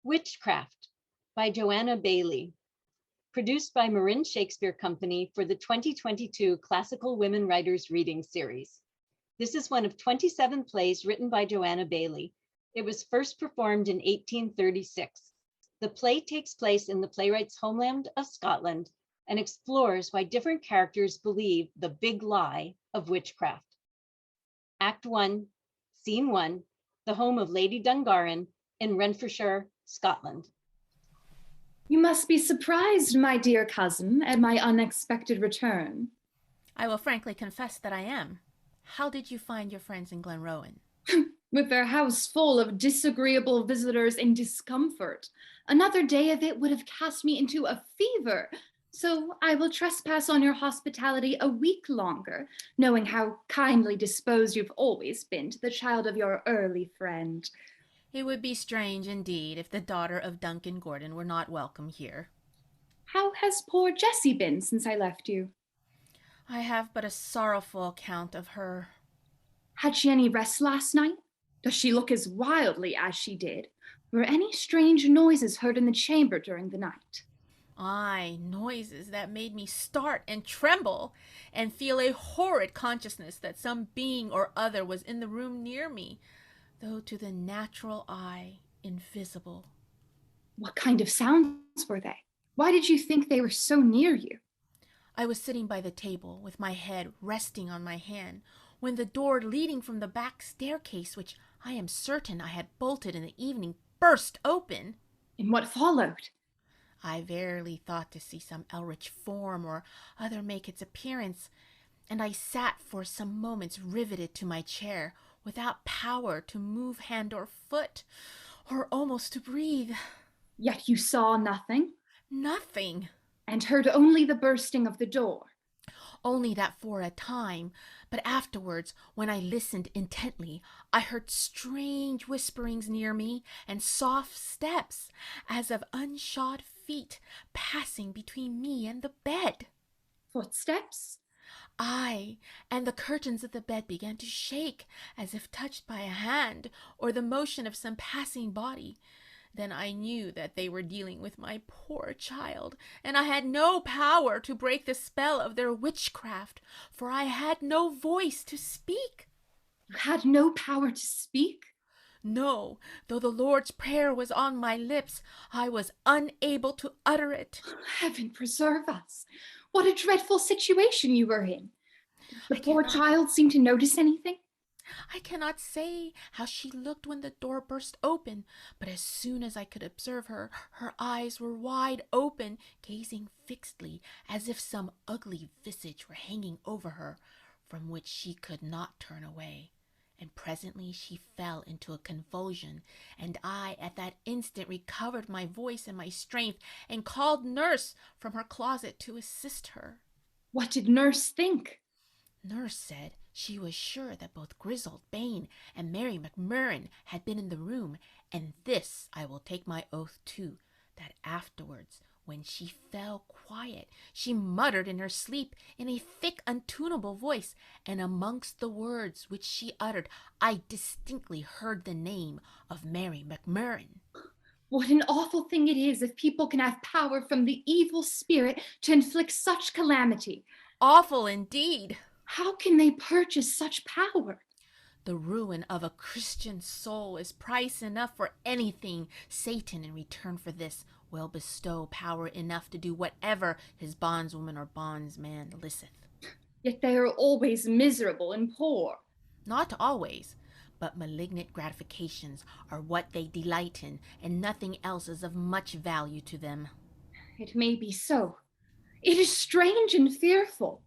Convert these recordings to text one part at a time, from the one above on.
Witchcraft by Joanna Baillie, produced by Marin Shakespeare Company for the 2022 Classical Women Writers Reading Series. This is one of 27 plays written by Joanna Baillie. It was first performed in 1836. The play takes place in the playwright's homeland of Scotland and explores why different characters believe the big lie of witchcraft. Act 1, Scene 1, the home of Lady Dungaren in Renfrewshire, Scotland. You must be surprised, my dear cousin, at my unexpected return. I will frankly confess that I am. How did you find your friends in Glenrowan? With their house full of disagreeable visitors and discomfort. Another day of it would have cast me into a fever. So I will trespass on your hospitality a week longer, knowing how kindly disposed you've always been to the child of your early friend. It would be strange indeed if the daughter of Duncan Gordon were not welcome here. How has poor Jessie been since I left you? I have but a sorrowful account of her. Had she any rest last night? Does she look as wildly as she did? Were any strange noises heard in the chamber during the night? Aye, noises that made me start and tremble, and feel a horrid consciousness that some being or other was in the room near me, though to the natural eye invisible. What kind of sounds were they? Why did you think they were so near you? I was sitting by the table with my head resting on my hand when the door leading from the back staircase, which I am certain I had bolted in the evening, burst open. And what followed? I verily thought to see some eldritch form or other make its appearance, and I sat for some moments riveted to my chair, without power to move hand or foot, or almost to breathe. Yet you saw nothing? Nothing. And heard only the bursting of the door? Only that for a time, but afterwards, when I listened intently, I heard strange whisperings near me and soft steps, as of unshod feet, passing between me and the bed. Footsteps? Aye, and the curtains of the bed began to shake, as if touched by a hand, or the motion of some passing body. Then I knew that they were dealing with my poor child, and I had no power to break the spell of their witchcraft, for I had no voice to speak. You had no power to speak? No, though the Lord's Prayer was on my lips, I was unable to utter it. Heaven preserve us! What a dreadful situation you were in. Did the poor child seem to notice anything? I cannot say how she looked when the door burst open, but as soon as I could observe her, her eyes were wide open, gazing fixedly, as if some ugly visage were hanging over her, from which she could not turn away. And presently she fell into a convulsion, and I at that instant recovered my voice and my strength, and called nurse from her closet to assist her. What did nurse think? Nurse said she was sure that both Grizzled Bane and Mary McMurrin had been in the room, and this I will take my oath to, that afterwards, when she fell quiet, she muttered in her sleep in a thick, untunable voice, and amongst the words which she uttered, I distinctly heard the name of Mary McMurrin. What an awful thing it is if people can have power from the evil spirit to inflict such calamity. Awful indeed. How can they purchase such power? The ruin of a Christian soul is price enough for anything. Satan, in return for this, will bestow power enough to do whatever his bondswoman or bondsman listeth. Yet they are always miserable and poor. Not always, but malignant gratifications are what they delight in, and nothing else is of much value to them. It may be so. It is strange and fearful.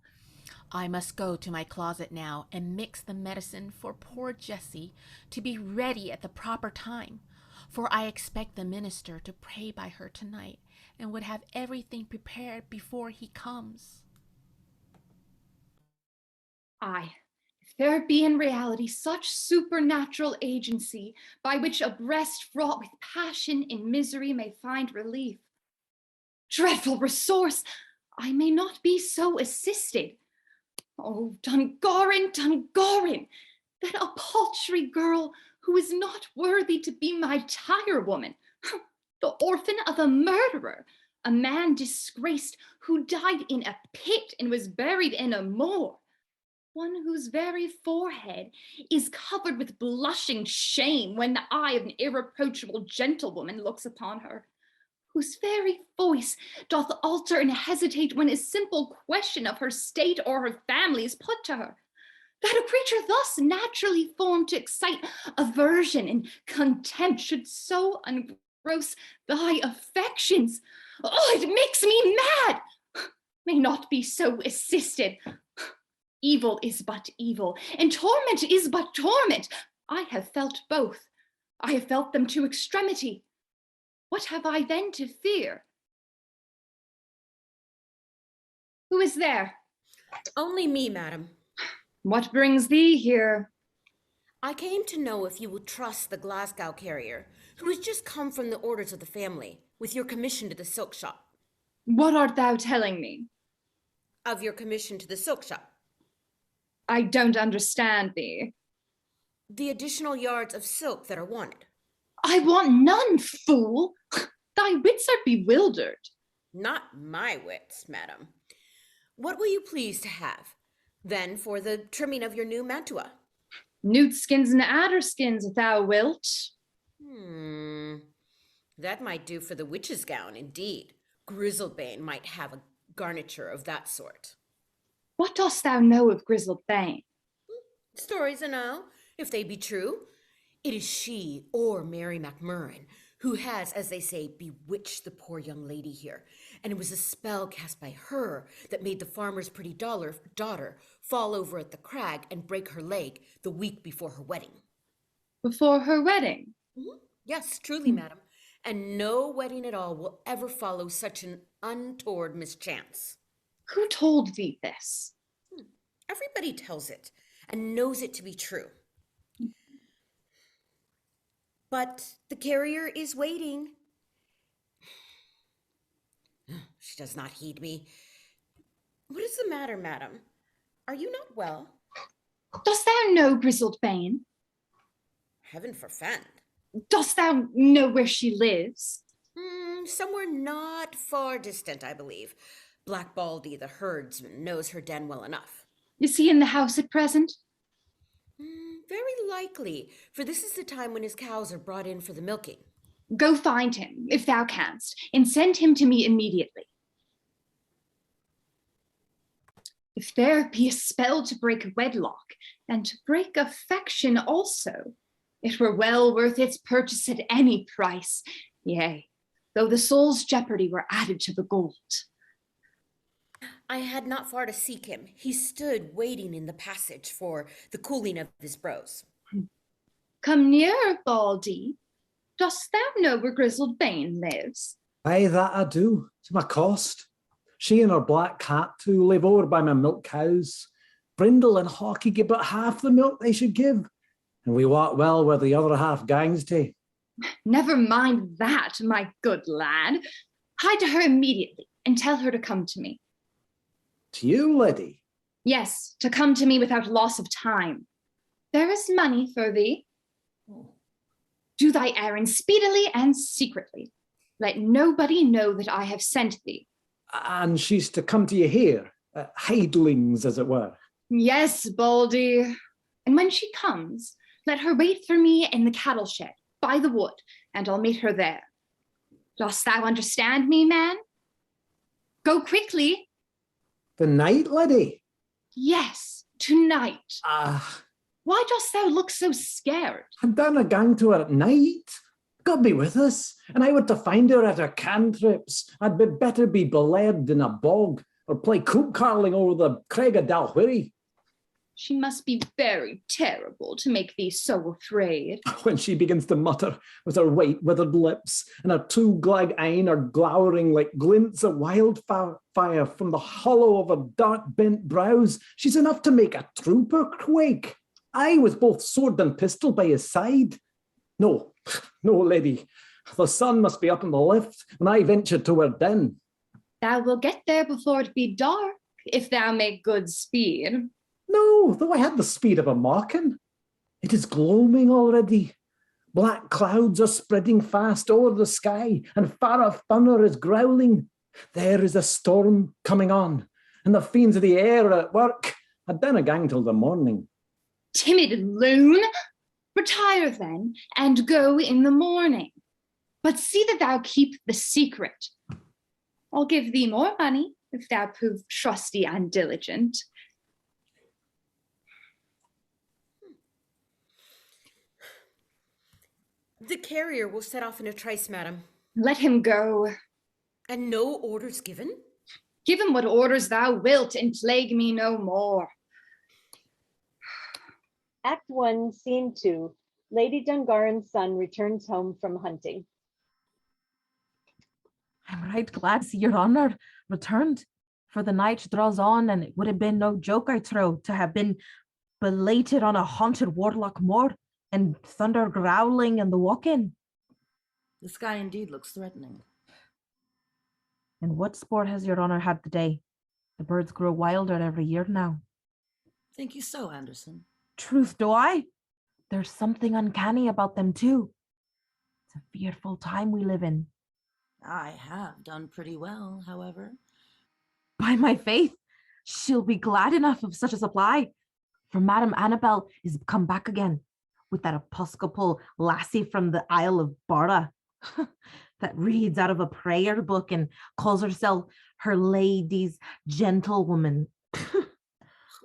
I must go to my closet now and mix the medicine for poor Jessie to be ready at the proper time, for I expect the minister to pray by her tonight, and would have everything prepared before he comes. Aye, if there be in reality such supernatural agency by which a breast fraught with passion and misery may find relief. Dreadful resource! I may not be so assisted. Oh, Dungaren, Dungaren, that a paltry girl who is not worthy to be my tirewoman. the orphan of a murderer, a man disgraced who died in a pit and was buried in a moor, one whose very forehead is covered with blushing shame when the eye of an irreproachable gentlewoman looks upon her, whose very voice doth alter and hesitate when a simple question of her state or her family is put to her, that a creature thus naturally formed to excite aversion and contempt should so engross thy affections. Oh, it makes me mad! May not be so assisted. Evil is but evil, and torment is but torment. I have felt both. I have felt them to extremity. What have I then to fear? Who is there? Only me, madam. What brings thee here? I came to know if you would trust the Glasgow carrier, who has just come from the orders of the family, with your commission to the silk shop. What art thou telling me? Of your commission to the silk shop. I don't understand thee. The additional yards of silk that are wanted. I want none, fool. Thy wits are bewildered. Not my wits, madam. What will you please to have, then, for the trimming of your new mantua? Newt skins and adder skins, if thou wilt. That might do for the witch's gown, indeed. Grizzlebane might have a garniture of that sort. What dost thou know of Grizzlebane? Stories enow, if they be true. It is she, or Mary MacMurrin, who has, as they say, bewitched the poor young lady here, and it was a spell cast by her that made the farmer's pretty daughter fall over at the crag and break her leg the week before her wedding. Before her wedding? Yes, truly, madam. And no wedding at all will ever follow such an untoward mischance. Who told thee this? Everybody tells it and knows it to be true. But the carrier is waiting. She does not heed me. What is the matter, madam? Are you not well? Dost thou know Grizzlebane? Heaven forfend. Dost thou know where she lives? Somewhere not far distant, I believe. Black Baldy, the herdsman, knows her den well enough. Is he in the house at present? Very likely, for this is the time when his cows are brought in for the milking. Go find him, if thou canst, and send him to me immediately. If there be a spell to break wedlock, and to break affection also, it were well worth its purchase at any price, yea, though the soul's jeopardy were added to the gold. I had not far to seek him. He stood waiting in the passage for the cooling of his brose. Come nearer, Baldy. Dost thou know where Grizzlebane lives? Aye, that I do, to my cost. She and her black cat too live over by my milk cows. Brindle and Hawkie give but half the milk they should give, and we wot well where the other half gangs to. Never mind that, my good lad. Hie to her immediately, and tell her to come to me. To you, lady? Yes, to come to me without loss of time. There is money for thee. Do thy errand speedily and secretly. Let nobody know that I have sent thee. And she's to come to you here, hidlings, as it were. Yes, Baldy. And when she comes, let her wait for me in the cattle shed, by the wood, and I'll meet her there. Dost thou understand me, man? Go quickly. The night, lady? Yes, tonight. Ah. Why dost thou look so scared? I'm down a gang to her at night. God be with us. And I were to find her at her cantrips. I'd better be bled in a bog or play coop carling over the Craig of Dalwhirrie. She must be very terrible to make thee so afraid. When she begins to mutter with her white withered lips and her two glag eyne are glowering like glints of wildfire from the hollow of her dark bent brows, she's enough to make a trooper quake. Aye, with both sword and pistol by his side. No, no, lady. The sun must be up in the lift when I venture to her den. Thou will get there before it be dark, if thou make good speed. No, though I had the speed of a mawkin. It is gloaming already. Black clouds are spreading fast over the sky, and far off thunder is growling. There is a storm coming on, and the fiends of the air are at work. I'd dinna gang till the morning. Timid loon, retire then, and go in the morning. But see that thou keep the secret. I'll give thee more money if thou prove trusty and diligent. The carrier will set off in a trice, madam. Let him go. And no orders given? Give him what orders thou wilt, and plague me no more. Act 1, Scene 2. Lady Dungaren's son returns home from hunting. I'm right glad to see your honour returned, for the night draws on, and it would have been no joke, I trow, to have been belated on a haunted warlock moor, and thunder growling in the walk-in. The sky indeed looks threatening. And what sport has your honour had today? The birds grow wilder every year now. Think you so, Anderson? Truth do I? There's something uncanny about them too. It's a fearful time we live in. I have done pretty well, however. By my faith, she'll be glad enough of such a supply, for Madame Annabel is come back again with that episcopal lassie from the Isle of Barra that reads out of a prayer book and calls herself her lady's gentlewoman.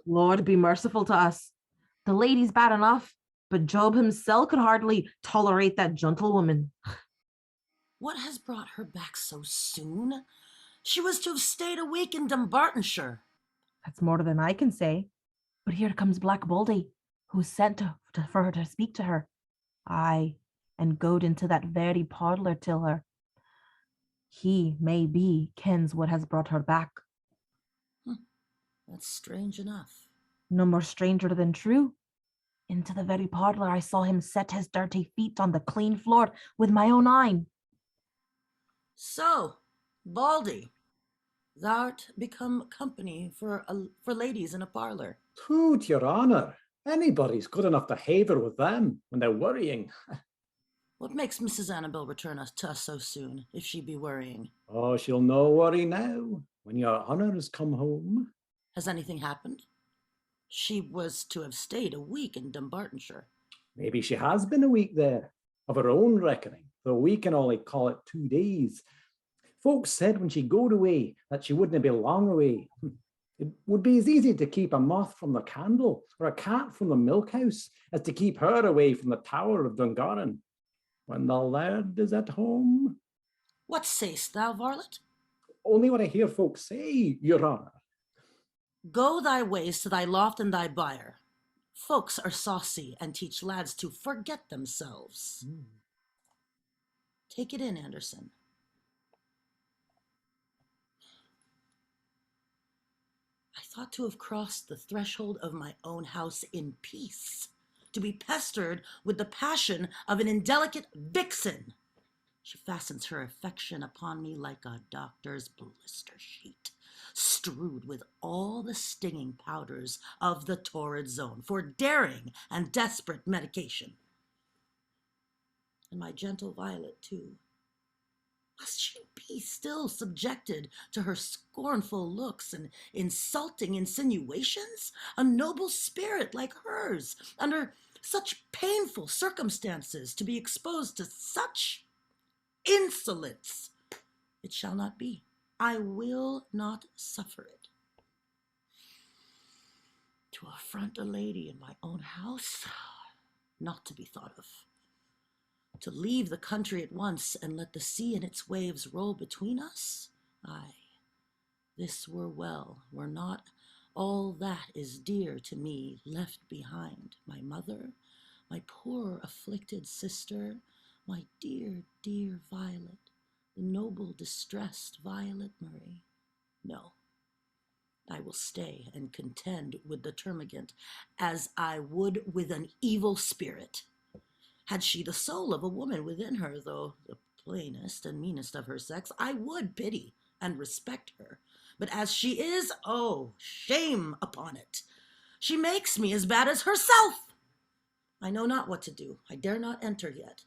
Lord be merciful to us. The lady's bad enough, but Job himself could hardly tolerate that gentlewoman. What has brought her back so soon? She was to have stayed a week in Dumbartonshire. That's more than I can say. But here comes Black Baldy, who's sent for her to speak to her. Aye, and goed into that very parlour till her. He, may be, kens what has brought her back. That's strange enough. No more stranger than true. Into the very parlour I saw him set his dirty feet on the clean floor with my own eye. So, Baldy, thou'rt become company for ladies in a parlour. Hoot, your honour. Anybody's good enough to haver with them when they're worrying. What makes Mrs. Annabel return us to us so soon, if she be worrying? Oh, she'll no worry now, when your honour has come home. Has anything happened? She was to have stayed a week in Dumbartonshire. Maybe she has been a week there, of her own reckoning, though we can only call it 2 days. Folks said when she goed away that she wouldn't be long away. It would be as easy to keep a moth from the candle or a cat from the milk house as to keep her away from the Tower of Dungaren. When the laird is at home. What say'st thou, varlet? Only what I hear folks say, your honour. Go thy ways to thy loft and thy byre. Folks are saucy and teach lads to forget themselves. Take it in, Anderson. I thought to have crossed the threshold of my own house in peace, to be pestered with the passion of an indelicate vixen. She fastens her affection upon me like a doctor's blister sheet, strewed with all the stinging powders of the torrid zone for daring and desperate medication. And my gentle Violet, too. Must she be still subjected to her scornful looks and insulting insinuations? A noble spirit like hers, under such painful circumstances, to be exposed to such insolence. It shall not be. I will not suffer it. To affront a lady in my own house, not to be thought of. To leave the country at once and let the sea and its waves roll between us? Aye, this were well, were not all that is dear to me left behind. My mother, my poor afflicted sister, my dear, dear Violet, the noble, distressed Violet Murray. No, I will stay and contend with the termagant as I would with an evil spirit. Had she the soul of a woman within her, though the plainest and meanest of her sex, I would pity and respect her. But as she is, oh, shame upon it! She makes me as bad as herself. I know not what to do. I dare not enter yet.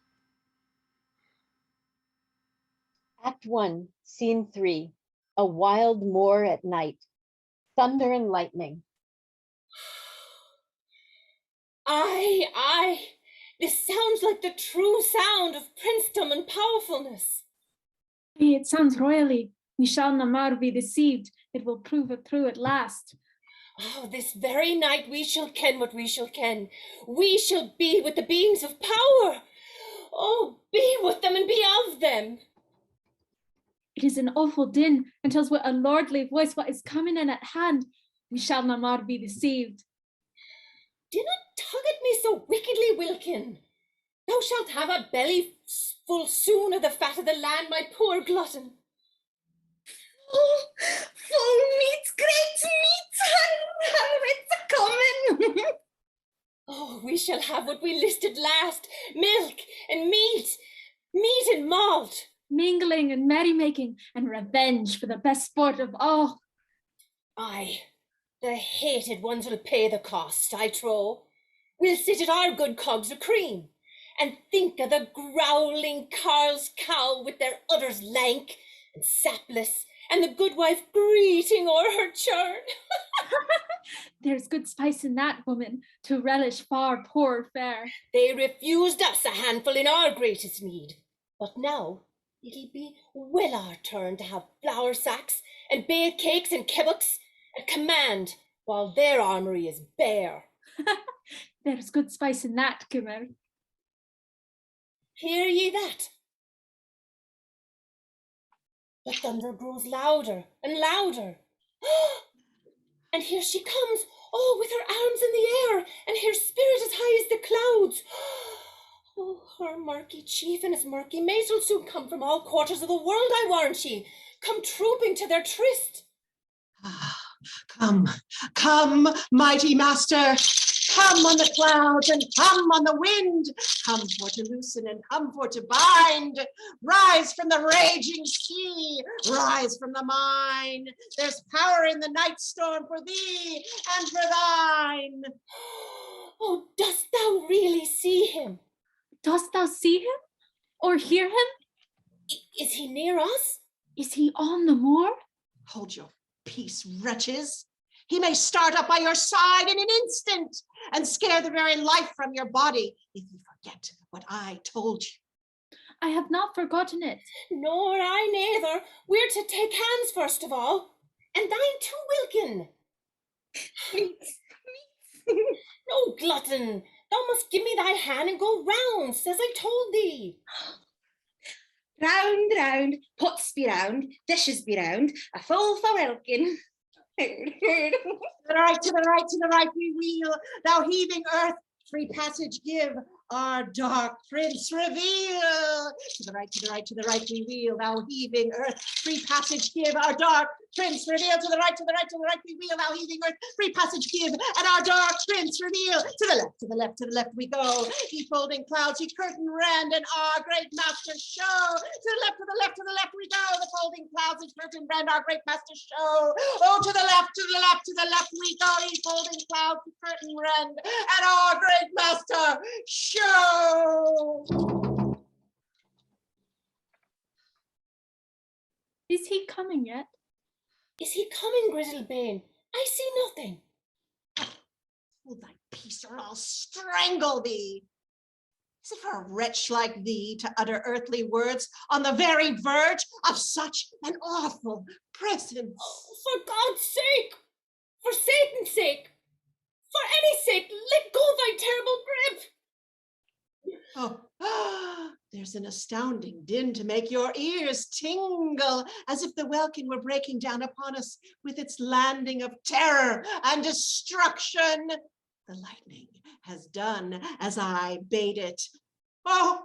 Act 1, Scene 3. A wild moor at night. Thunder and lightning. Aye. This sounds like the true sound of princedom and powerfulness. It sounds royally. We shall no more be deceived. It will prove it true at last. Oh, this very night we shall ken what we shall ken. We shall be with the beings of power. Oh, be with them and be of them. It is an awful din, and tells with a lordly voice what is coming and at hand. We shall no more be deceived. Do not tug at me so wickedly, Wilkin. Thou shalt have a belly full soon of the fat of the land, my poor glutton. Full meat, great meat, how it's a-coming. Oh, we shall have what we listed last, milk and meat and malt. Mingling and merrymaking, and revenge for the best sport of all. Aye, the hated ones will pay the cost, I trow. We'll sit at our good cogs of cream, and think of the growling carl's cow with their udders lank and sapless, and the goodwife greeting o'er her churn. There's good spice in that, woman, to relish far poorer fare. They refused us a handful in our greatest need, but now it'll be well our turn to have flour sacks and baked cakes and kebbucks at command, while their armoury is bare. There's good spice in that, Currier. Hear ye that? The thunder grows louder and louder. And here she comes, oh, with her arms in the air, and her spirit as high as the clouds. Oh, her murky chief and his murky mates will soon come from all quarters of the world, I warrant ye, come trooping to their tryst. Come, mighty master, come on the clouds and come on the wind, come for to loosen and come for to bind. Rise from the raging sea, rise from the mine. There's power in the night storm for thee and for thine. Oh, dost thou really see him? Dost thou see him? Or hear him? Is he near us? Is he on the moor? Hold your peace, wretches. He may start up by your side in an instant and scare the very life from your body if you forget what I told you. I have not forgotten it. Nor I neither. We're to take hands first of all. And thine too, Wilkin. No, glutton. Thou must give me thy hand and go round, as I told thee. Round, pots be round, dishes be round, a full for Wilkin. To the right we wheel, thou heaving earth, free passage give, our dark prince reveal. To the right we wheel, thou heaving earth, free passage give, our dark prince reveal. To the right we wheel, thou heaving earth, free passage give, and our dark prince reveal. To the left we go, ye folding clouds, ye curtain rend, and our great master show. To the left we go, the folding clouds, ye curtain rend, our great master show. Oh, to the left we go, ye folding clouds, ye curtain rend, and our great master show. Is he coming yet? Is he coming, Grizzlebane? I see nothing. Hold thy peace, or I'll strangle thee. Is it for a wretch like thee to utter earthly words on the very verge of such an awful presence? Oh, for God's sake, for Satan's sake, for any sake, let go thy terrible grip. Oh, there's an astounding din to make your ears tingle, as if the welkin were breaking down upon us with its landing of terror and destruction. The lightning has done as I bade it. Oh,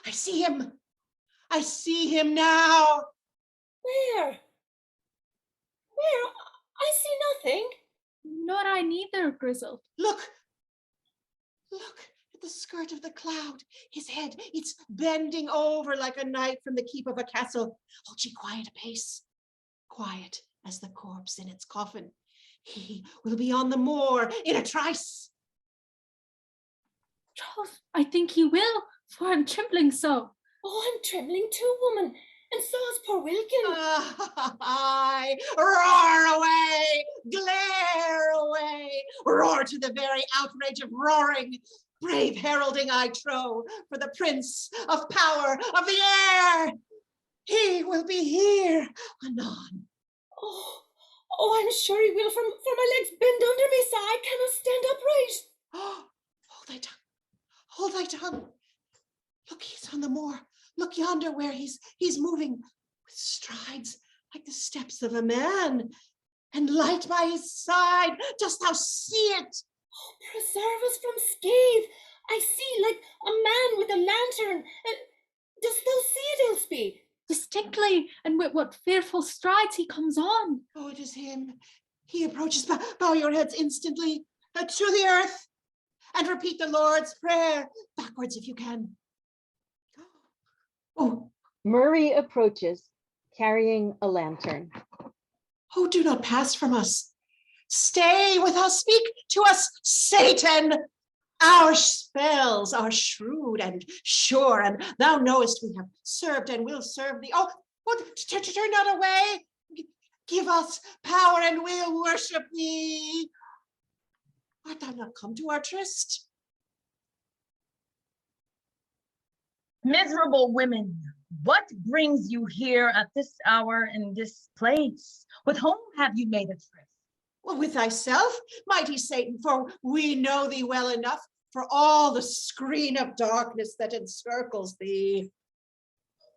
I see him. I see him now. Where? I see nothing. Nor I neither, Grizzle. Look at the skirt of the cloud. His head, it's bending over like a knight from the keep of a castle. Hold ye quiet apace, quiet as the corpse in its coffin. He will be on the moor in a trice. Troth, I think he will, for I'm trembling so. Oh, I'm trembling too, woman, and so is poor Wilkin. Aye, roar away, glare away, roar to the very outrage of roaring. Brave heralding, I trow, for the Prince of Power of the Air. He will be here anon. Oh, I'm sure he will, for my legs bend under me, so I cannot stand upright. Oh, hold thy tongue, hold thy tongue. Look, he's on the moor. Look yonder where he's moving with strides like the steps of a man, and light by his side. Dost thou see it? Oh, preserve us from scathe. I see like a man with a lantern. Dost thou see it, Elspie? Distinctly, and with what fearful strides he comes on. Oh, it is him. He approaches. Bow your heads instantly to the earth and repeat the Lord's Prayer backwards if you can. Oh, Murray approaches, carrying a lantern. oh, do not pass from us. Stay with us, speak to us, Satan. Our spells are shrewd and sure, and thou knowest we have served and will serve thee. Oh, turn not away. Give us power and we'll worship thee. Art thou not come to our tryst? Miserable women, what brings you here at this hour in this place? With whom have you made a tryst? Well, with thyself, mighty Satan, for we know thee well enough for all the screen of darkness that encircles thee.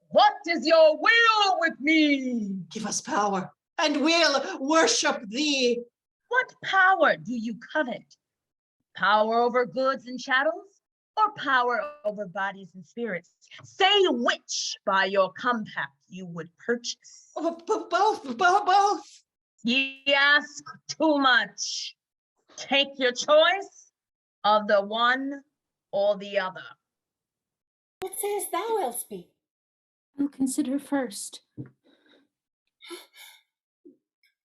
What is your will with me? Give us power, and we'll worship thee. What power do you covet? Power over goods and chattels, or power over bodies and spirits? Say which by your compact you would purchase. Both. Ye ask too much. Take your choice of the one or the other. What sayest thou, Elspie? I'll consider first.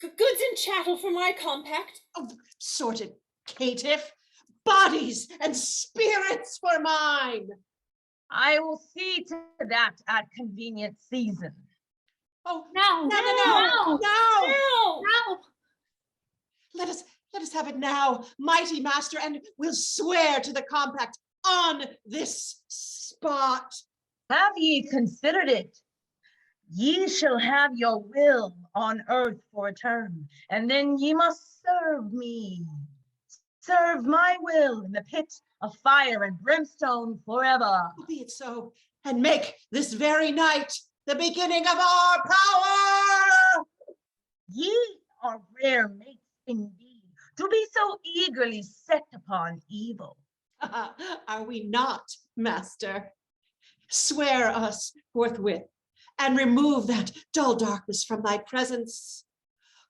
Goods and chattel for my compact. Oh, sorted caitiff. Bodies and spirits for mine. I will see to that at convenient season. Oh, Now, now. Let us have it now, mighty master, and we'll swear to the compact on this spot. Have ye considered it? Ye shall have your will on earth for a term, and then ye must serve me. Serve my will in the pit of fire and brimstone forever. Be it so, and make this very night the beginning of our power. Ye are rare mates indeed, to be so eagerly set upon evil. Are we not, master? Swear us forthwith, and remove that dull darkness from thy presence.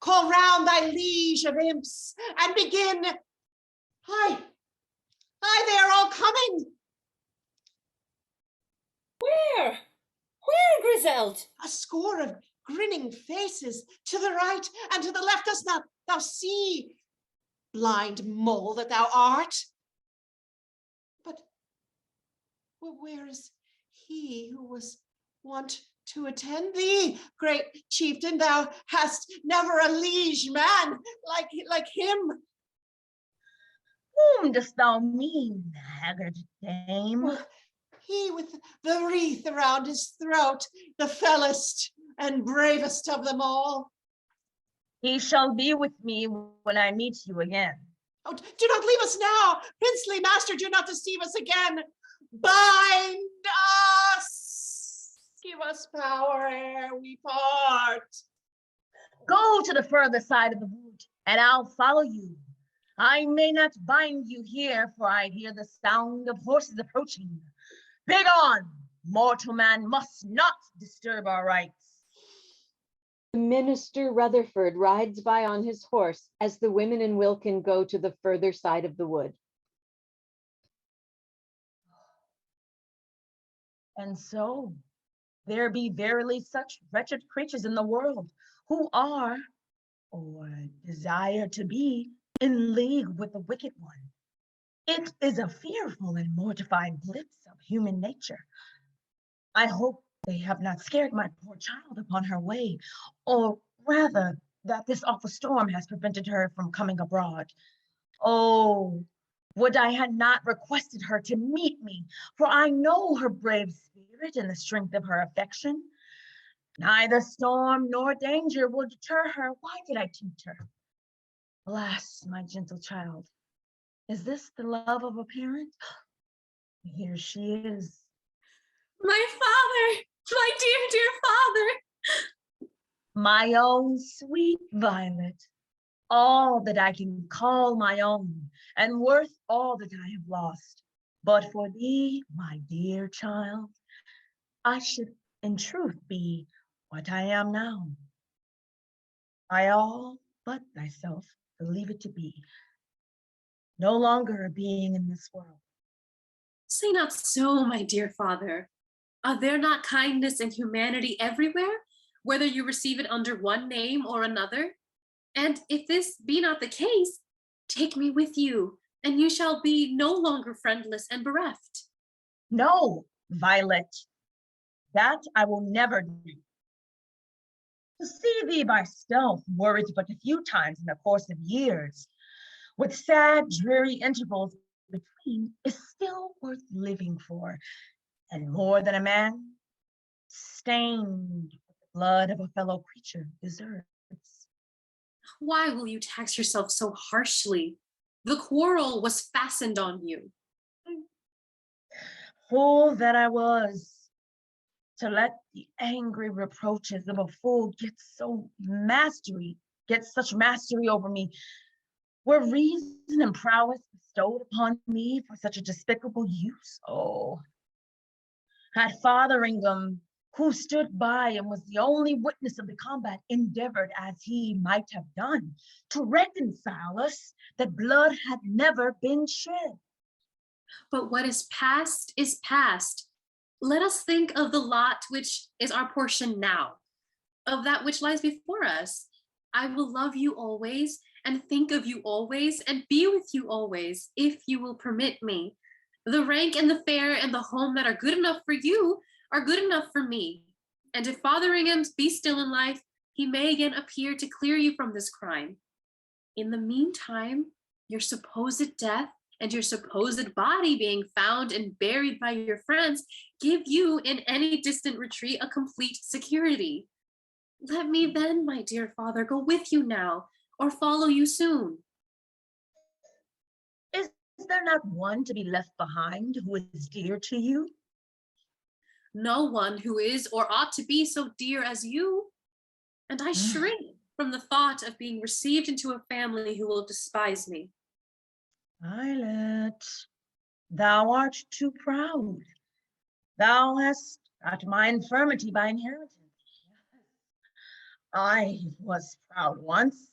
Call round thy liege of imps, and begin. Hi, they are all coming. Where? Where, Griseld? A score of grinning faces to the right and to the left. Dost thou see, blind mole that thou art? But where is he who was wont to attend thee, great chieftain? Thou hast never a liege man like him. Whom dost thou mean, haggard dame? He with the wreath around his throat, the fellest and bravest of them all. He shall be with me when I meet you again. Oh, do not leave us now. Princely master, do not deceive us again. Bind us. Give us power ere we part. Go to the further side of the wood, and I'll follow you. I may not bind you here, for I hear the sound of horses approaching. Begone! Mortal man must not disturb our rights. The minister Rutherford rides by on his horse as the women and Wilkin go to the further side of the wood. And so, there be verily such wretched creatures in the world who are, or desire to be, in league with the wicked one. It is a fearful and mortifying glimpse of human nature. I hope they have not scared my poor child upon her way, or rather, that this awful storm has prevented her from coming abroad. Oh, would I had not requested her to meet me, for I know her brave spirit and the strength of her affection. Neither storm nor danger will deter her. Why did I tempt her? Alas, my gentle child, is this the love of a parent? Here she is. My father, my dear, dear father. My own sweet Violet, all that I can call my own, and worth all that I have lost. But for thee, my dear child, I should in truth be what I am now. I all but thyself believe it to be, no longer a being in this world. Say not so, my dear father. Are there not kindness and humanity everywhere, whether you receive it under one name or another? And if this be not the case, take me with you, and you shall be no longer friendless and bereft. No, Violet, that I will never do. To see thee by stealth, were it but a few times in the course of years, with sad, dreary intervals between, is still worth living for, and more than a man, stained with the blood of a fellow creature, deserves. Why will you tax yourself so harshly? The quarrel was fastened on you. Fool that I was, to let the angry reproaches of a fool get such mastery over me. Were reason and prowess bestowed upon me for such a despicable use? Oh, had Fotheringham, who stood by and was the only witness of the combat, endeavored, as he might have done, to reconcile us, that blood had never been shed. But what is past is past. Let us think of the lot which is our portion now, of that which lies before us. I will love you always, and think of you always, and be with you always, if you will permit me. The rank and the fare and the home that are good enough for you are good enough for me. And if Fotheringham's be still in life, he may again appear to clear you from this crime. In the meantime, your supposed death and your supposed body being found and buried by your friends give you in any distant retreat a complete security. Let me then, my dear father, go with you now, or follow you soon. Is there not one to be left behind who is dear to you? No one who is or ought to be so dear as you. And I shrink from the thought of being received into a family who will despise me. Violet, thou art too proud. Thou hast got my infirmity by inheritance. I was proud once,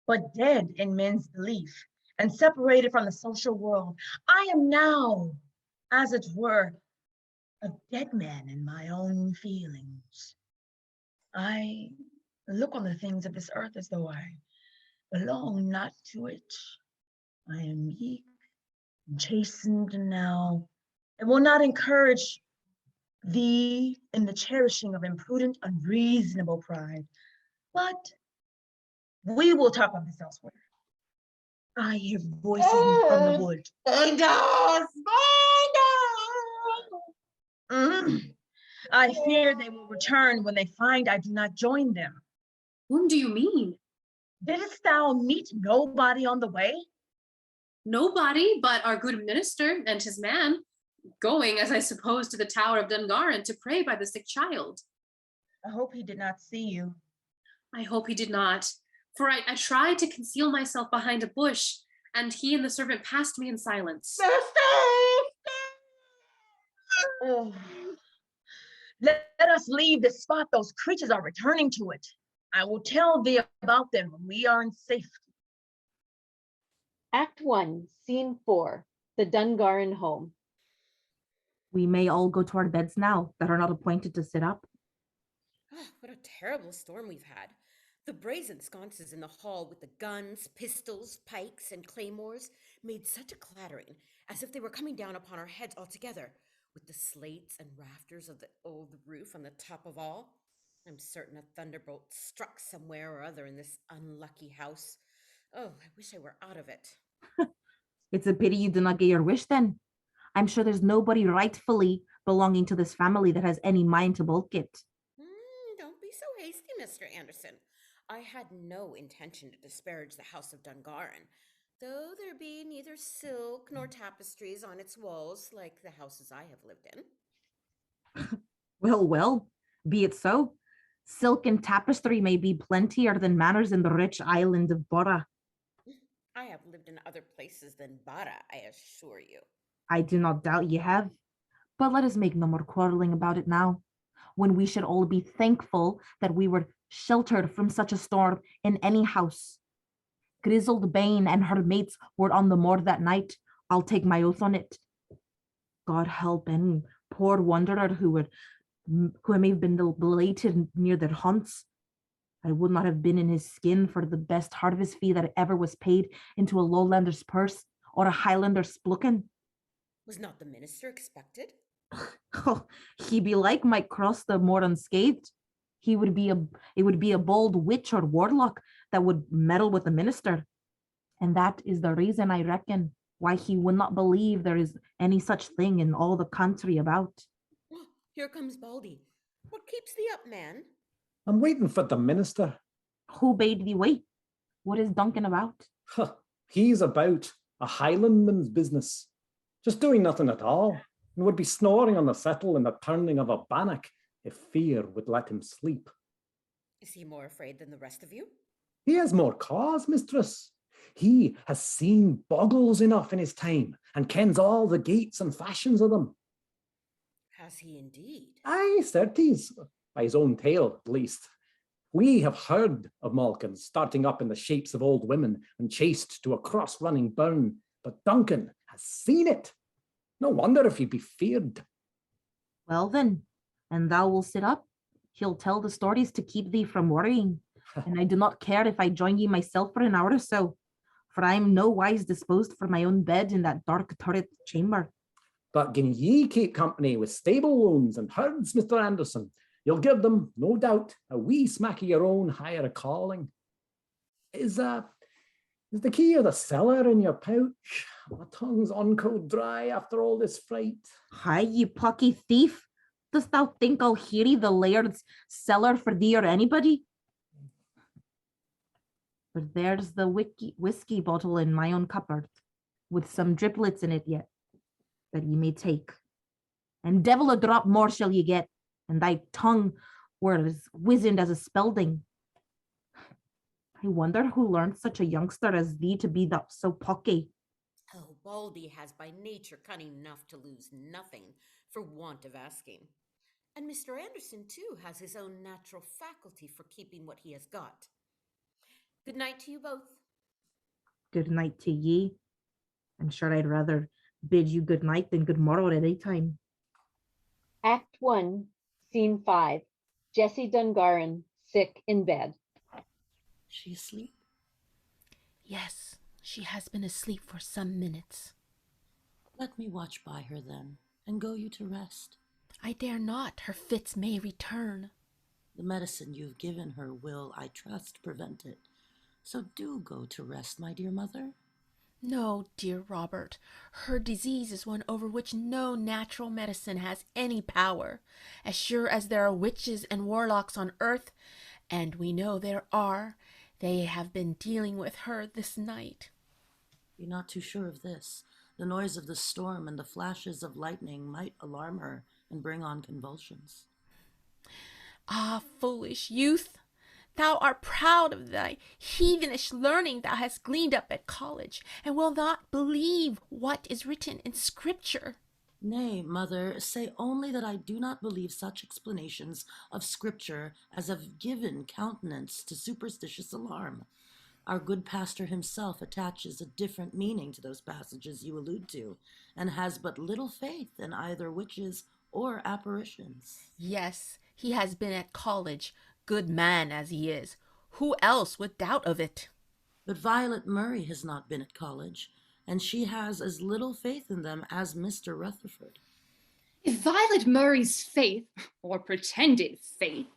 but dead in men's belief and separated from the social world. I am now, as it were, a dead man in my own feelings. I look on the things of this earth as though I belong not to it. I am meek and chastened now, and will not encourage thee in the cherishing of imprudent, unreasonable pride. But we will talk of this elsewhere. I hear voices from the wood. Find us! I fear they will return when they find I do not join them. Whom do you mean? Didst thou meet nobody on the way? Nobody but our good minister and his man, going, as I suppose, to the Tower of Dungaren to pray by the sick child. I hope he did not see you. I hope he did not, for I tried to conceal myself behind a bush, and he and the servant passed me in silence. Oh. Let us leave this spot. Those creatures are returning to it. I will tell thee about them when we are in safety. Act 1, Scene 4, the Dungaren home. We may all go to our beds now that are not appointed to sit up. Oh, what a terrible storm we've had. The brazen sconces in the hall with the guns, pistols, pikes, and claymores made such a clattering, as if they were coming down upon our heads altogether, with the slates and rafters of the old roof on the top of all. I'm certain a thunderbolt struck somewhere or other in this unlucky house. Oh, I wish I were out of it. It's a pity you did not get your wish then. I'm sure there's nobody rightfully belonging to this family that has any mind to balk it. Don't be so hasty, Mr. Anderson. I had no intention to disparage the house of Dungaren, though there be neither silk nor tapestries on its walls like the houses I have lived in. Well, be it so. Silk and tapestry may be plentier than manners in the rich island of Bora. I have lived in other places than Bara, I assure you. I do not doubt you have. But let us make no more quarreling about it now, when we should all be thankful that we were sheltered from such a storm in any house. Grizzled Bane and her mates were on the moor that night. I'll take my oath on it. God help any poor wanderer who may have been belated near their haunts. I would not have been in his skin for the best harvest fee that ever was paid into a lowlander's purse or a highlander's splucken. Was not the minister expected? Oh, he belike might cross the moor unscathed. It would be a bold witch or warlock that would meddle with the minister. And that is the reason, I reckon, why he would not believe there is any such thing in all the country about. Oh, here comes Baldy. What keeps thee up, man? I'm waiting for the minister. Who bade thee wait? What is Duncan about? He's about a Highlandman's business. Just doing nothing at all, and would be snoring on the settle in the turning of a bannock if fear would let him sleep. Is he more afraid than the rest of you? He has more cause, mistress. He has seen boggles enough in his time, and kens all the gates and fashions of them. Has he indeed? Aye, certes, by his own tale, at least. We have heard of Malkins starting up in the shapes of old women and chased to a cross-running burn, but Duncan has seen it. No wonder if he be feared. Well then, and thou will sit up. He'll tell the stories to keep thee from worrying, and I do not care if I join ye myself for an hour or so, for I am no wise disposed for my own bed in that dark turret chamber. But gin ye keep company with stable loans and herds, Mr. Anderson, you'll give them, no doubt, a wee smack of your own higher calling. Is the key of the cellar in your pouch? My tongue's unco dry after all this fright. Hi, ye plucky thief. Dost thou think I'll heary the laird's cellar for thee or anybody? But there's the whiskey bottle in my own cupboard, with some driplets in it yet, that ye may take. And devil a drop more shall ye get, and thy tongue were as wizened as a spelding. I wonder who learned such a youngster as thee to be so pocky. Oh, Baldy has by nature cunning enough to lose nothing for want of asking. And Mr. Anderson, too, has his own natural faculty for keeping what he has got. Good night to you both. Good night to ye. I'm sure I'd rather bid you good night than good morrow at any time. Act 1, Scene 5. Jessie Dungaren, sick in bed. She asleep? Yes, she has been asleep for some minutes. Let me watch by her then, and go you to rest. I dare not. Her fits may return. The medicine you've given her will, I trust, prevent it. So do go to rest, my dear mother. No, dear Robert. Her disease is one over which no natural medicine has any power. As sure as there are witches and warlocks on earth, and we know there are, they have been dealing with her this night. Be not too sure of this. The noise of the storm and the flashes of lightning might alarm her and bring on convulsions. Ah, foolish youth! Thou art proud of thy heathenish learning thou hast gleaned up at college, and will not believe what is written in Scripture. Nay, mother, say only that I do not believe such explanations of Scripture as have given countenance to superstitious alarm. Our good pastor himself attaches a different meaning to those passages you allude to, and has but little faith in either witches or apparitions. Yes, he has been at college, good man as he is. Who else would doubt of it? But Violet Murray has not been at college, and she has as little faith in them as Mr. Rutherford. If Violet Murray's faith, or pretended faith,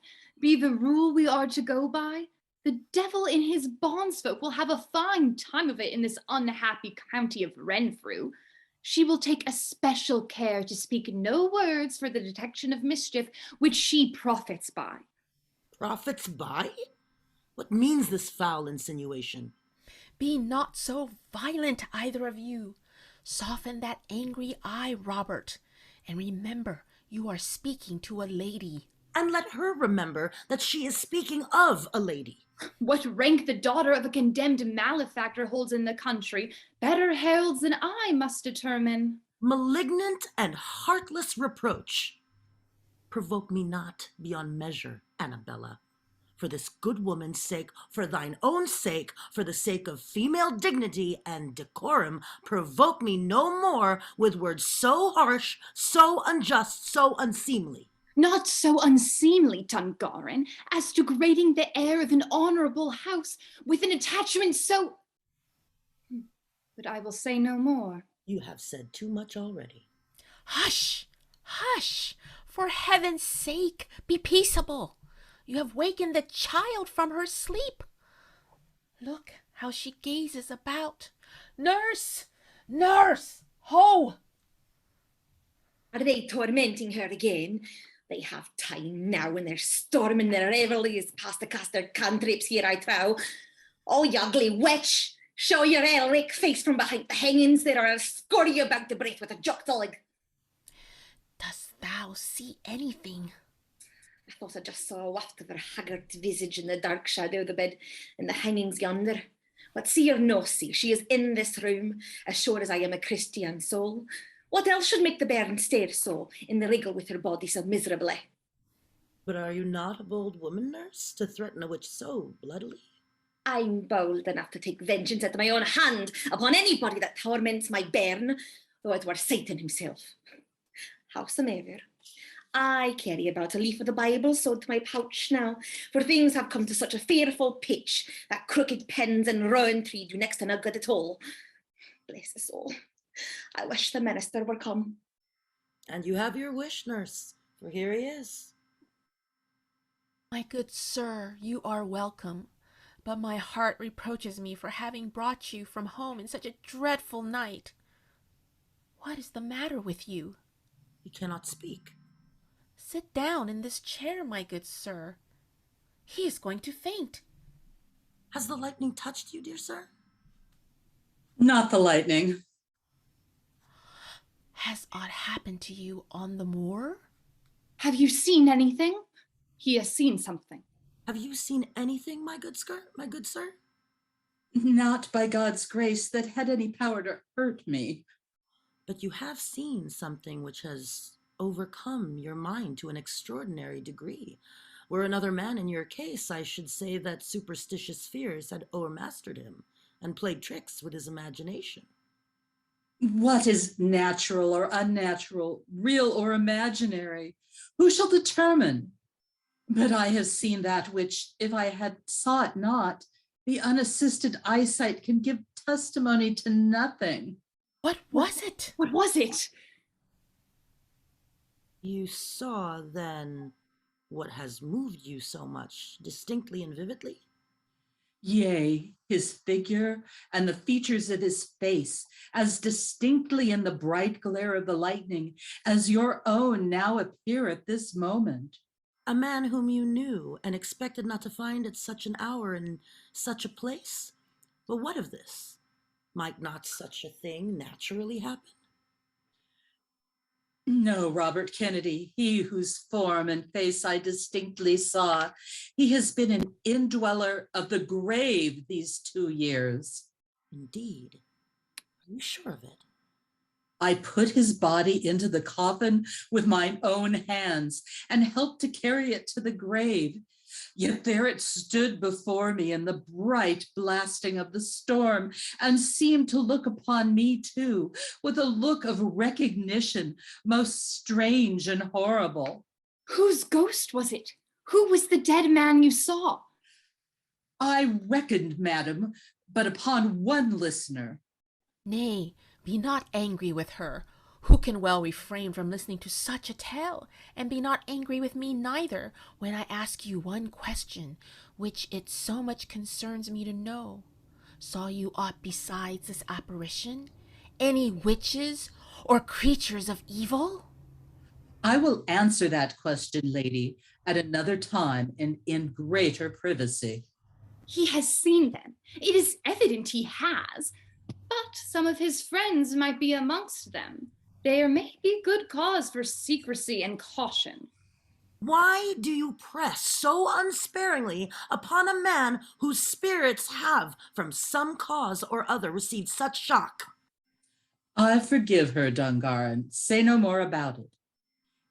be the rule we are to go by, the devil in his bondsfolk will have a fine time of it in this unhappy county of Renfrew. She will take especial care to speak no words for the detection of mischief which she profits by. Profits by? What means this foul insinuation? Be not so violent, either of you. Soften that angry eye, Robert, and remember you are speaking to a lady. And let her remember that she is speaking of a lady. What rank the daughter of a condemned malefactor holds in the country, better heralds than I must determine. Malignant and heartless reproach. Provoke me not beyond measure, Annabella. For this good woman's sake, for thine own sake, for the sake of female dignity and decorum, provoke me no more with words so harsh, so unjust, so unseemly. Not so unseemly, Dungaren, as degrading the heir of an honorable house with an attachment so... But I will say no more. You have said too much already. Hush, hush, for heaven's sake, be peaceable. You have wakened the child from her sleep. Look how she gazes about. Nurse, nurse, ho! Are they tormenting her again? They have time now when they're storming their revelries past to cast their cantrips here, I trow. Oh, you ugly witch! Show your Elric face from behind the hangings there, or I'll score you about the breath with a jockdollig. Dost thou see anything? I thought I just saw a waft of her haggard visage in the dark shadow of the bed and the hangings yonder. But see or no see, she is in this room, as sure as I am a Christian soul. What else should make the bairn stare so, in the wriggle with her body so miserably? But are you not a bold woman, nurse, to threaten a witch so bloodily? I'm bold enough to take vengeance at my own hand upon anybody that torments my bairn, though it were Satan himself. Howsoever, I carry about a leaf of the Bible sewed to my pouch now, for things have come to such a fearful pitch that crooked pens and rowan tree do next to no good at all. Bless his soul. I wish the minister were come. And you have your wish, nurse, for here he is. My good sir, you are welcome, but my heart reproaches me for having brought you from home in such a dreadful night. What is the matter with you? He cannot speak. Sit down in this chair, my good sir. He is going to faint. Has the lightning touched you, dear sir? Not the lightning. Has aught happened to you on the moor? Have you seen anything? He has seen something. Have you seen anything, my good sir? Not by God's grace that had any power to hurt me. But you have seen something which has overcome your mind to an extraordinary degree. Were another man in your case, I should say that superstitious fears had o'ermastered him and played tricks with his imagination. What is natural or unnatural, real or imaginary? Who shall determine? But I have seen that which, if I had saw it not, the unassisted eyesight can give testimony to nothing. What was it? What was it? You saw, then, what has moved you so much, distinctly and vividly? Yea, his figure and the features of his face, as distinctly in the bright glare of the lightning as your own now appear at this moment. A man whom you knew and expected not to find at such an hour in such a place? But what of this? Might not such a thing naturally happen? No, Robert Kennedy, he whose form and face I distinctly saw, he has been an indweller of the grave these 2 years. Indeed. Are you sure of it? I put his body into the coffin with mine own hands and helped to carry it to the grave. Yet there it stood before me in the bright blasting of the storm and seemed to look upon me too, with a look of recognition most strange and horrible. Whose ghost was it? Who was the dead man you saw? I reckoned, madam, but upon one listener. Nay, be not angry with her, who can well refrain from listening to such a tale, and be not angry with me neither, when I ask you one question, which it so much concerns me to know. Saw you aught besides this apparition? Any witches or creatures of evil? I will answer that question, lady, at another time and in greater privacy. He has seen them. It is evident he has. But some of his friends might be amongst them. There may be good cause for secrecy and caution. Why do you press so unsparingly upon a man whose spirits have, from some cause or other, received such shock? I forgive her, Dungaren. Say no more about it.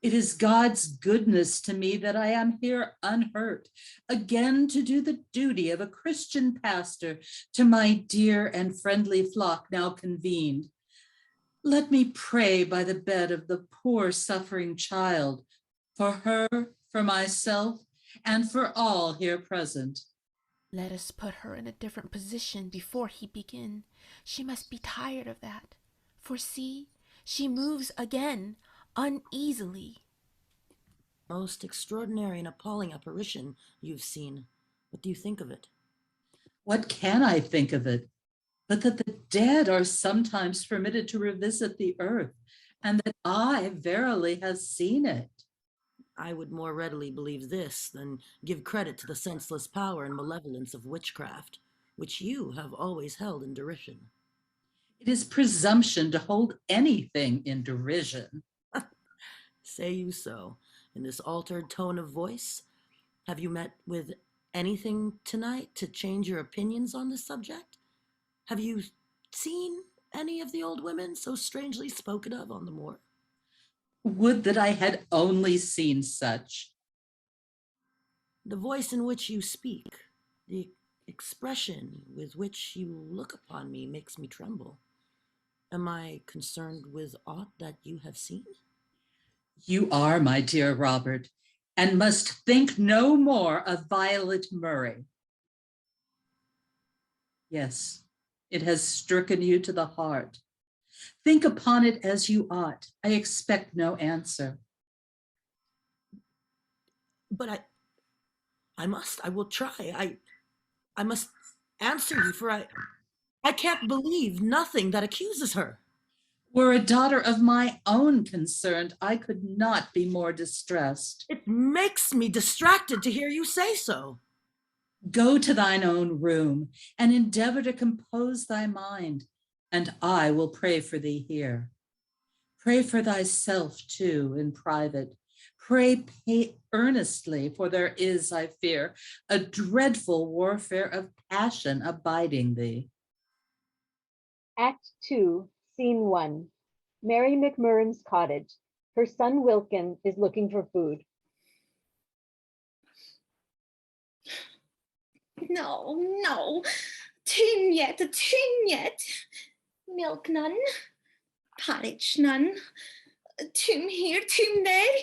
It is God's goodness to me that I am here unhurt, again to do the duty of a Christian pastor to my dear and friendly flock now convened. Let me pray by the bed of the poor suffering child, for her, for myself, and for all here present. Let us put her in a different position before he begin. She must be tired of that. For see, she moves again, uneasily. Most extraordinary and appalling apparition you've seen. What do you think of it? What can I think of it, but that the dead are sometimes permitted to revisit the earth, and that I verily have seen it. I would more readily believe this than give credit to the senseless power and malevolence of witchcraft, which you have always held in derision. It is presumption to hold anything in derision. Say you so, in this altered tone of voice? Have you met with anything tonight to change your opinions on this subject? Have you seen any of the old women so strangely spoken of on the moor? Would that I had only seen such. The voice in which you speak, the expression with which you look upon me makes me tremble. Am I concerned with aught that you have seen? You are, my dear Robert, and must think no more of Violet Murray. Yes, it has stricken you to the heart. Think upon it as you ought. I expect no answer. But I will try. I must answer you, for I can't believe nothing that accuses her. Were a daughter of my own concerned, I could not be more distressed. It makes me distracted to hear you say so. Go to thine own room and endeavor to compose thy mind, and I will pray for thee here. Pray for thyself too in private. Pray earnestly, for there is, I fear, a dreadful warfare of passion abiding thee. Act 2, Scene 1. Mary McMurrin's cottage. Her son Wilkin is looking for food. No, tin yet. Milk none, porridge none. Tomb here, tomb there.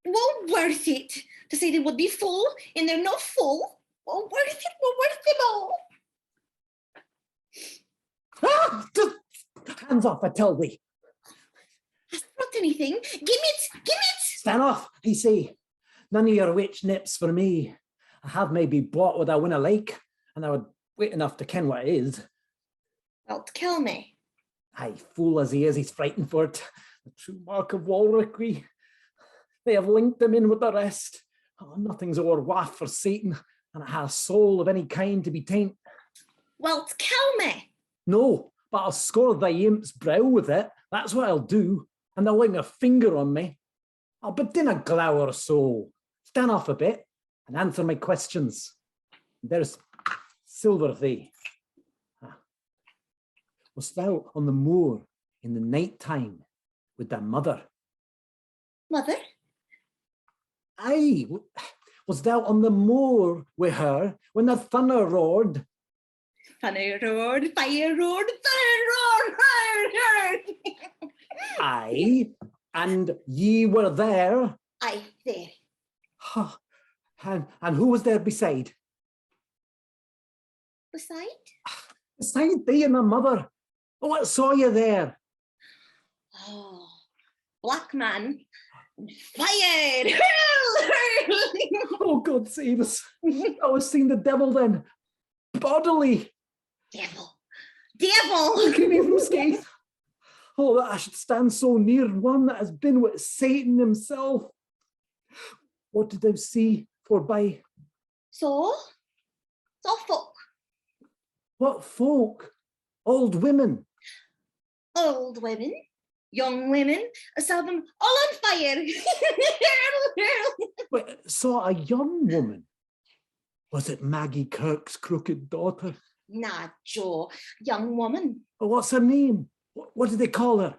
Well worth it to say they would be full, and they're not full. Well worth them all. Ah! Hands off, I tell thee. Hast brought anything? Give it! Stand off, I say. None of your witch nips for me. I have maybe bought what I win a lake, and I would wait enough to ken what it is. Wilt kill me? Aye, fool as he is, he's frightened for it. The true mark of Walrickry. They have linked him in with the rest. Oh, nothing's o'er waft for Satan, and it has a soul of any kind to be taint. Wilt kill me? No, but I'll score thy imp's brow with it. That's what I'll do. And they'll lay a finger on me. Oh, but dinna glower so. Stand off a bit and answer my questions. There's silver thee. Was thou on the moor in the night time with thy mother? Mother? Aye. Was thou on the moor with her when the thunder roared? Thunder roared, fire roared, thunder roared. Aye. And ye were there? Aye, there. Huh. And who was there beside? Beside? Beside thee and my mother. What saw you there? Oh, black man, fire! Hurl! Hurl! Oh, God save us. I was seeing the devil then. Bodily. Devil! I Devil! came here from Scathe. Oh, that I should stand so near one that has been with Satan himself. What did thou see forby? So folk, What folk? Old women. old women, young women, some of them all on fire. Hurl! Hurl! Wait, saw a young woman. Was it Maggie Kirk's crooked daughter? Nah, Joe, young woman, Oh, what's her name? What did they call her?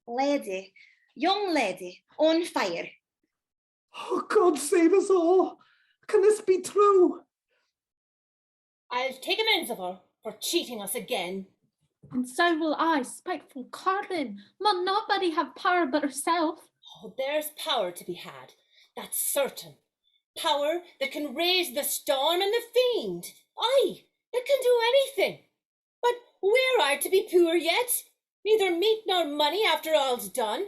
lady, young lady, on fire. Oh, God save us all. Can this be true? I'll take amends of her for cheating us again. And so will I, spiteful Carlin. Will nobody have power but herself? Oh, there's power to be had, that's certain. Power that can raise the storm and the fiend. Aye, that can do anything. But where I to be poor yet? Neither meat nor money after all's done.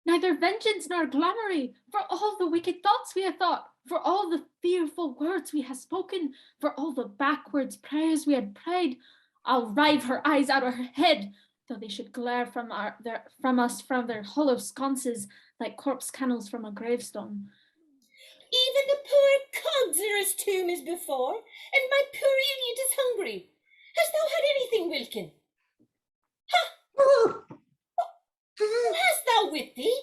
Neither vengeance nor glamoury, for all the wicked thoughts we have thought, for all the fearful words we have spoken, for all the backwards prayers we had prayed. I'll rive her eyes out of her head, though they should glare from us from their hollow sconces like corpse kennels from a gravestone. Even the poor cogs are as tomb as before, and my poor idiot is hungry. Hast thou had anything, Wilkin? Ha! What hast thou with thee?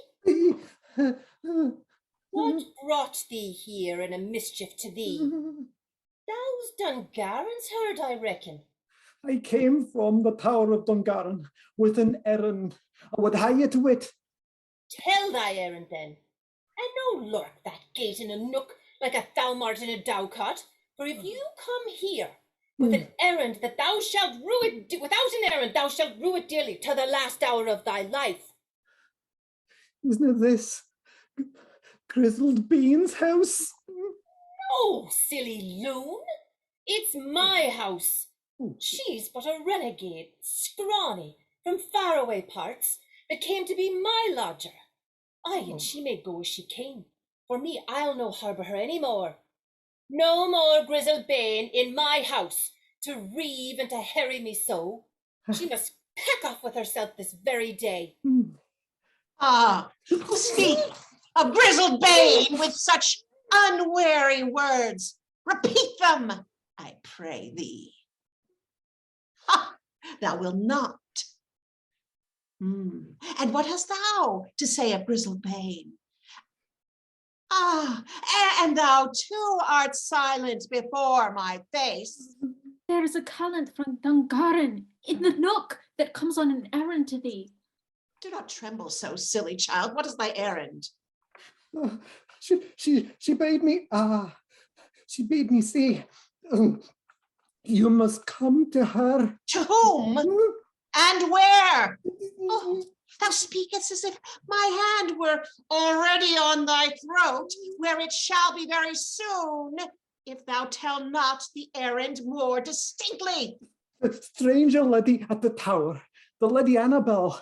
What brought thee here and a mischief to thee? Thou's Dungaren's herd, I reckon. I came from the Tower of Dungaren with an errand. I would hie you to it. Tell thy errand then, and no lurk that gate in a nook like a thowmart in a dowcot. For if you come here with an errand that thou shalt rue it, without an errand thou shalt rue it dearly to the last hour of thy life. Isn't it this Grizzled Bean's house? No, silly loon, it's my house. She's but a renegade, scrawny, from faraway parts, that came to be my lodger. Aye, and she may go as she came. For me, I'll no harbour her any more. No more Grizzled Bane in my house, to reeve and to harry me so. She must pack off with herself this very day. Ah, who speak of Grizzled Bane with such unwary words? Repeat them, I pray thee. Ha! Thou wilt not. And what hast thou to say of Grizzled Bane? Ah, and thou too art silent before my face. There is a callant from Dungaren in the nook that comes on an errand to thee. Do not tremble so, silly child. What is thy errand? She bade me, she bade me say, you must come to her. To whom? And where? Oh, thou speakest as if my hand were already on thy throat, where it shall be very soon, if thou tell not the errand more distinctly. The stranger lady at the tower, the Lady Annabel,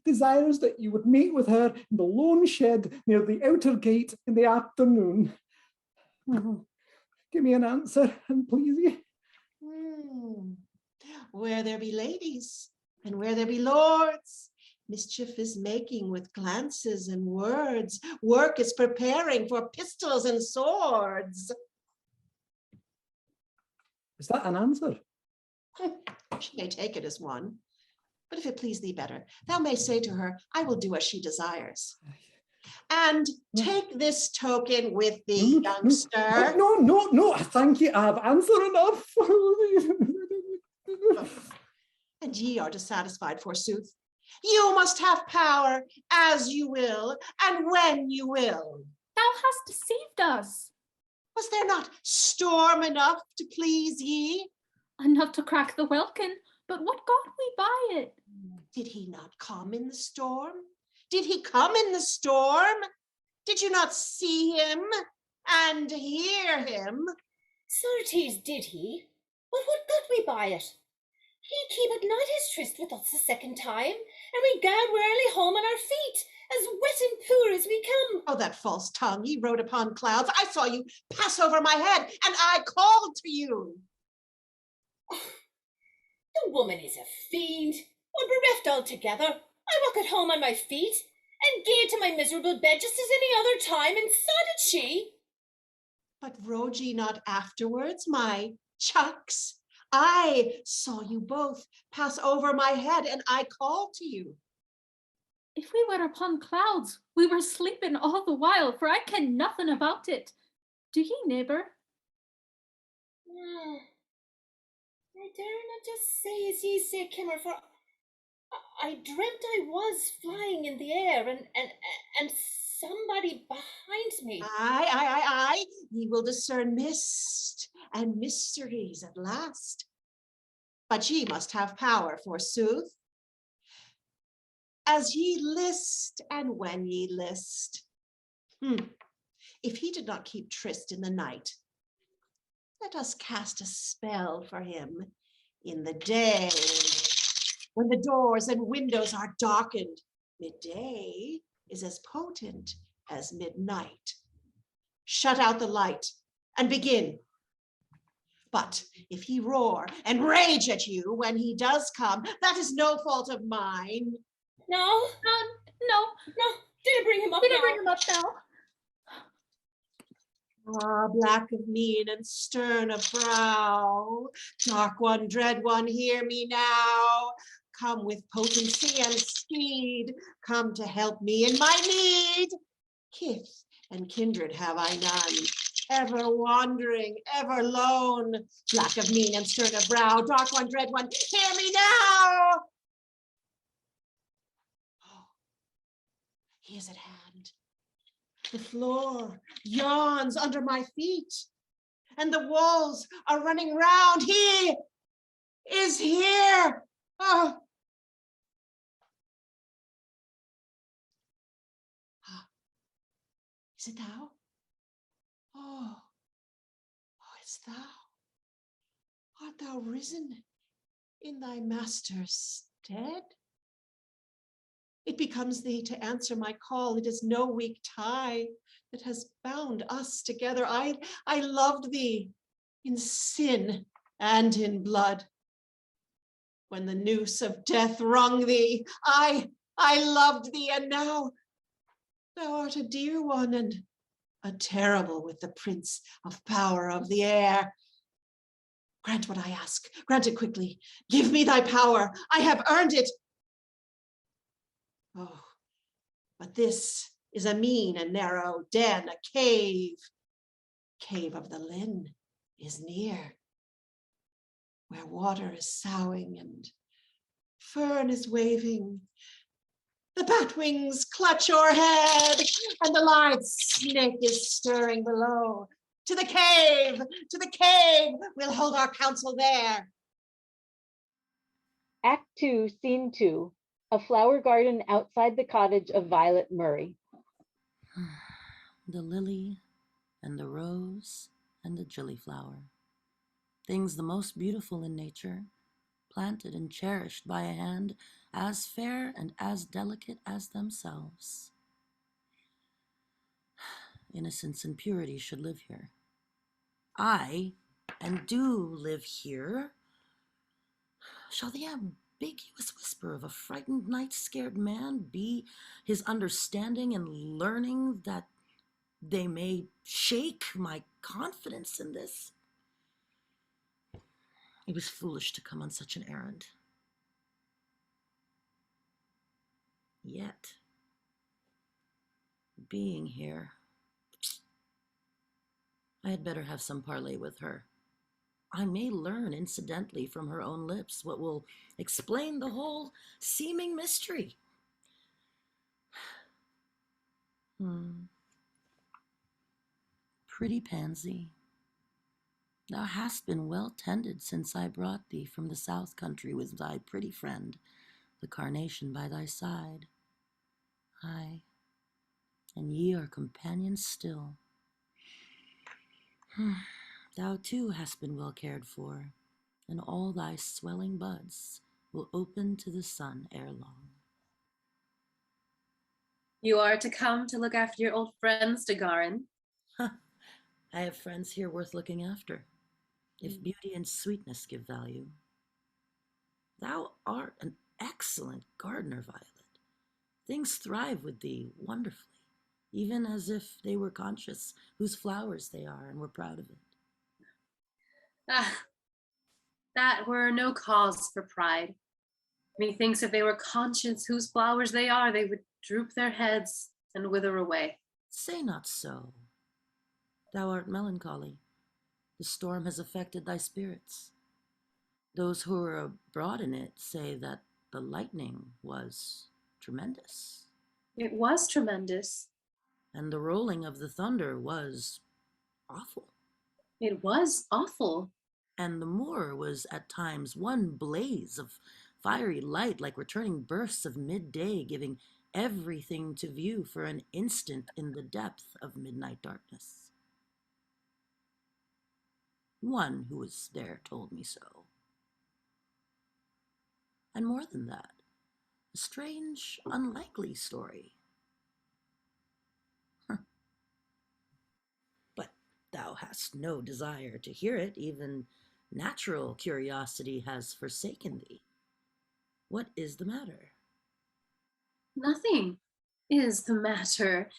desires that you would meet with her in the lone shed near the outer gate in the afternoon. Give me an answer, and please ye. Where there be ladies, and where there be lords, mischief is making with glances and words. Work is preparing for pistols and swords. Is that an answer? She may take it as one. But if it please thee better, thou may say to her, I will do as she desires. And take this token with thee, youngster. No, thank you. I have answer enough. And ye are dissatisfied, forsooth. You must have power as you will, and when you will. Thou hast deceived us. Was there not storm enough to please ye? Enough to crack the welkin, but what got we by it? Did he not come in the storm? Did he come in the storm? Did you not see him and hear him? Certes did he, but what got we by it? He came at night his tryst with us the second time, and we gaed warily home on our feet, as wet and poor as we come. Oh, that false tongue. He rode upon clouds. I saw you pass over my head, and I called to you. The woman is a fiend. We're bereft altogether. I walk at home on my feet, and gaed to my miserable bed just as any other time, and so did she. But rode ye not afterwards, my chucks? I saw you both pass over my head, and I called to you. If we were upon clouds, we were sleeping all the while, for I ken nothing about it. Do ye, neighbour? I dare not just say as ye say, Kimmer, for I dreamt I was flying in the air, and somebody behind me. Aye. Ye will discern mist and mysteries at last. But ye must have power, forsooth, as ye list and when ye list. If he did not keep tryst in the night, let us cast a spell for him in the day, when the doors and windows are darkened. Midday is as potent as midnight. Shut out the light and begin. But if he roar and rage at you when he does come, that is no fault of mine. No. Didn't bring him up now. Ah, black of mien and stern of brow, dark one, dread one, hear me now. Come with potency and speed, come to help me in my need. Kith and kindred have I none, ever wandering, ever lone. Black of mien and stern of brow, dark one, dread one, hear me now. Oh, he is at hand. The floor yawns under my feet, and the walls are running round. He is here. Oh. Is it thou? Oh, it's thou. Art thou risen in thy master's stead? It becomes thee to answer my call. It is no weak tie that has bound us together. I loved thee in sin and in blood. When the noose of death wrung thee, I loved thee, and now thou art a dear one and a terrible with the prince of power of the air. Grant what I ask, grant it quickly. Give me thy power, I have earned it. Oh, but this is a mean and narrow den, a cave. Cave of the Lynn is near, where water is soughing and fern is waving. The batwings clutch o'erhead, and the lithe snake is stirring below. To the cave, we'll hold our council there. Act 2, Scene 2, a flower garden outside the cottage of Violet Murray. The lily and the rose and the gillyflower, things the most beautiful in nature, planted and cherished by a hand as fair and as delicate as themselves. Innocence and purity should live here. I, and do live here. Shall the ambiguous whisper of a frightened night-scared man be his understanding and learning that they may shake my confidence in this? It was foolish to come on such an errand. Yet, being here, I had better have some parley with her. I may learn incidentally from her own lips what will explain the whole seeming mystery. Pretty pansy, thou hast been well tended since I brought thee from the south country with thy pretty friend, the carnation by thy side. Aye, and ye are companions still. Thou too hast been well cared for, and all thy swelling buds will open to the sun ere long. You are to come to look after your old friends, Dungaren. I have friends here worth looking after, if beauty and sweetness give value. Thou art an excellent gardener, Violet. Things thrive with thee wonderfully, even as if they were conscious whose flowers they are and were proud of it. Ah, that were no cause for pride. Methinks if they were conscious whose flowers they are, they would droop their heads and wither away. Say not so. Thou art melancholy. The storm has affected thy spirits. Those who are abroad in it say that the lightning was tremendous. It was tremendous. And the rolling of the thunder was awful. It was awful. And the moor was at times one blaze of fiery light, like returning bursts of midday, giving everything to view for an instant in the depth of midnight darkness. One who was there told me so. And more than that, a strange, unlikely story. But thou hast no desire to hear it. Even natural curiosity has forsaken thee. What is the matter? Nothing is the matter.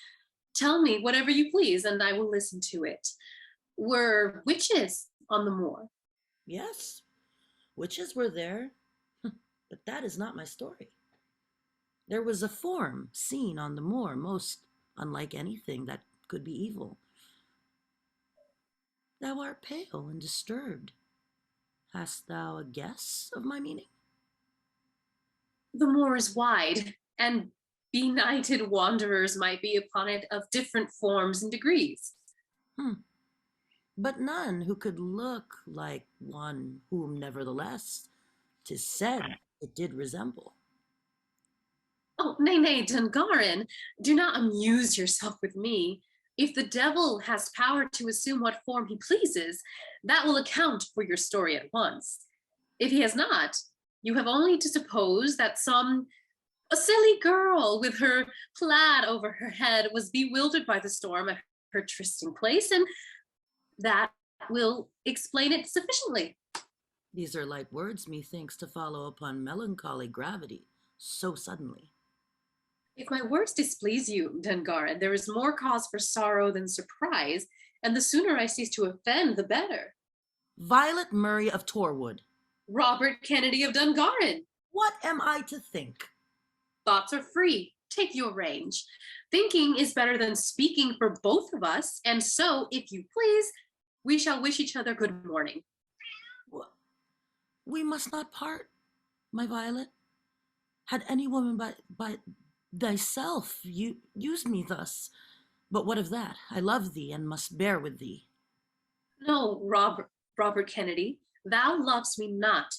Tell me whatever you please, and I will listen to it. Were witches on the moor? Yes, witches were there, but that is not my story. There was a form seen on the moor, most unlike anything that could be evil. Thou art pale and disturbed. Hast thou a guess of my meaning? The moor is wide, and benighted wanderers might be upon it of different forms and degrees. But none who could look like one whom nevertheless 'tis said it did resemble. Oh, nay, Dungaren, do not amuse yourself with me. If the devil has power to assume what form he pleases, that will account for your story at once. If he has not, you have only to suppose that a silly girl with her plaid over her head was bewildered by the storm at her trysting place, and that will explain it sufficiently. These are light words, methinks, to follow upon melancholy gravity so suddenly. If my words displease you, Dungaren, there is more cause for sorrow than surprise, and the sooner I cease to offend, the better. Violet Murray of Torwood. Robert Kennedy of Dungaren. What am I to think? Thoughts are free. Take your range. Thinking is better than speaking for both of us, and so, if you please, we shall wish each other good morning. We must not part, my Violet. Had any woman by thyself used me thus, but what of that? I love thee and must bear with thee. No, Robert Kennedy, thou lovest me not.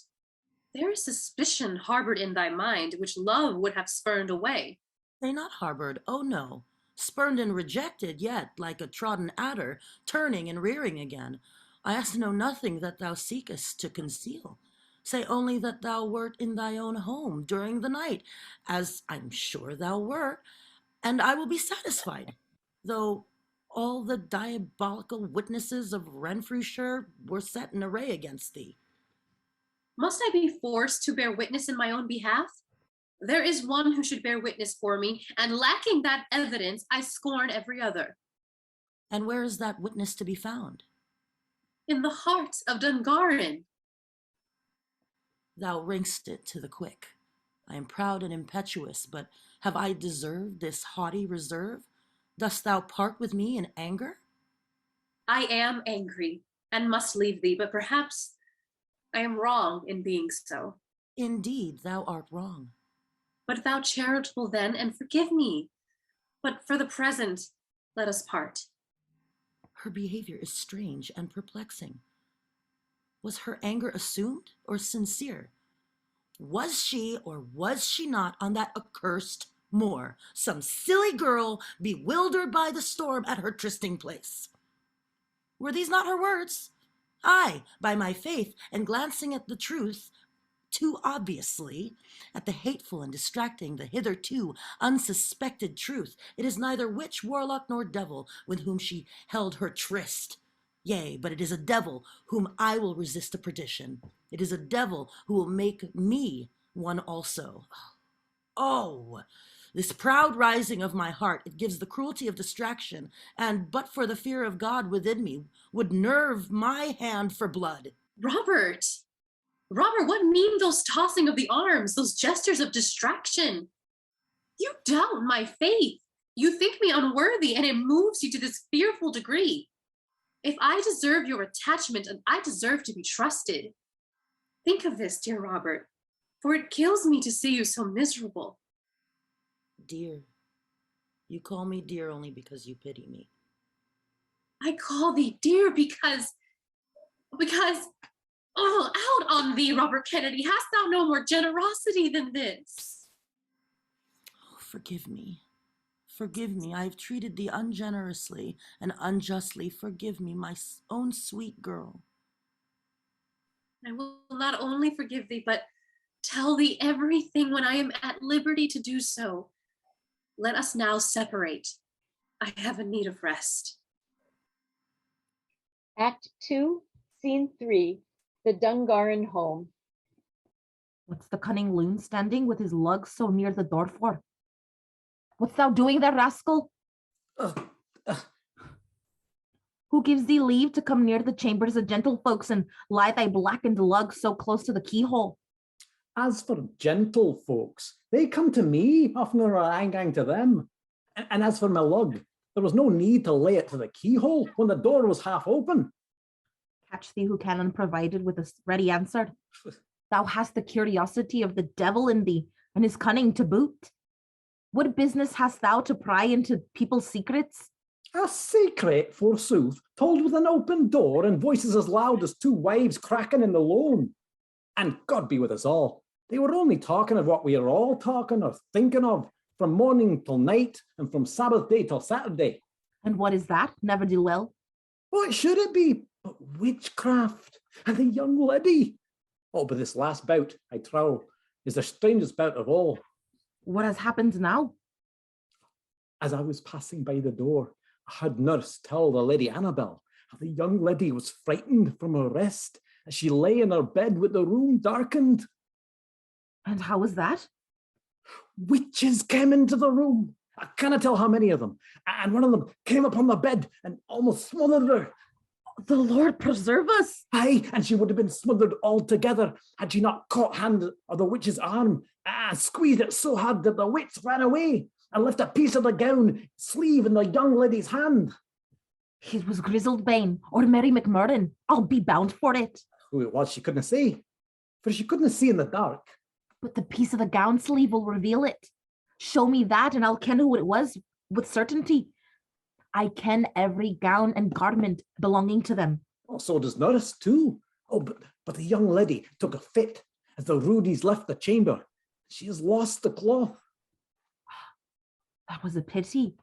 There is suspicion harbored in thy mind, which love would have spurned away. They not harbored, oh no, spurned and rejected, yet, like a trodden adder, turning and rearing again. I ask know nothing that thou seekest to conceal. Say only that thou wert in thy own home during the night, as I'm sure thou wert, and I will be satisfied, though all the diabolical witnesses of Renfrewshire were set in array against thee. Must I be forced to bear witness in my own behalf? There is one who should bear witness for me, and lacking that evidence, I scorn every other. And where is that witness to be found? In the heart of Dungaren. Thou wringst it to the quick. I am proud and impetuous, but have I deserved this haughty reserve? Dost thou part with me in anger? I am angry, and must leave thee, but perhaps I am wrong in being so. Indeed, thou art wrong. But thou charitable then, and forgive me. But for the present, let us part. Her behavior is strange and perplexing. Was her anger assumed or sincere? Was she or was she not on that accursed moor, some silly girl bewildered by the storm at her trysting place? Were these not her words? Aye, by my faith, and glancing at the truth too obviously, at the hateful and distracting, the hitherto unsuspected truth, it is neither witch, warlock, nor devil with whom she held her tryst. Yea, but it is a devil whom I will resist to perdition. It is a devil who will make me one also. Oh, this proud rising of my heart, it gives the cruelty of distraction, and but for the fear of God within me, would nerve my hand for blood. Robert, what mean those tossing of the arms, those gestures of distraction? You doubt my faith. You think me unworthy, and it moves you to this fearful degree. If I deserve your attachment, and I deserve to be trusted, think of this, dear Robert, for it kills me to see you so miserable. Dear, you call me dear only because you pity me. I call thee dear because, oh, out on thee, Robert Kennedy, hast thou no more generosity than this? Oh, forgive me. Forgive me. I have treated thee ungenerously and unjustly. Forgive me, my own sweet girl. I will not only forgive thee, but tell thee everything when I am at liberty to do so. Let us now separate. I have a need of rest. Act 2, Scene 3, the Dungaren home. What's the cunning loon standing with his lugs so near the door for? What's thou doing there, rascal? Who gives thee leave to come near the chambers of gentlefolks and lie thy blackened lug so close to the keyhole? As for gentlefolks, they come to me oftener than I gang to them. And as for my lug, there was no need to lay it to the keyhole when the door was half open. Catch thee who can unprovided with a ready answer. Thou hast the curiosity of the devil in thee, and his cunning to boot. What business hast thou to pry into people's secrets? A secret, forsooth, told with an open door and voices as loud as two wives cracking in the loan. And God be with us all. They were only talking of what we are all talking or thinking of, from morning till night and from Sabbath day till Saturday. And what is that, never-do-well? What should it be but witchcraft and the young lady? Oh, but this last bout, I trow, is the strangest bout of all. What has happened now? As I was passing by the door, I heard nurse tell the Lady Annabel how the young lady was frightened from her rest as she lay in her bed with the room darkened. And how was that? Witches came into the room. I cannot tell how many of them. And one of them came upon the bed and almost smothered her. The Lord preserve us. Aye, and she would have been smothered altogether had she not caught hand of the witch's arm and squeezed it so hard that the witch ran away and left a piece of the gown sleeve in the young lady's hand. It was Grizzlebane or Mary McMurrin. I'll be bound for it. Who it was she couldn't see, for she couldn't see in the dark. But the piece of the gown sleeve will reveal it. Show me that and I'll ken who it was with certainty. I ken every gown and garment belonging to them. Oh, so does nurse too. Oh, but the young lady took a fit as the Rudies left the chamber. She has lost the cloth. That was a pity.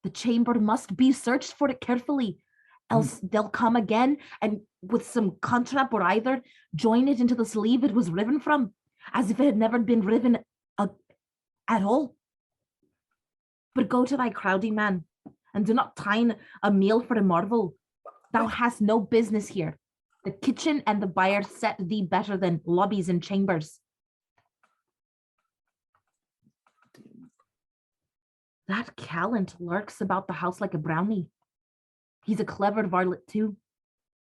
The chamber must be searched for it carefully, else they'll come again and with some contrap or either join it into the sleeve it was riven from, as if it had never been riven at all. But go to thy crowdy man, and do not tine a meal for a marvel. Thou hast no business here. The kitchen and the byre set thee better than lobbies and chambers. That callant lurks about the house like a brownie. He's a clever varlet too.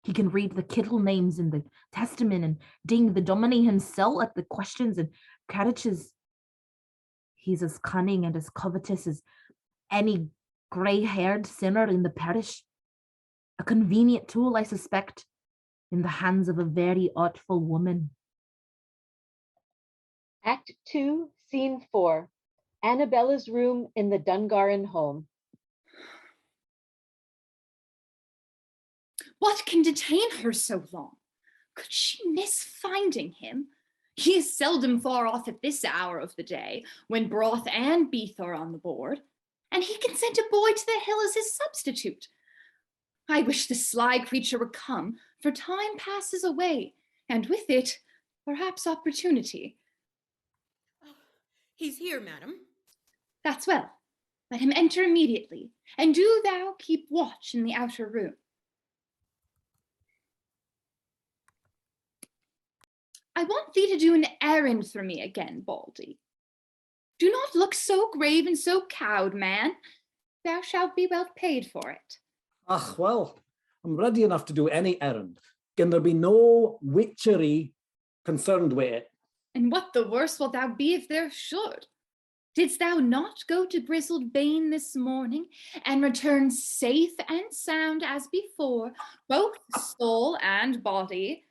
He can read the kittle names in the testament and ding the dominie himself at the questions and carriages. He's as cunning and as covetous as any grey-haired sinner in the parish. A convenient tool, I suspect, in the hands of a very artful woman. Act 2, Scene 4, Annabella's room in the Dungaren home. What can detain her so long? Could she miss finding him? He is seldom far off at this hour of the day, when broth and beef are on the board, and he can send a boy to the hill as his substitute. I wish the sly creature would come, for time passes away, and with it, perhaps opportunity. He's here, madam. That's well. Let him enter immediately, and do thou keep watch in the outer room. I want thee to do an errand for me again, Baldy. Do not look so grave and so cowed, man. Thou shalt be well paid for it. Ah, well, I'm ready enough to do any errand. Can there be no witchery concerned with it? And what the worse wilt thou be if there should? Didst thou not go to Grizzled Bane this morning and return safe and sound as before, both soul and body,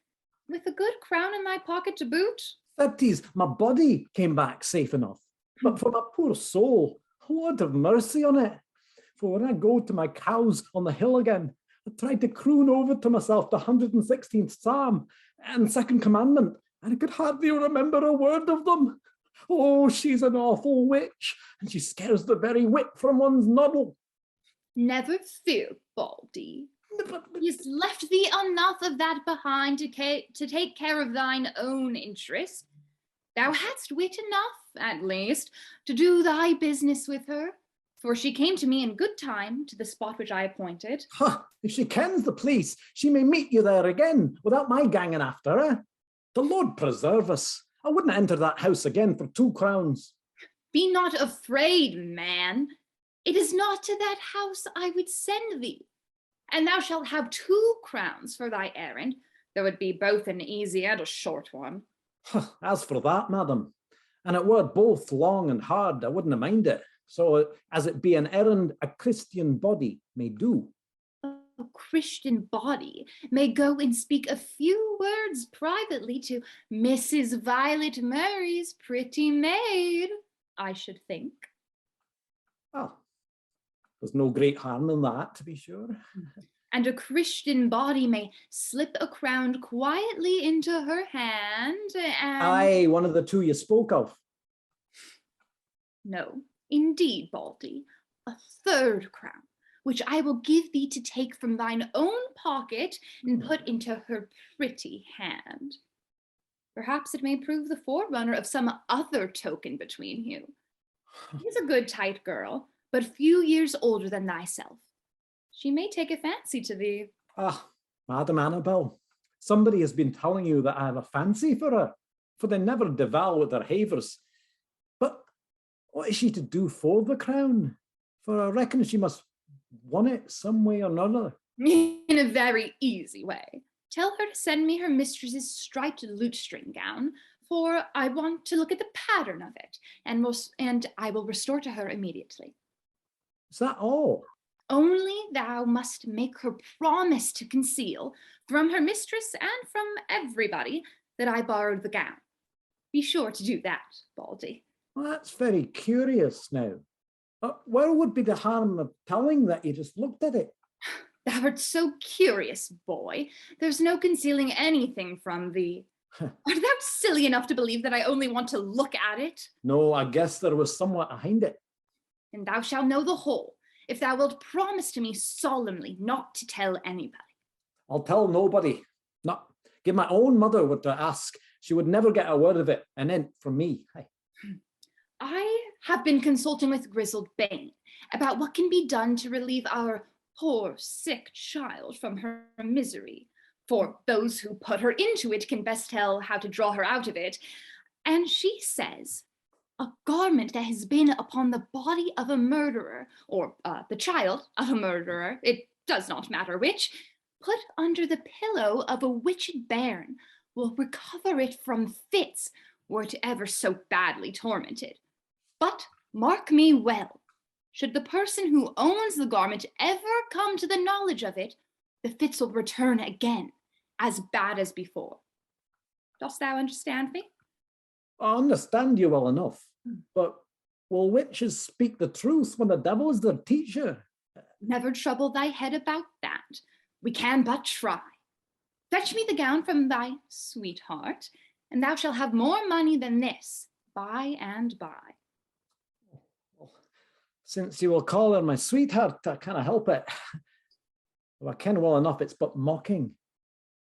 with a good crown in thy pocket to boot? Certes, my body came back safe enough, but for my poor soul, Lord have mercy on it. For when I go to my cows on the hill again, I tried to croon over to myself the 116th Psalm and Second Commandment, and I could hardly remember a word of them. Oh, she's an awful witch, and she scares the very wit from one's noddle. Never fear, Baldy. He's left thee enough of that behind to take care of thine own interest. Thou hadst wit enough, at least, to do thy business with her, for she came to me in good time to the spot which I appointed. Ha! If she kens the place, she may meet you there again, without my ganging after her. The Lord preserve us. I wouldn't enter that house again for 2 crowns. Be not afraid, man. It is not to that house I would send thee. And thou shalt have 2 crowns for thy errand, though it be both an easy and a short one. As for that, madam, and it were both long and hard, I wouldn't mind it. So as it be an errand a Christian body may do. A Christian body may go and speak a few words privately to Mrs. Violet Murray's pretty maid, I should think. Well, there's no great harm in that, to be sure. And a Christian body may slip a crown quietly into her hand and... Aye, one of the 2 you spoke of. No, indeed, Baldy, a 3rd crown, which I will give thee to take from thine own pocket and put into her pretty hand. Perhaps it may prove the forerunner of some other token between you. She's a good tight girl, but few years older than thyself. She may take a fancy to thee. Ah, Madam Annabel, somebody has been telling you that I have a fancy for her, for they never devour with their havers. But what is she to do for the crown? For I reckon she must want it some way or another. In a very easy way. Tell her to send me her mistress's striped lutestring gown, for I want to look at the pattern of it, and I will restore to her immediately. Is that all? Only thou must make her promise to conceal from her mistress and from everybody that I borrowed the gown. Be sure to do that, Baldy. Well, that's very curious now. Where would be the harm of telling that you just looked at it? Thou art so curious, boy. There's no concealing anything from thee. Art thou silly enough to believe that I only want to look at it? No, I guess there was somewhat behind it. And thou shalt know the whole, if thou wilt promise to me solemnly not to tell anybody. I'll tell nobody. Not give my own mother what to ask. She would never get a word of it, and then from me. I have been consulting with Grizzled Bane about what can be done to relieve our poor sick child from her misery, for those who put her into it can best tell how to draw her out of it. And she says, a garment that has been upon the body of a murderer, or the child of a murderer, it does not matter which, put under the pillow of a witched bairn, will recover it from fits, were it ever so badly tormented. But mark me well, should the person who owns the garment ever come to the knowledge of it, the fits will return again, as bad as before. Dost thou understand me? I understand you well enough, but will witches speak the truth when the devil is their teacher? Never trouble thy head about that. We can but try. Fetch me the gown from thy sweetheart, and thou shalt have more money than this by and by. Since you will call her my sweetheart, I cannot help it. Though I ken well enough it's but mocking.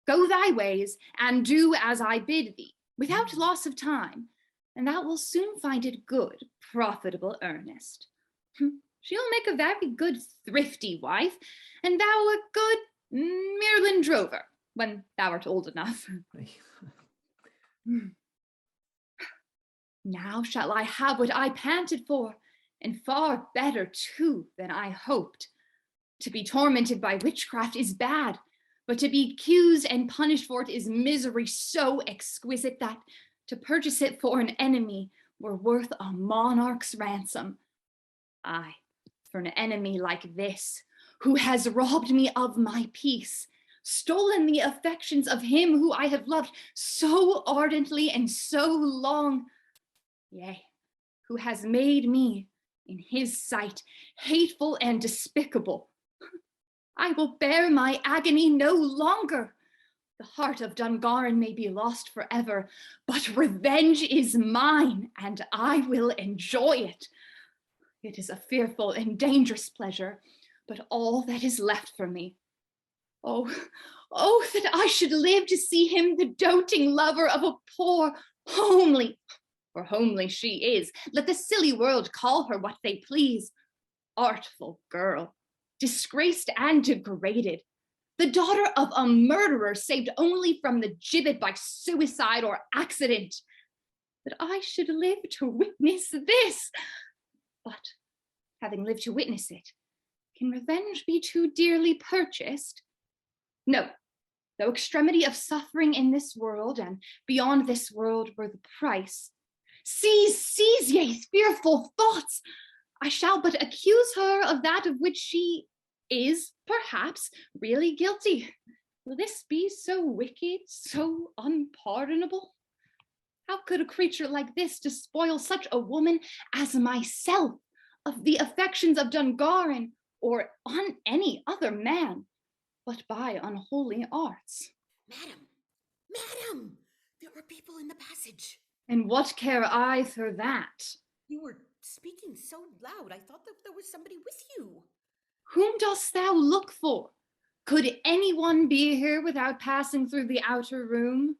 Go thy ways, and do as I bid thee, without loss of time, and thou wilt soon find it good, profitable earnest. She'll make a very good thrifty wife, and thou a good Merlin drover, when thou art old enough. Now shall I have what I panted for, and far better too than I hoped. To be tormented by witchcraft is bad, but to be accused and punished for it is misery so exquisite that to purchase it for an enemy were worth a monarch's ransom. Aye, for an enemy like this, who has robbed me of my peace, stolen the affections of him who I have loved so ardently and so long, yea, who has made me, in his sight, hateful and despicable. I will bear my agony no longer. The heart of Dungaren may be lost forever, but revenge is mine, and I will enjoy it. It is a fearful and dangerous pleasure, but all that is left for me. Oh, oh, that I should live to see him the doting lover of a poor, homely, for homely she is, let the silly world call her what they please, artful girl, disgraced and degraded, the daughter of a murderer saved only from the gibbet by suicide or accident, that I should live to witness this. But having lived to witness it, can revenge be too dearly purchased? No, though extremity of suffering in this world and beyond this world were the price. Cease, ye fearful thoughts! I shall but accuse her of that of which she is, perhaps, really guilty. Will this be so wicked, so unpardonable? How could a creature like this despoil such a woman as myself of the affections of Dungaren or on any other man, but by unholy arts? Madam, there are people in the passage. And what care I for that? You were speaking so loud, I thought that there was somebody with you. Whom dost thou look for? Could anyone be here without passing through the outer room?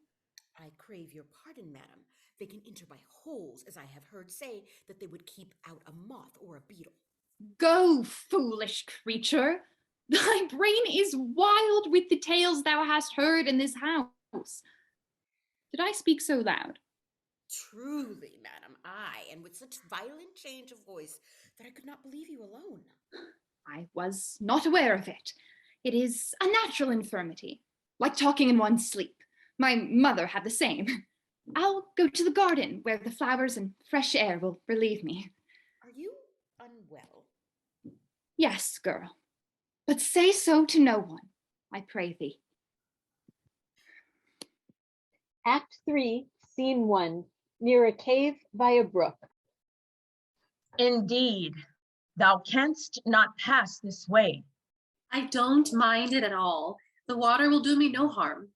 I crave your pardon, madam. They can enter by holes, as I have heard say that they would keep out a moth or a beetle. Go, foolish creature. Thy brain is wild with the tales thou hast heard in this house. Did I speak so loud? Truly, madam, I, and with such violent change of voice that I could not believe you alone. I was not aware of it. It is a natural infirmity, like talking in one's sleep. My mother had the same. I'll go to the garden where the flowers and fresh air will relieve me. Are you unwell? Yes, girl, but say so to no one, I pray thee. Act 3, Scene 1, near a cave by a brook. Indeed, thou canst not pass this way. I don't mind it at all. The water will do me no harm.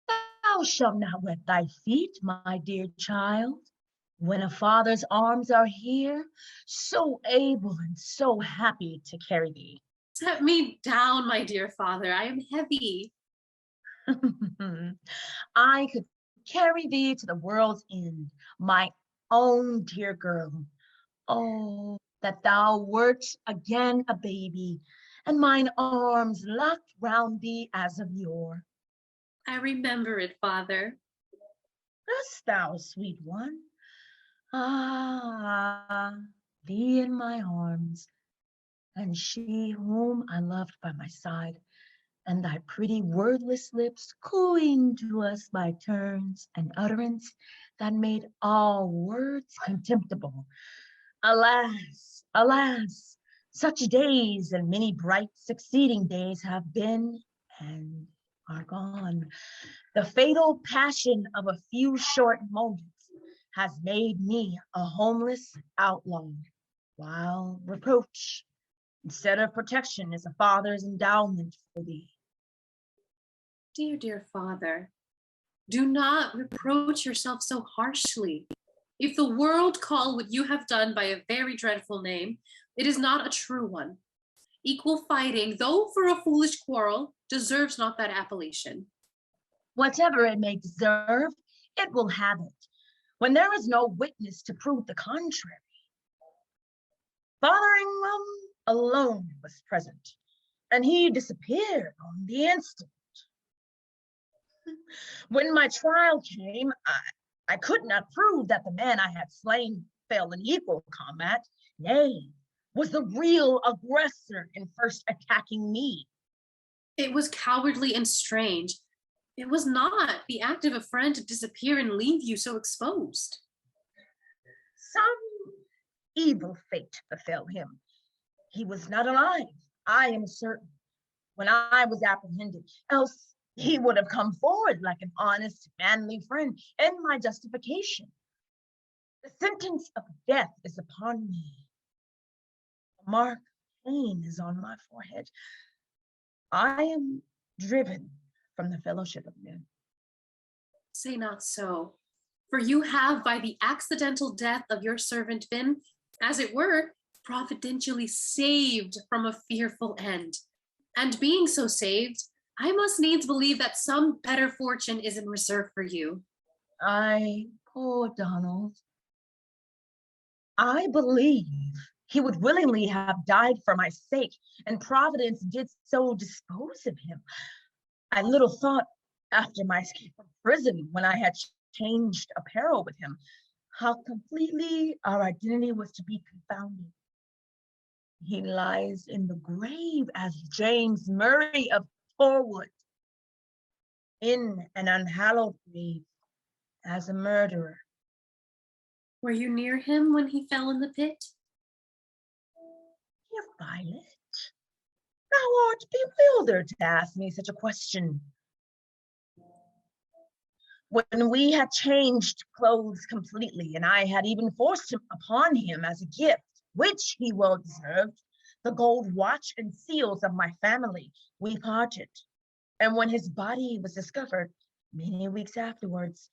Thou shalt not wet thy feet, my dear child. When a father's arms are here, so able and so happy to carry thee. Set me down, my dear father. I am heavy. I could carry thee to the world's end, my own dear girl. Oh, that thou wert again a baby, and mine arms locked round thee as of yore. I remember it, father. Dost thou, sweet one? Ah, thee in my arms, and she whom I loved by my side, and thy pretty wordless lips cooing to us by turns an utterance that made all words contemptible. Alas, alas, such days and many bright succeeding days have been and are gone. The fatal passion of a few short moments has made me a homeless outlaw, while reproach instead of protection is a father's endowment for thee. Dear, dear father, do not reproach yourself so harshly. If the world call what you have done by a very dreadful name, it is not a true one. Equal fighting, though for a foolish quarrel, deserves not that appellation. Whatever it may deserve, it will have it, when there is no witness to prove the contrary. Father Ingram alone was present, and he disappeared on the instant. When my trial came, I could not prove that the man I had slain fell in equal combat, nay, was the real aggressor in first attacking me. It was cowardly and strange. It was not the act of a friend to disappear and leave you so exposed. Some evil fate befell him. He was not alive, I am certain, when I was apprehended, else he would have come forward like an honest, manly friend in my justification. The sentence of death is upon me. The mark of pain is on my forehead. I am driven from the fellowship of men. Say not so, for you have by the accidental death of your servant been, as it were, providentially saved from a fearful end. And being so saved, I must needs believe that some better fortune is in reserve for you. Poor Donald. I believe he would willingly have died for my sake, and Providence did so dispose of him. I little thought, after my escape from prison, when I had changed apparel with him, how completely our identity was to be confounded. He lies in the grave as James Murray of Torwood, in an unhallowed grave as a murderer. Were you near him when he fell in the pit? Dear Violet, thou art bewildered to ask me such a question. When we had changed clothes completely, and I had even forced him upon him as a gift, which he well deserved, the gold watch and seals of my family, we parted. And when his body was discovered, many weeks afterwards,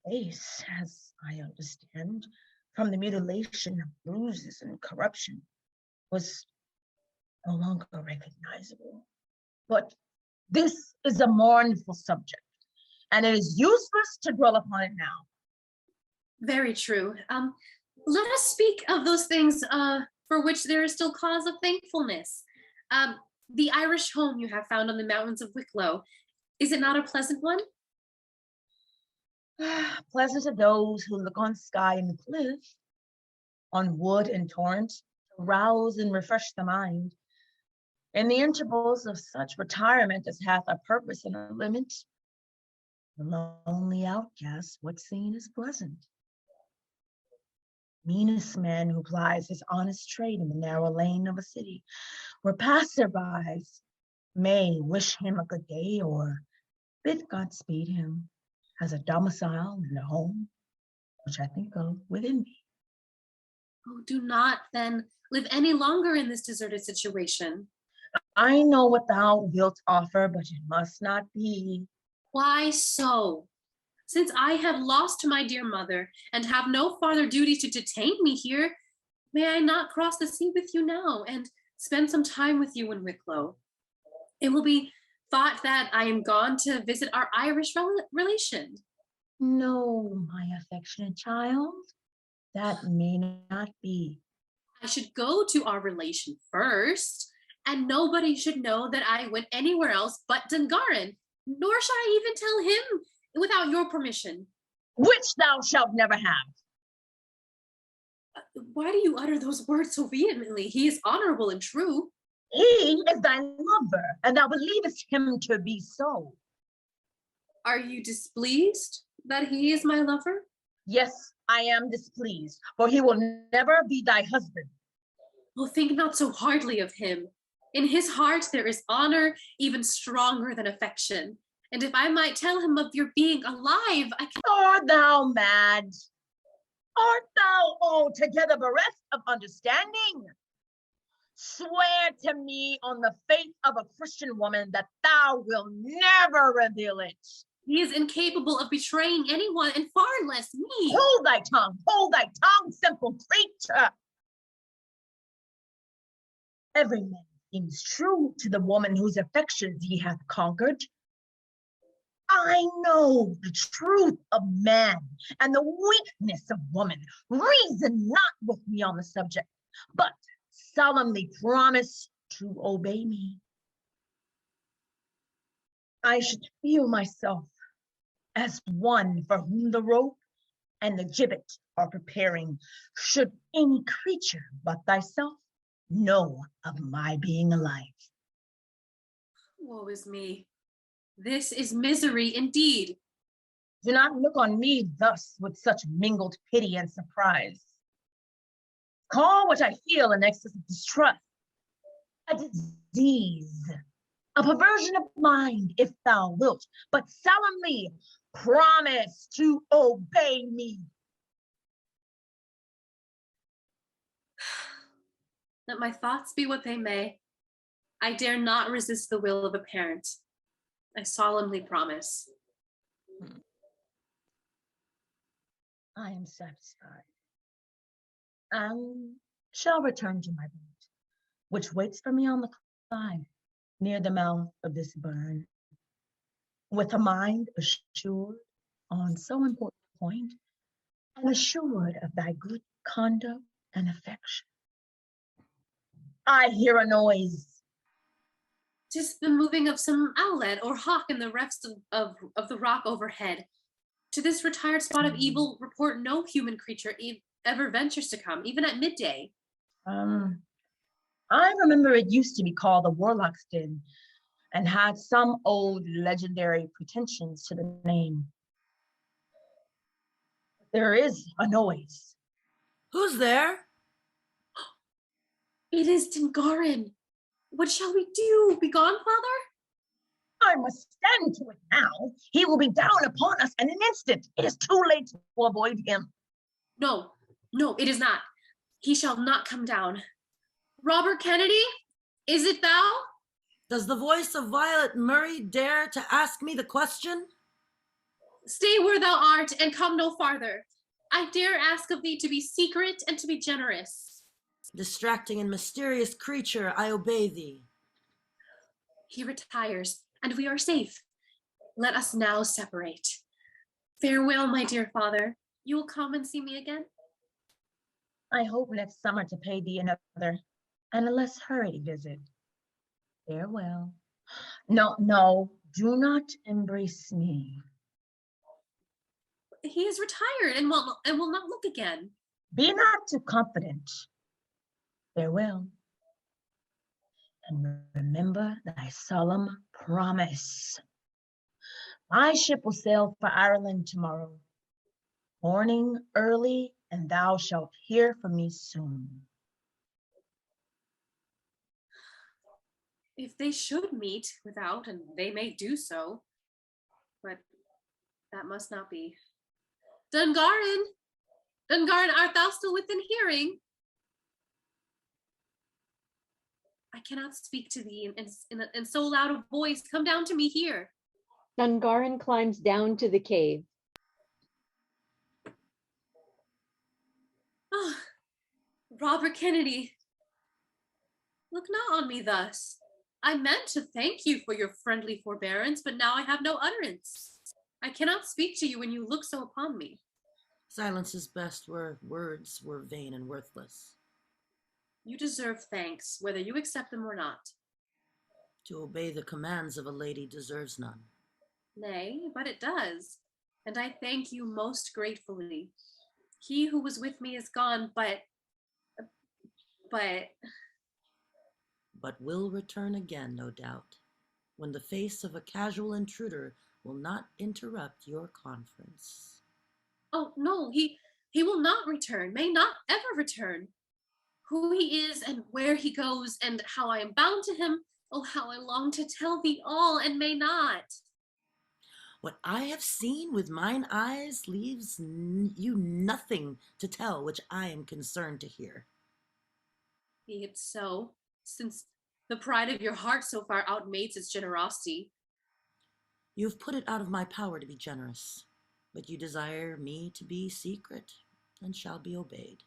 face, as I understand, from the mutilation of bruises and corruption, was no longer recognizable. But this is a mournful subject, and it is useless to dwell upon it now. Very true. Let us speak of those things for which there is still cause of thankfulness. The Irish home you have found on the mountains of Wicklow, is it not a pleasant one? Pleasant to those who look on sky and cliff, on wood and torrent, to rouse and refresh the mind. In the intervals of such retirement as hath a purpose and a limit, the lonely outcast, what scene is pleasant? Meanest man who plies his honest trade in the narrow lane of a city, where passerbys may wish him a good day or bid Godspeed him, has a domicile and a home, which I think of within me. Oh, do not then live any longer in this deserted situation. I know what thou wilt offer, but it must not be. Why so? Since I have lost my dear mother and have no farther duty to detain me here, may I not cross the sea with you now and spend some time with you in Wicklow? It will be thought that I am gone to visit our Irish relation. No, my affectionate child, that may not be. I should go to our relation first, and nobody should know that I went anywhere else but Dungaren, nor shall I even tell him without your permission. Which thou shalt never have. Why do you utter those words so vehemently? He is honorable and true. He is thy lover, and thou believest him to be so. Are you displeased that he is my lover? Yes, I am displeased, for he will never be thy husband. Oh, think not so hardly of him. In his heart there is honor even stronger than affection. And if I might tell him of your being alive, I can— Art thou mad? Art thou altogether bereft of understanding? Swear to me on the faith of a Christian woman that thou wilt never reveal it. He is incapable of betraying anyone, and far less me. Hold thy tongue, simple creature. Every man seems true to the woman whose affections he hath conquered. I know the truth of man and the weakness of woman. Reason not with me on the subject, but solemnly promise to obey me. I should feel myself as one for whom the rope and the gibbet are preparing, should any creature but thyself know of my being alive. Woe is me. This is misery indeed. Do not look on me thus with such mingled pity and surprise. Call what I feel an excess of distrust, a disease, a perversion of mind, if thou wilt, but solemnly promise to obey me. Let my thoughts be what they may, I dare not resist the will of a parent. I solemnly promise. I am satisfied and shall return to my boat, which waits for me on the climb near the mouth of this burn, with a mind assured on so important a point, and assured of thy good conduct and affection. I hear a noise. 'Tis the moving of some owlet or hawk in the refts of the rock overhead. To this retired spot of evil report no human creature ever ventures to come, even at midday. I remember it used to be called the Warlock's Den, and had some old legendary pretensions to the name. There is a noise. Who's there? It is Dungaren. What shall we do? Be gone, father? I must stand to it now. He will be down upon us in an instant. It is too late to avoid him. No, it is not. He shall not come down. Robert Kennedy, is it thou? Does the voice of Violet Murray dare to ask me the question? Stay where thou art and come no farther. I dare ask of thee to be secret and to be generous. Distracting and mysterious creature, I obey thee. He retires, and we are safe. Let us now separate. Farewell, my dear father. You will come and see me again? I hope next summer to pay thee another and a less hurried visit. Farewell. No, do not embrace me. He is retired and will not look again. Be not too confident. Farewell. And remember thy solemn promise. My ship will sail for Ireland tomorrow. Morning early, and thou shalt hear from me soon. If they should meet without, and they may do so, but that must not be. Dungaren, art thou still within hearing? I cannot speak to thee in so loud a voice. Come down to me here. Dungaren climbs down to the cave. Oh, Robert Kennedy, look not on me thus. I meant to thank you for your friendly forbearance, but now I have no utterance. I cannot speak to you when you look so upon me. Silence is best where words were vain and worthless. You deserve thanks, whether you accept them or not. To obey the commands of a lady deserves none. Nay, but it does, and I thank you most gratefully. He who was with me is gone, but will return again, no doubt, when the face of a casual intruder will not interrupt your conference. Oh, no, he will not return, may not ever return. Who he is and where he goes and how I am bound to him, oh, how I long to tell thee all and may not. What I have seen with mine eyes leaves you nothing to tell which I am concerned to hear. Be it so, since the pride of your heart so far outmates its generosity. You have put it out of my power to be generous, but you desire me to be secret and shall be obeyed.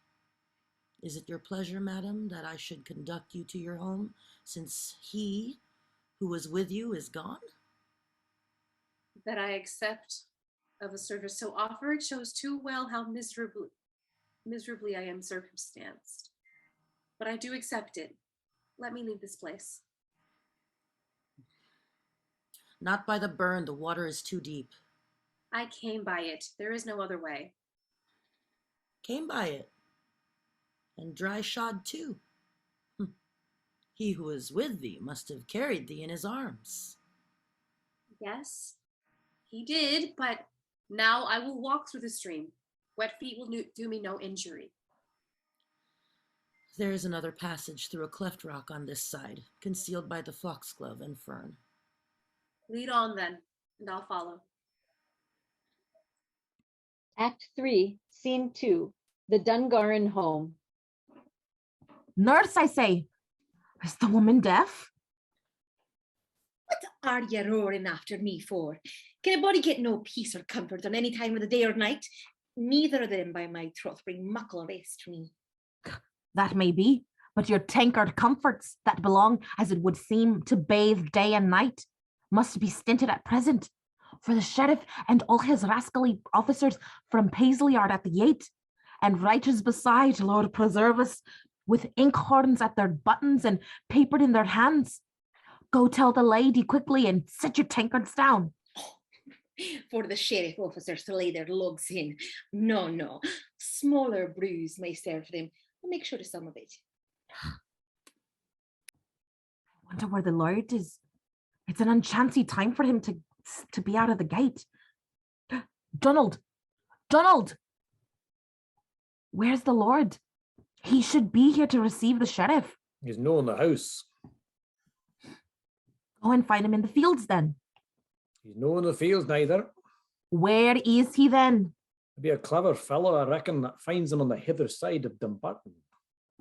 Is it your pleasure, madam, that I should conduct you to your home, since he who was with you is gone? that I accept of a service so offered shows too well how miserably I am circumstanced. But I do accept it. Let me leave this place. Not by the burn, the water is too deep. I came by it. There is no other way. Came by it. And dry shod too. He who was with thee must have carried thee in his arms. Yes, he did, but now I will walk through the stream. Wet feet will do me no injury. There is another passage through a cleft rock on this side, concealed by the foxglove and fern. Lead on then, and I'll follow. Act 3, Scene 2, the Dungaren home. Nurse, I say, is the woman deaf? What are ye roaring after me for? Can a body get no peace or comfort on any time of the day or night? Neither of them, by my troth, bring muckle rest to me. That may be, but your tankard comforts that belong, as it would seem, to bathe day and night, must be stinted at present, for the sheriff and all his rascally officers from Paisley are at the gate, and writers beside, Lord preserve us, with inkhorns at their buttons and papered in their hands. Go tell the lady quickly and set your tankards down. For the sheriff officers to lay their lugs in. No. Smaller brews may serve them. I'll make sure of some of it. I wonder where the Lord is. It's an unchancy time for him to be out of the gate. Donald! Where's the Lord? He should be here to receive the sheriff. He's no in the house. Go and find him in the fields then. He's no in the fields neither. Where is he then? Be a clever fellow, I reckon, that finds him on the hither side of Dumbarton.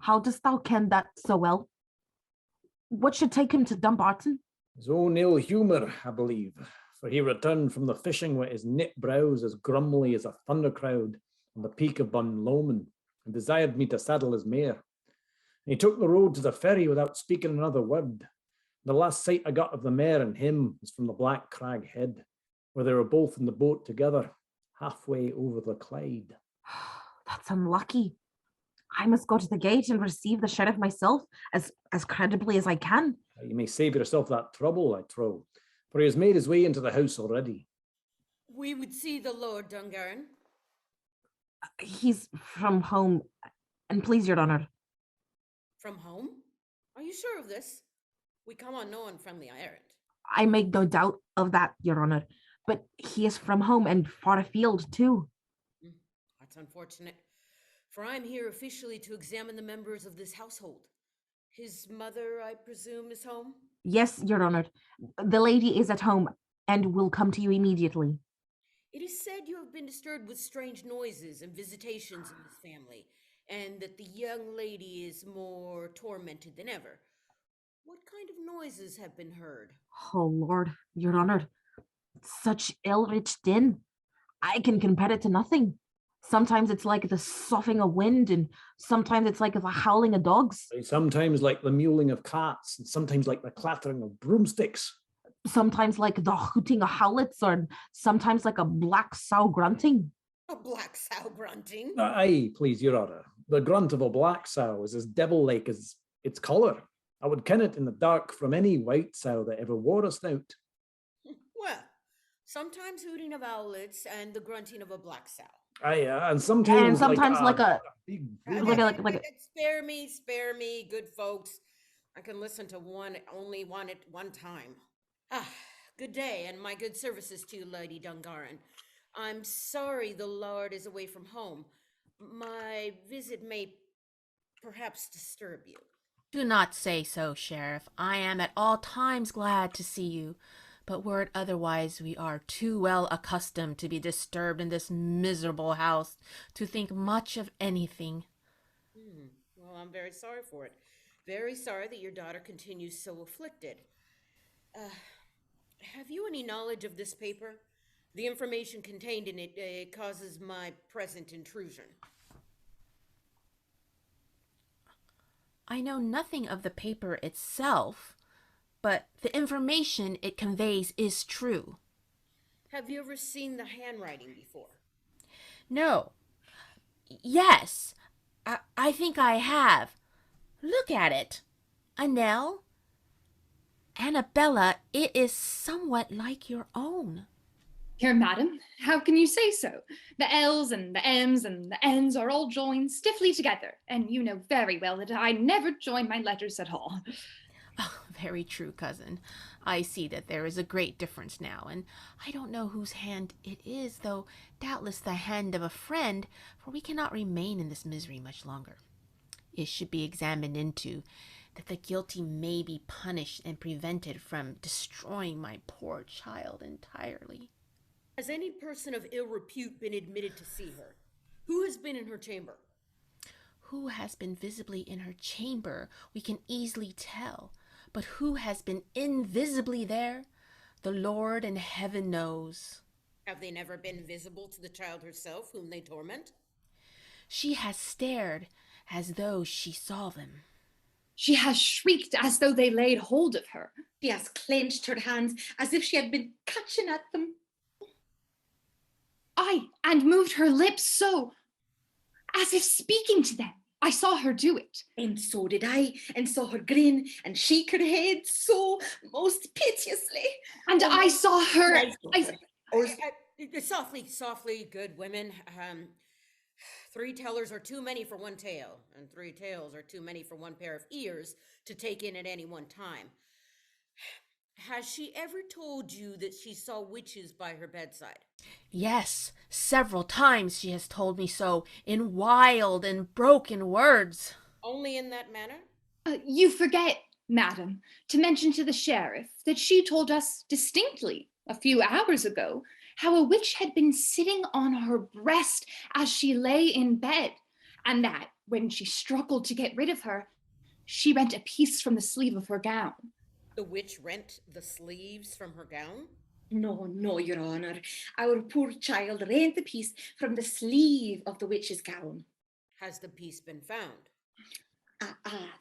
How dost thou ken that so well? What should take him to Dumbarton? His own ill humour, I believe, for he returned from the fishing with his knit brows as grumly as a thundercloud on the peak of Bunlowman, and desired me to saddle his mare. And he took the road to the ferry without speaking another word. The last sight I got of the mare and him was from the Black Crag Head, where they were both in the boat together, halfway over the Clyde. That's unlucky. I must go to the gate and receive the sheriff myself as credibly as I can. You may save yourself that trouble, I trow, for he has made his way into the house already. We would see the Lord Dungaren. He's from home, and please, your honor. From home? Are you sure of this? We come on no unfriendly errand. I make no doubt of that, your honor, but he is from home and far afield too. That's unfortunate, for I'm here officially to examine the members of this household. His mother, I presume, is home? Yes, your honor. The lady is at home and will come to you immediately. It is said you have been disturbed with strange noises and visitations in this family, and that the young lady is more tormented than ever. What kind of noises have been heard? Oh, Lord, your honor. Such ill-rich din. I can compare it to nothing. Sometimes it's like the soughing of wind, and sometimes it's like the howling of dogs. Sometimes like the mewling of cats, and sometimes like the clattering of broomsticks. Sometimes like the hooting of howlets, or sometimes like a black sow grunting. A black sow grunting? Aye, please, your honor. The grunt of a black sow is as devil-like as its colour. I would ken it in the dark from any white sow that ever wore a snout. Well, sometimes hooting of owlets and the grunting of a black sow. Aye, and sometimes like a big Spare me, good folks. I can listen to only one at one time. Good day, and my good services to you, Lady Dungaren. I'm sorry the Lord is away from home. My visit may perhaps disturb you. Do not say so, Sheriff. I am at all times glad to see you. But were it otherwise, we are too well accustomed to be disturbed in this miserable house to think much of anything. Well, I'm very sorry for it. Very sorry that your daughter continues so afflicted. Have you any knowledge of this paper? The information contained in it causes my present intrusion. I know nothing of the paper itself, but the information it conveys is true. Have you ever seen the handwriting before? No. Yes, I think I have. Look at it. A knell? Annabella, it is somewhat like your own. Here, madam, how can you say so? The L's and the M's and the N's are all joined stiffly together, and you know very well that I never join my letters at all. Oh, very true, cousin. I see that there is a great difference now, and I don't know whose hand it is, though doubtless the hand of a friend, for we cannot remain in this misery much longer. It should be examined into, that the guilty may be punished and prevented from destroying my poor child entirely. Has any person of ill repute been admitted to see her? Who has been in her chamber? Who has been visibly in her chamber, we can easily tell. But who has been invisibly there, the Lord in heaven knows. Have they never been visible to the child herself, whom they torment? She has stared as though she saw them. She has shrieked as though they laid hold of her. She has clenched her hands as if she had been catching at them. Aye, and moved her lips so, as if speaking to them. I saw her do it. And so did I, and saw her grin and shake her head so most piteously. And I saw her. Softly, good women. 3 tellers are too many for one tale, and 3 tales are too many for one pair of ears to take in at any one time. Has she ever told you that she saw witches by her bedside? Yes, several times she has told me so, in wild and broken words. Only in that manner? You forget, madam, to mention to the sheriff that she told us distinctly a few hours ago how a witch had been sitting on her breast as she lay in bed, and that when she struggled to get rid of her, she rent a piece from the sleeve of her gown. The witch rent the sleeves from her gown? No, Your Honor. Our poor child rent the piece from the sleeve of the witch's gown. Has the piece been found?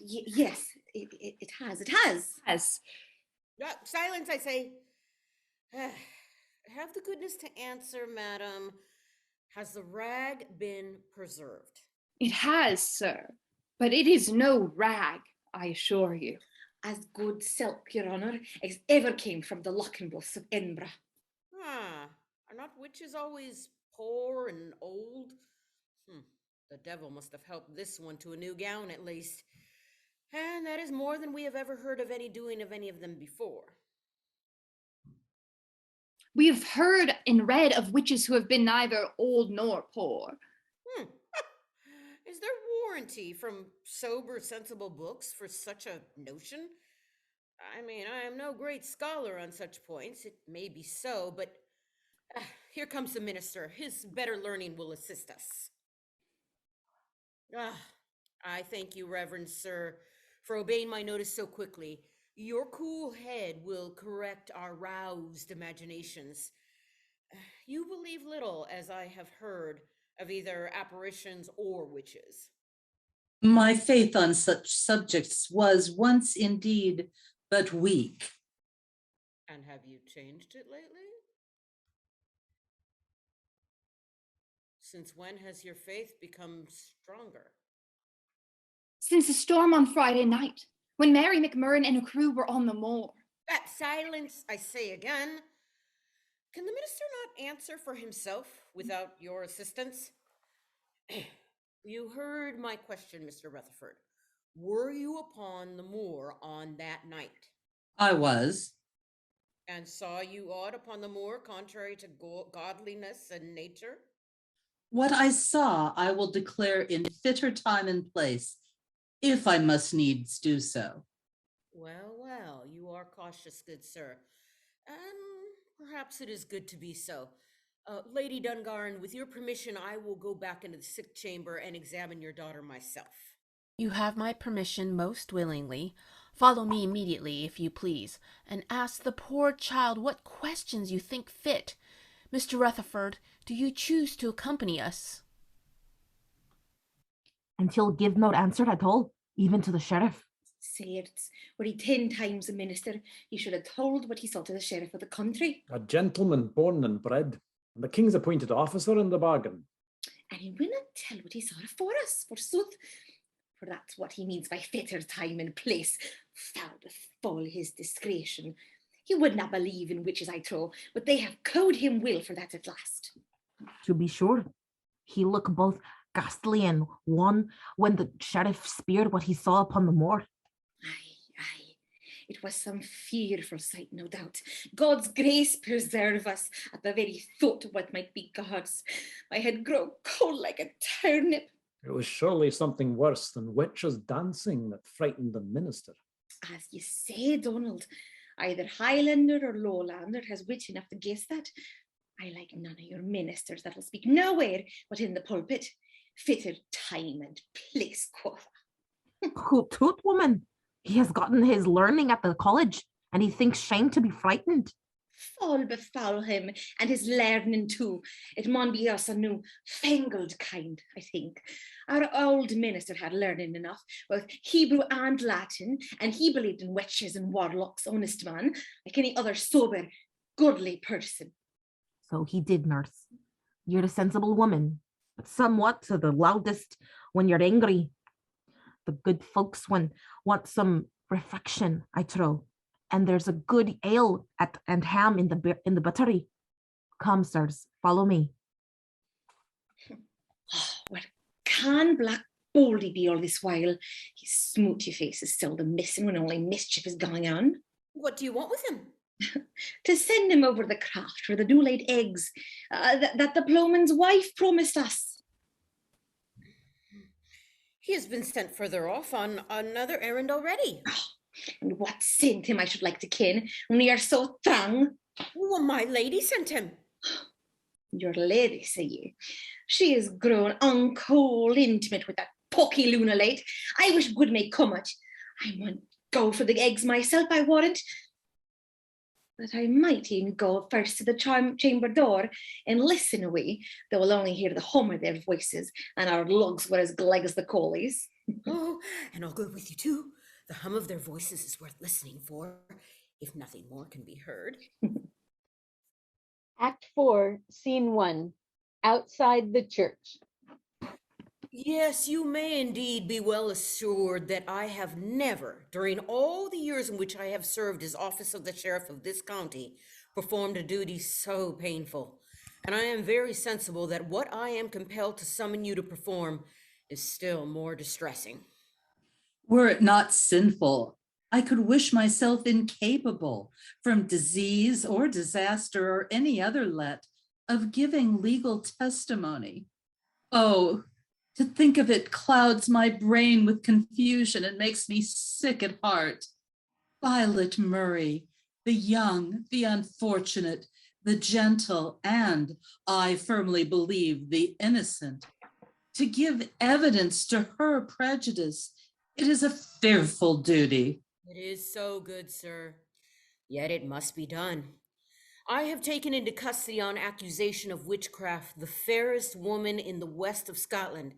Yes, it has. Yes. Silence, I say. Have the goodness to answer, madam. Has the rag been preserved? It has, sir, but it is no rag, I assure you. As good silk, Your Honor, as ever came from the Lochinbos of Edinburgh. Are not witches always poor and old? The devil must have helped this one to a new gown, at least. And that is more than we have ever heard of any doing of any of them before. We have heard and read of witches who have been neither old nor poor. Is there warranty from sober, sensible books for such a notion? I mean, I am no great scholar on such points. It may be so, but here comes the minister. His better learning will assist us. I thank you, Reverend Sir, for obeying my notice so quickly. Your cool head will correct our roused imaginations. You believe little, as I have heard, of either apparitions or witches. My faith on such subjects was once indeed but weak. And have you changed it lately? Since when has your faith become stronger? Since the storm on Friday night, when Mary McMurrin and her crew were on the moor. Silence, I say again. Can the minister not answer for himself without your assistance? You heard my question, Mr. Rutherford. Were you upon the moor on that night? I was. And saw you aught upon the moor contrary to godliness and nature? What I saw I will declare in fitter time and place, if I must needs do so. Well, you are cautious, good sir. And perhaps it is good to be so. Lady Dungaren, with your permission, I will go back into the sick chamber and examine your daughter myself. You have my permission most willingly. Follow me immediately, if you please, and ask the poor child what questions you think fit. Mr. Rutherford, do you choose to accompany us? And he'll give no answer at all, even to the sheriff. Certes, were he 10 times a minister, he should have told what he saw to the sheriff of the country. A gentleman born and bred, and the king's appointed officer in the bargain. And he winna tell what he saw afore us, forsooth. For that's what he means by fitter time and place. Foul befall his discretion. He would not believe in witches, I trow, but they have cowed him well for that at last. To be sure, he looked both ghastly and wan when the sheriff speared what he saw upon the moor. Aye. It was some fearful sight, no doubt. God's grace preserve us at the very thought of what might be God's. My head grew cold like a turnip. It was surely something worse than witches dancing that frightened the minister. As you say, Donald, either Highlander or Lowlander has wit enough to guess that. I like none of your ministers that'll speak nowhere but in the pulpit. Fitter time and place, quotha. Hoot toot, woman. He has gotten his learning at the college, and he thinks shame to be frightened. Fall befoul him, and his learning too. It maun be us a new fangled kind, I think. Our old minister had learning enough, both Hebrew and Latin, and he believed in witches and warlocks, honest man, like any other sober, godly person. So he did, nurse. You're a sensible woman, but somewhat to the loudest when you're angry. The good folks want some reflection, I trow. And there's a good ale and ham in the buttery. Come, sirs, follow me. What can Black Baldy be all this while? His smoochy face is seldom missing when only mischief is going on. What do you want with him? To send him over the craft for the new-laid eggs that the ploughman's wife promised us. He has been sent further off on another errand already. And what sent him, I should like to ken, when ye are so thrang? Well, my lady sent him. Your lady, say ye? She is grown uncold intimate with that poky lunalate. I wish good may come it. I might go for the eggs myself, I warrant. But I might even go first to the chamber door and listen away. They will only hear the hum of their voices, and our lugs were as gleg as the collies. Oh, and I'll go with you too. The hum of their voices is worth listening for, if nothing more can be heard. Act 4, Scene 1, outside the church. Yes, you may indeed be well assured that I have never, during all the years in which I have served as office of the sheriff of this county, performed a duty so painful. And I am very sensible that what I am compelled to summon you to perform is still more distressing. Were it not sinful, I could wish myself incapable, from disease or disaster or any other let, of giving legal testimony. Oh, to think of it clouds my brain with confusion and makes me sick at heart. Violet Murray, the young, the unfortunate, the gentle, and, I firmly believe, the innocent. To give evidence to her prejudice, it is a fearful duty. It is so good, sir. Yet it must be done. I have taken into custody on accusation of witchcraft the fairest woman in the west of Scotland,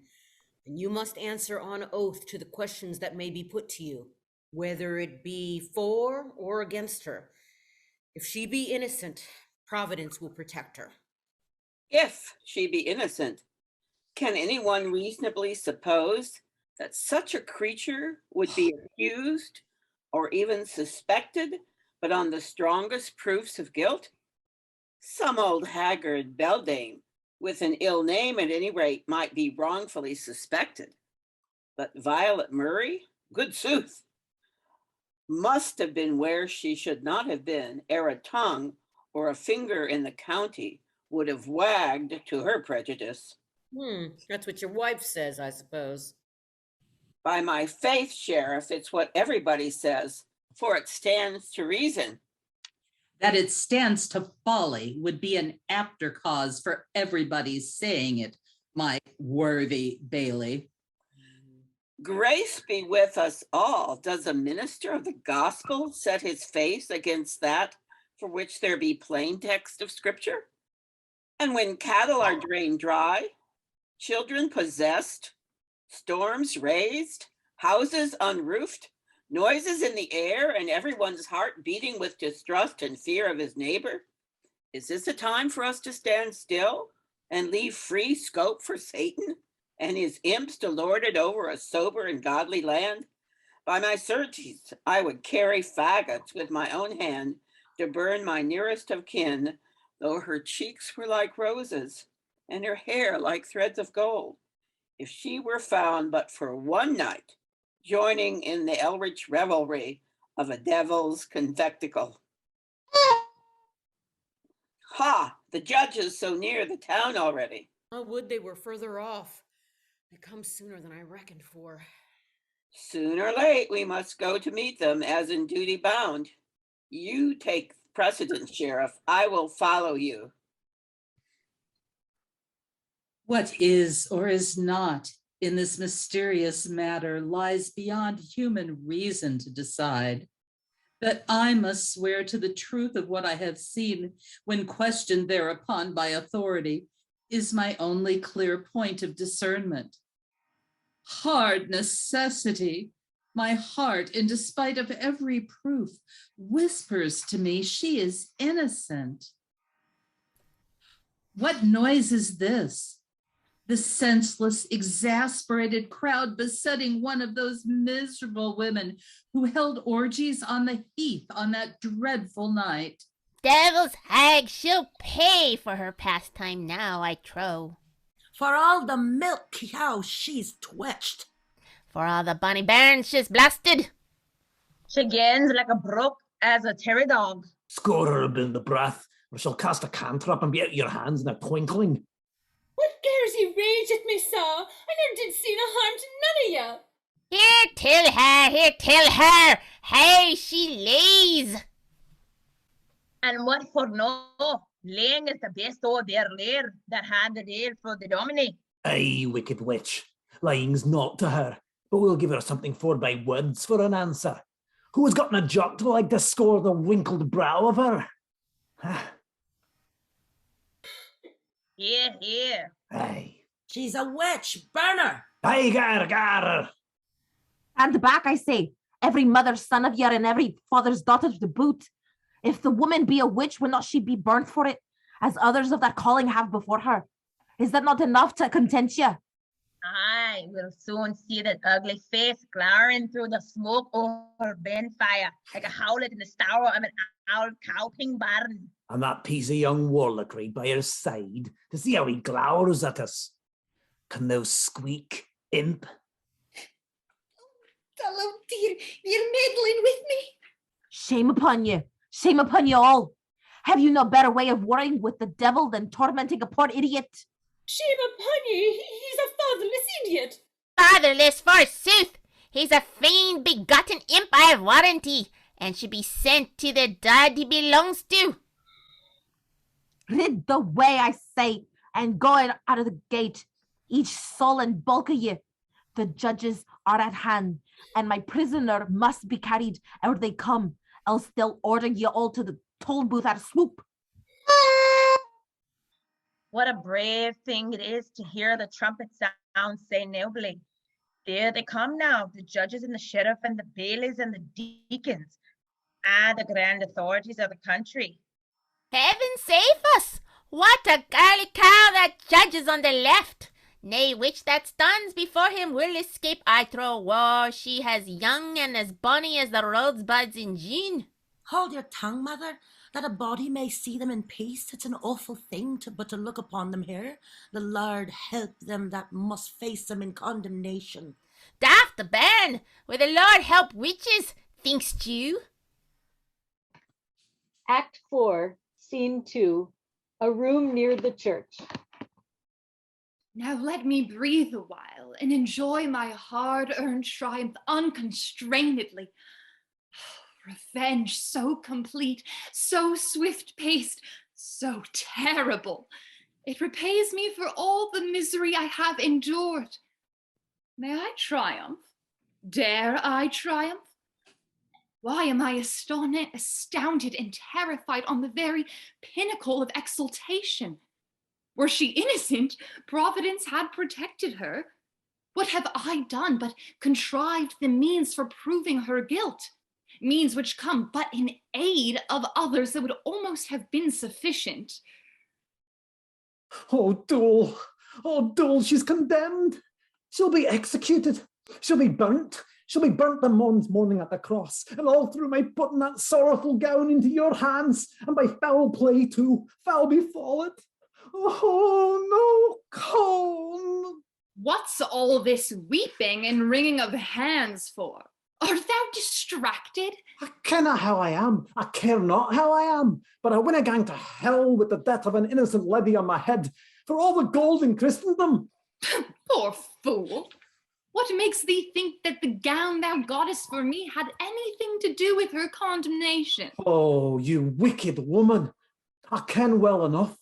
and you must answer on oath to the questions that may be put to you, whether it be for or against her. If she be innocent, Providence will protect her. If she be innocent, can anyone reasonably suppose that such a creature would be accused or even suspected, but on the strongest proofs of guilt? Some old haggard beldame with an ill name at any rate might be wrongfully suspected. But Violet Murray, good sooth, must have been where she should not have been, ere a tongue or a finger in the county would have wagged to her prejudice. That's what your wife says, I suppose. By my faith, Sheriff, it's what everybody says, for it stands to reason. That it stands to folly would be an apter cause for everybody's saying it, my worthy Baillie. Grace be with us all. Does a minister of the gospel set his face against that for which there be plain text of scripture? And when cattle are drained dry, children possessed, storms raised, houses unroofed, Noises in the air and everyone's heart beating with distrust and fear of his neighbor. Is this a time for us to stand still and leave free scope for Satan and his imps to lord it over a sober and godly land? By my certes, I would carry faggots with my own hand to burn my nearest of kin, though her cheeks were like roses and her hair like threads of gold, if she were found but for one night joining in the eldritch revelry of a devil's convecticle. Ha! The judge is so near the town already. I would they were further off. They come sooner than I reckoned for. Soon or late, we must go to meet them as in duty bound. You take precedence, Sheriff. I will follow you. What is or is not in this mysterious matter lies beyond human reason to decide. That I must swear to the truth of what I have seen when questioned thereupon by authority is my only clear point of discernment. Hard necessity, my heart, in despite of every proof, whispers to me she is innocent. What noise is this? The senseless, exasperated crowd besetting one of those miserable women who held orgies on the heath on that dreadful night. Devil's hag, she'll pay for her pastime now, I trow. For all the milk cow she's twitched. For all the bonny bairns she's blasted. She gains like a brook as a terry dog. Score her in the breath, or she'll cast a cantrip and be out of your hands in a twinkling. What dares ye rage at me, sir? I never did see no harm to none of you. Here, tell her, hey, she lays. And what for no? Laying is the best o' their lair that had the ale for the dominie. Aye, wicked witch. Lying's not to her, but we'll give her something for by words for an answer. Who has gotten a jock to like to score the wrinkled brow of her? Here. Aye. She's a witch, burn her. Aye, gar. Stand back, I say, every mother's son of you and every father's daughter to boot. If the woman be a witch, will not she be burnt for it, as others of that calling have before her? Is that not enough to content you? Aye, we'll soon see that ugly face glaring through the smoke over bonfire, like a howlet in the stour of an old cowking barn. And that piece of young warlock right by her side to see how he glowers at us. Can thou squeak, imp? Oh dear, you're meddling with me. Shame upon you. Shame upon you all. Have you no better way of warring with the devil than tormenting a poor idiot? Shame upon ye, he's a fatherless idiot. Fatherless, forsooth. He's a fiend begotten imp, I have warranty, and should be sent to the dad he belongs to. Rid the way, I say, and go out of the gate, each soul and bulk of you. The judges are at hand, and my prisoner must be carried ere they come, else they'll order you all to the toll booth at a swoop. What a brave thing it is to hear the trumpet sound say nobly. There they come now, the judges and the sheriff and the bailies and the deacons, the grand authorities of the country. Heaven save us! What a garlic cow that judges on the left! Nay, which that stands before him will escape, I trow. War, she has young and as bonny as the rosebuds in June. Hold your tongue, mother, that a body may see them in peace. It's an awful thing to look upon them here. The Lord help them that must face them in condemnation. Daft the bairn, will the Lord help witches, thinkst you? Act 4, Scene 2, a room near the church. Now let me breathe a while and enjoy my hard-earned triumph unconstrainedly. Revenge so complete, so swift-paced, so terrible. It repays me for all the misery I have endured. May I triumph? Dare I triumph? Why am I astounded and terrified on the very pinnacle of exultation? Were she innocent, Providence had protected her. What have I done but contrived the means for proving her guilt? Means which come but in aid of others that would almost have been sufficient. Oh, Dole, she's condemned. She'll be executed. She'll be burnt. She'll be burnt the morning at the cross, and all through my putting that sorrowful gown into your hands, and by foul play too, foul befall it. Oh, no, Cone. What's all this weeping and wringing of hands for? Art thou distracted? I kenna how I am. I care not how I am. But I winna gang to hell with the death of an innocent lady on my head for all the gold in Christendom. Poor fool. What makes thee think that the gown thou gottest for me had anything to do with her condemnation? Oh, you wicked woman. I ken well enough.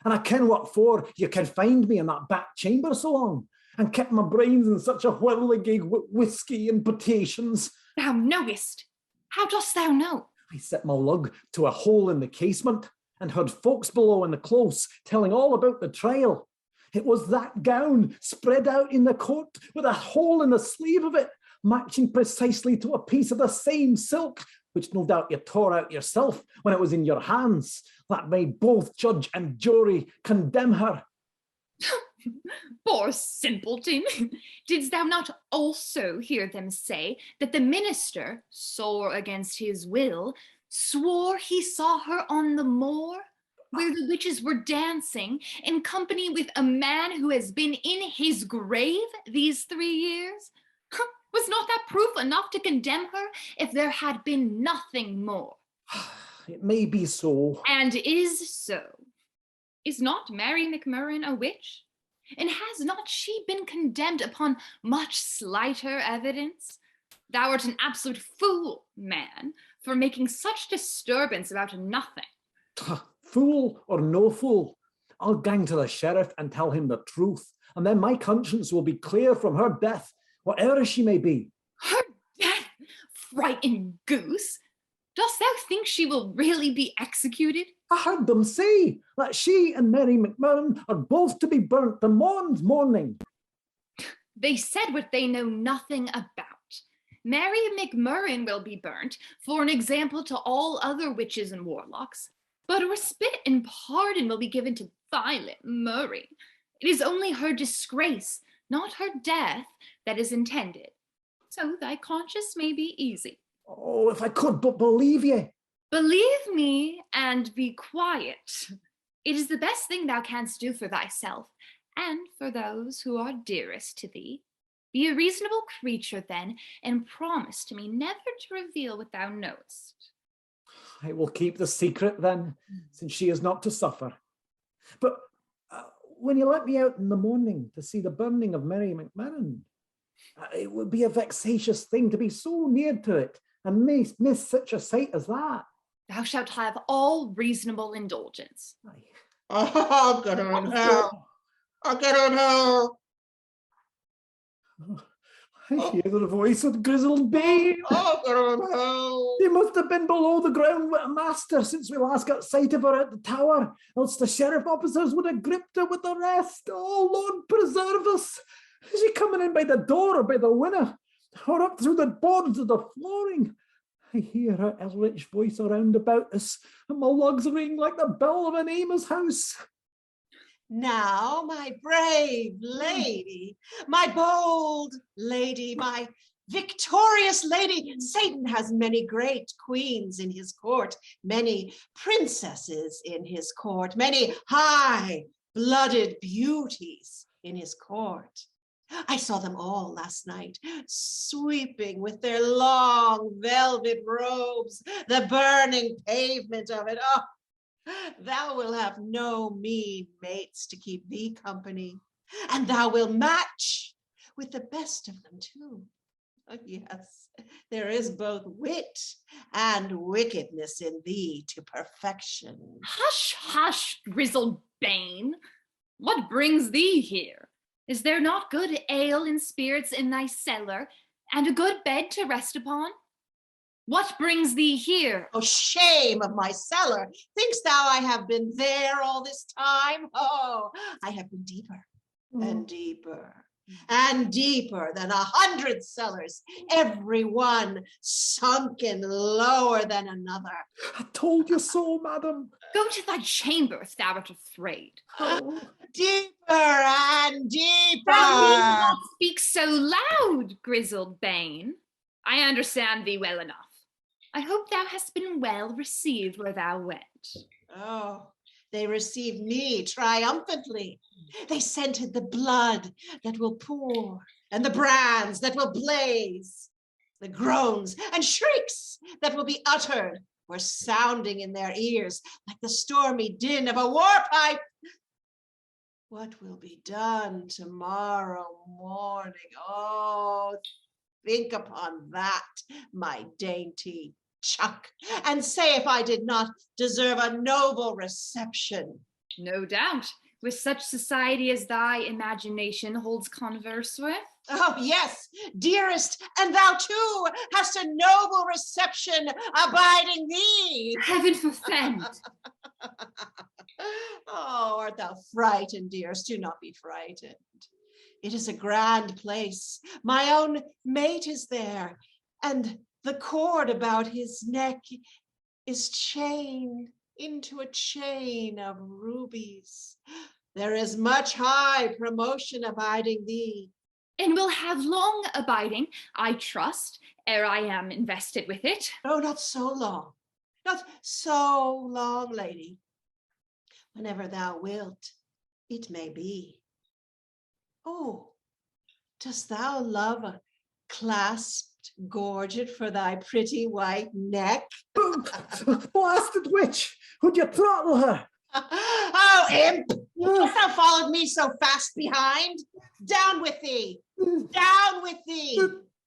And I ken what for you confined me in that back chamber so long, and kept my brains in such a whirligig with whiskey and potations. Thou knowest. How dost thou know? I set my lug to a hole in the casement, and heard folks below in the close telling all about the trial. It was that gown spread out in the court with a hole in the sleeve of it, matching precisely to a piece of the same silk, which no doubt you tore out yourself when it was in your hands, that made both judge and jury condemn her. Poor simpleton. Didst thou not also hear them say that the minister, sore against his will, swore he saw her on the moor, where the witches were dancing, in company with a man who has been in his grave these 3 years? Was not that proof enough to condemn her if there had been nothing more? It may be so. And is so. Is not Mary McMurrin a witch? And has not she been condemned upon much slighter evidence? Thou art an absolute fool, man, for making such disturbance about nothing. Fool or no fool, I'll gang to the sheriff and tell him the truth, and then my conscience will be clear from her death, whatever she may be. Her death, frightened goose! Dost thou think she will really be executed? I heard them say that she and Mary McMurrin are both to be burnt the morning. They said what they know nothing about. Mary McMurrin will be burnt for an example to all other witches and warlocks, but a respite and pardon will be given to Violet Murray. It is only her disgrace, not her death, that is intended. So thy conscience may be easy. Oh, if I could but believe ye. Believe me and be quiet. It is the best thing thou canst do for thyself and for those who are dearest to thee. Be a reasonable creature then, and promise to me never to reveal what thou knowest. I will keep the secret then, since she is not to suffer. But when you let me out in the morning to see the burning of Mary McMurrin, it would be a vexatious thing to be so near to it and miss such a sight as that. Thou shalt have all reasonable indulgence. Oh, get her in hell. I'll get her in hell. I hear the voice of grizzled babe. Oh, get her in hell. They must have been below the ground with a master since we last got sight of her at the tower, else the sheriff officers would have gripped her with the rest. Oh, Lord, preserve us. Is she coming in by the door or by the window, or up through the boards of the flooring? I hear her eldritch voice around about us, and my lugs ring like the bell of an Amos house. Now, my brave lady, my bold lady, my victorious lady, Satan has many great queens in his court, many princesses in his court, many high-blooded beauties in his court. I saw them all last night, sweeping with their long velvet robes, the burning pavement of it. Oh, thou wilt have no mean mates to keep thee company, and thou wilt match with the best of them too. Oh, yes, there is both wit and wickedness in thee to perfection. Hush, hush, grizzled bane. What brings thee here? Is there not good ale and spirits in thy cellar, and a good bed to rest upon? What brings thee here? Oh, shame of my cellar! Thinkst thou I have been there all this time? Oh, I have been deeper and deeper. and deeper than 100 cellars, every one sunken lower than another. I told you so, madam. Go to thy chamber if thou art afraid. Oh. Deeper and deeper. Thou need not speak so loud, grizzled Bane. I understand thee well enough. I hope thou hast been well received where thou went. Oh, they received me triumphantly. They scented the blood that will pour and the brands that will blaze. The groans and shrieks that will be uttered were sounding in their ears like the stormy din of a war pipe. What will be done tomorrow morning? Oh, think upon that, my dainty chuck, and say if I did not deserve a noble reception. No doubt, with such society as thy imagination holds converse with. Oh, yes, dearest, and thou too hast a noble reception abiding thee. Heaven forfend. Oh, art thou frightened, dearest? Do not be frightened. It is a grand place. My own mate is there, and the cord about his neck is chained into a chain of rubies. There is much high promotion abiding thee. And will have long abiding, I trust, ere I am invested with it. Oh, not so long. Not so long, lady. Whenever thou wilt, it may be. Oh, dost thou love a clasped gorget for thy pretty white neck? Blasted witch! Would you throttle her? Oh, imp! Hast thou followed me so fast behind? Down with thee! Down with thee!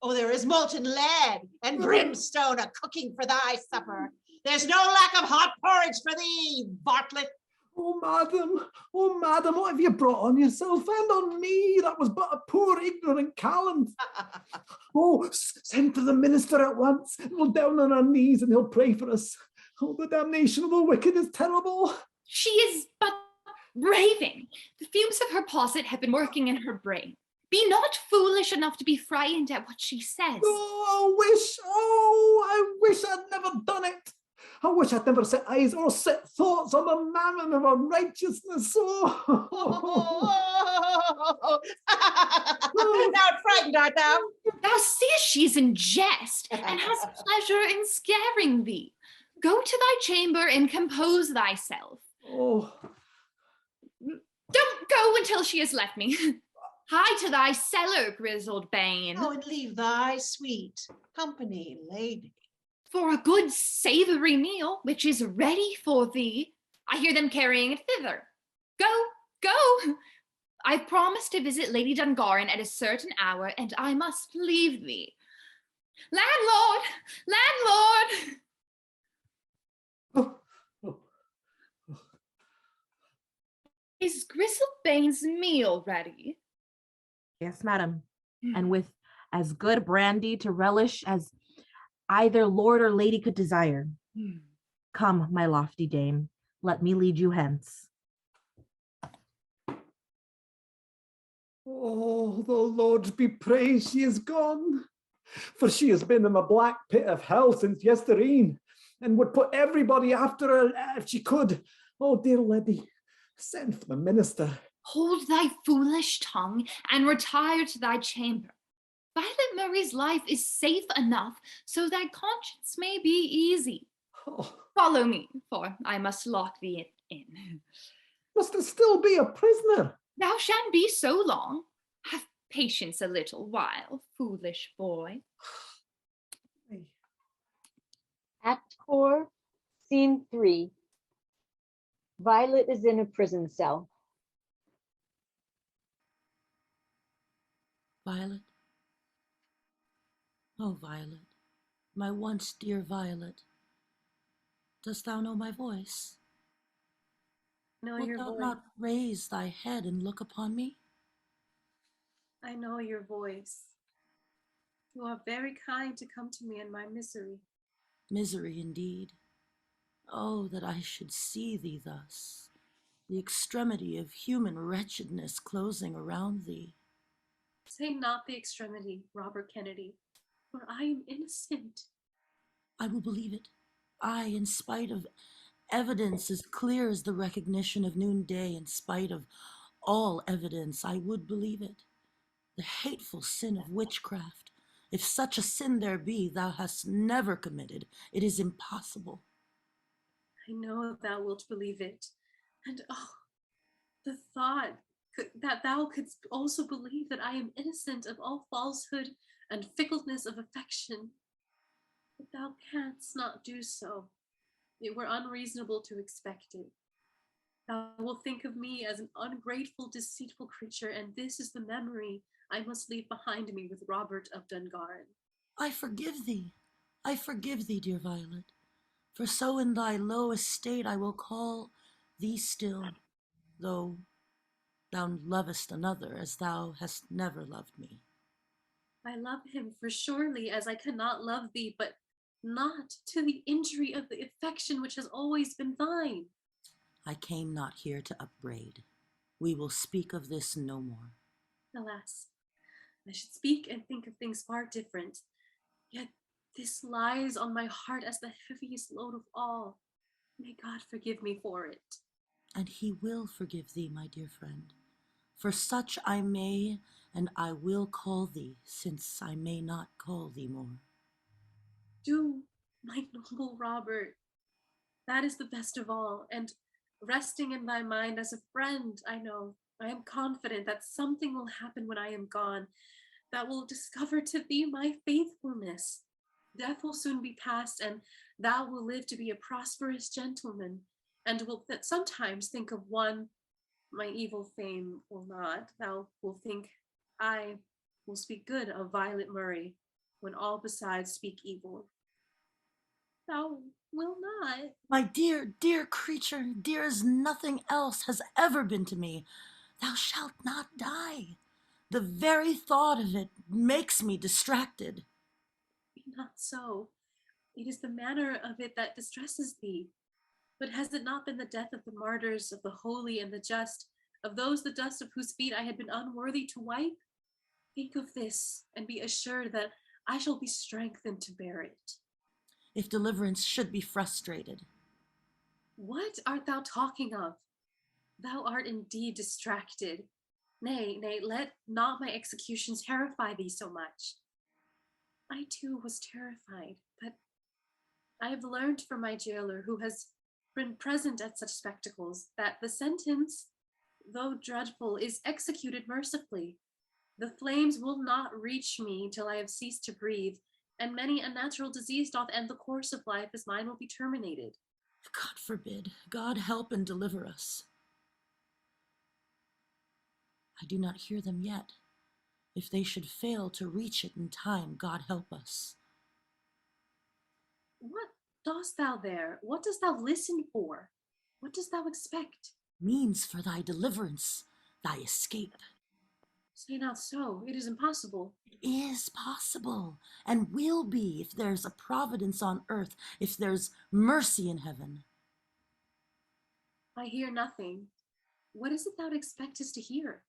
Oh, there is molten lead and brimstone a-cooking for thy supper. There's no lack of hot porridge for thee, varlet. Oh, madam, what have you brought on yourself and on me? That was but a poor ignorant callant. Oh, send for the minister at once. We'll down on our knees and he'll pray for us. Oh, the damnation of the wicked is terrible. She is but raving. The fumes of her posset have been working in her brain. Be not foolish enough to be frightened at what she says. I wish I'd never done it. I wish I'd never set eyes or set thoughts on the mammon of unrighteousness. Now frightened art thou? Thou seest she's in jest, and has pleasure in scaring thee. Go to thy chamber and compose thyself. Oh. Don't go until she has left me. Hie to thy cellar, grizzled Bane. Oh, and leave thy sweet company, lady. For a good savory meal, which is ready for thee. I hear them carrying it thither. Go. I've promised to visit Lady Dungaren at a certain hour, and I must leave thee. Landlord! Is Grizzled Bane's meal ready? Yes, madam, and with as good brandy to relish as either lord or lady could desire. Come, my lofty dame, let me lead you hence. Oh, the Lord be praised, she is gone. For she has been in the black pit of hell since yestereen, and would put everybody after her if she could. Oh, dear lady, send for the minister. Hold thy foolish tongue and retire to thy chamber. Violet Murray's life is safe enough, so thy conscience may be easy. Oh. Follow me, for I must lock thee in. Must it still be a prisoner? Thou shan't be so long. Have patience a little while, foolish boy. Act 4, Scene 3. Violet is in a prison cell. Violet. Oh, Violet, my once dear Violet, dost thou know my voice? Know Wilt your thou voice. not raise thy head and look upon me? I know your voice. You are very kind to come to me in my misery. Misery indeed. Oh, that I should see thee thus, the extremity of human wretchedness closing around thee. Say not the extremity, Robert Kennedy, for I am innocent. I will believe it. I, in spite of evidence as clear as the recognition of noonday, in spite of all evidence, I would believe it. The hateful sin of witchcraft, if such a sin there be, thou hast never committed. It is impossible. I know thou wilt believe it. And oh, the thought that thou couldst also believe that I am innocent of all falsehood and fickleness of affection. But thou canst not do so. It were unreasonable to expect it. Thou wilt think of me as an ungrateful, deceitful creature, and this is the memory I must leave behind me with Robert of Dungaren. I forgive thee, dear Violet, for so in thy low estate I will call thee still, though thou lovest another as thou hast never loved me. I love him for surely as I cannot love thee, but not to the injury of the affection which has always been thine. I came not here to upbraid. We will speak of this no more. Alas, I should speak and think of things far different. Yet this lies on my heart as the heaviest load of all. May God forgive me for it. And he will forgive thee, my dear friend. For such I may and I will call thee, since I may not call thee more. Do, my noble Robert. That is the best of all, and resting in thy mind as a friend, I know, I am confident that something will happen when I am gone that will discover to thee my faithfulness. Death will soon be past, and thou will live to be a prosperous gentleman, and will sometimes think of one, my evil fame will not. Thou will think I will speak good of Violet Murray, when all besides speak evil. Thou will not. My dear, dear creature, dear as nothing else has ever been to me, thou shalt not die. The very thought of it makes me distracted. Be not so. It is the manner of it that distresses thee. But has it not been the death of the martyrs, of the holy and the just, of those the dust of whose feet I had been unworthy to wipe? Think of this, and be assured that I shall be strengthened to bear it. If deliverance should be frustrated. What art thou talking of? Thou art indeed distracted. Nay, let not my executions terrify thee so much. I too was terrified, but I have learned from my jailer, who has been present at such spectacles, that the sentence, though dreadful, is executed mercifully. The flames will not reach me till I have ceased to breathe, and many a natural disease doth end the course of life as mine will be terminated. God forbid. God help and deliver us. I do not hear them yet. If they should fail to reach it in time, God help us. What dost thou there? What dost thou listen for? What dost thou expect? Means for thy deliverance, thy escape. Say not so. It is impossible. It is possible, and will be if there's a providence on earth, if there's mercy in heaven. I hear nothing. What is it thou expectest to hear?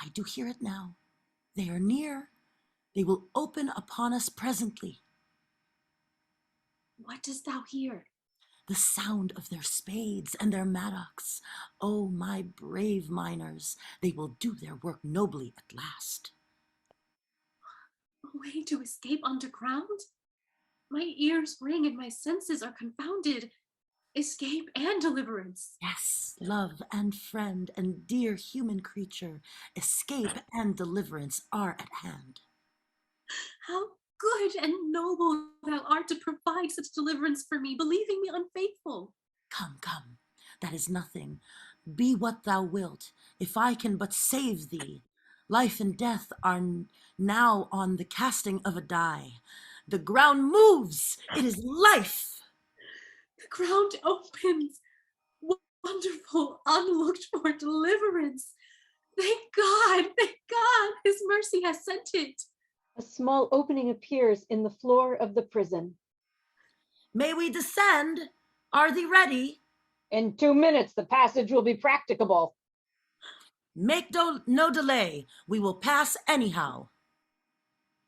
I do hear it now. They are near. They will open upon us presently. What dost thou hear? The sound of their spades and their mattocks. Oh, my brave miners, they will do their work nobly at last. A way to escape underground? My ears ring and my senses are confounded. Escape and deliverance. Yes, love and friend and dear human creature, escape and deliverance are at hand. How good and noble thou art to provide such deliverance for me, believing me unfaithful. Come, come, that is nothing. Be what thou wilt, if I can but save thee. Life and death are now on the casting of a die. The ground moves, it is life. The ground opens. Wonderful, unlooked for deliverance. Thank God, his mercy has sent it. A small opening appears in the floor of the prison. May we descend? Are thee ready? In 2 minutes, the passage will be practicable. Make no delay. We will pass anyhow.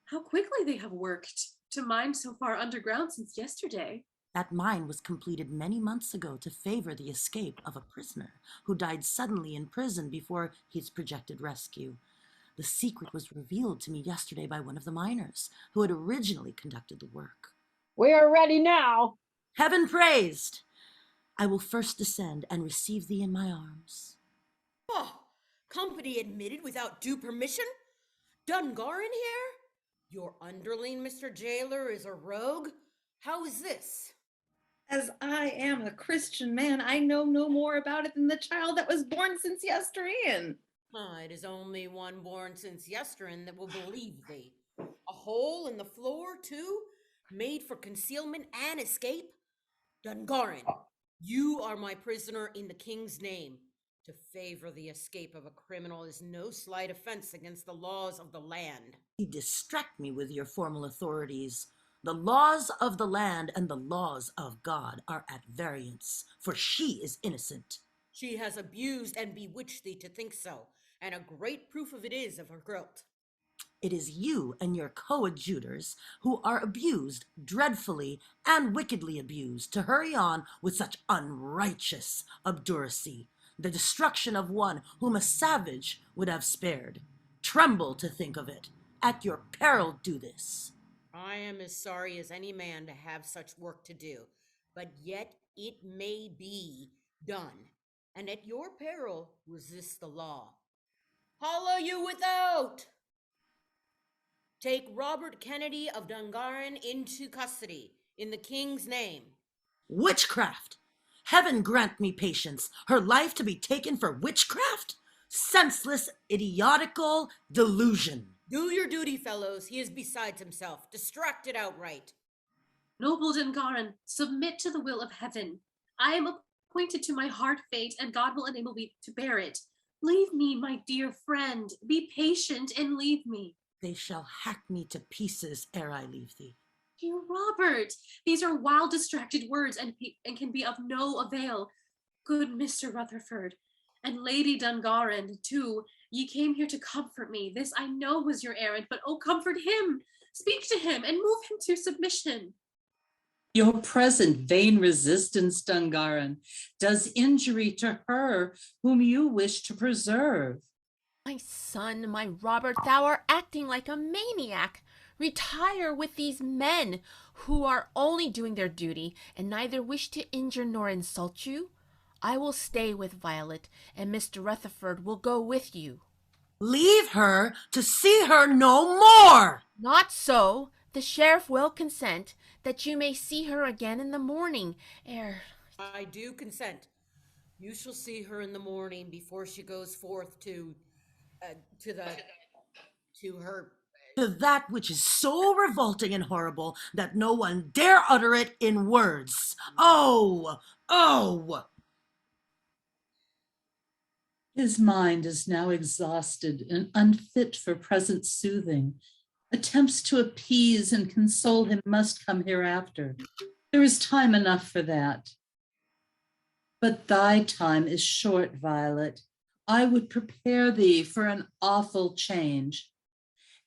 How quickly they have worked to mine so far underground since yesterday. That mine was completed many months ago to favor the escape of a prisoner who died suddenly in prison before his projected rescue. The secret was revealed to me yesterday by one of the miners who had originally conducted the work. We are ready now. Heaven praised! I will first descend and receive thee in my arms. Oh, company admitted without due permission? Dungaren here? Your underling, Mr. Jailer, is a rogue? How is this? As I am a Christian man, I know no more about it than the child that was born since yestereen. It is only one born since yestereen that will believe thee. A hole in the floor, too, made for concealment and escape? Dungaren, you are my prisoner in the king's name. To favor the escape of a criminal is no slight offense against the laws of the land. You distract me with your formal authorities. The laws of the land and the laws of God are at variance, for she is innocent. She has abused and bewitched thee to think so, and a great proof of it is of her guilt. It is you and your coadjutors who are abused, dreadfully and wickedly abused, to hurry on with such unrighteous obduracy, the destruction of one whom a savage would have spared. Tremble to think of it. At your peril do this. I am as sorry as any man to have such work to do, but yet it may be done, and at your peril resist the law. Hollow you without! Take Robert Kennedy of Dungaren into custody, in the king's name. Witchcraft! Heaven grant me patience. Her life to be taken for witchcraft? Senseless, idiotical delusion. Do your duty, fellows. He is besides himself, distracted outright. Noble Dungaren, submit to the will of heaven. I am appointed to my hard fate, and God will enable me to bear it. Leave me, my dear friend. Be patient and leave me. They shall hack me to pieces ere I leave thee. Dear Robert, these are wild, distracted words and can be of no avail. Good Mr. Rutherford, and Lady Dungaren, too, ye came here to comfort me. This I know was your errand, but oh, comfort him. Speak to him and move him to submission. Your present vain resistance, Dungaren, does injury to her whom you wish to preserve. My son, my Robert, thou art acting like a maniac. Retire with these men who are only doing their duty and neither wish to injure nor insult you. I will stay with Violet, and Mr. Rutherford will go with you. Leave her to see her no more! Not so. The sheriff will consent that you may see her again in the morning, ere... I do consent. You shall see her in the morning before she goes forth to that which is so revolting and horrible that no one dare utter it in words. Oh! His mind is now exhausted and unfit for present soothing. Attempts to appease and console him must come hereafter. There is time enough for that. But thy time is short, Violet. I would prepare thee for an awful change.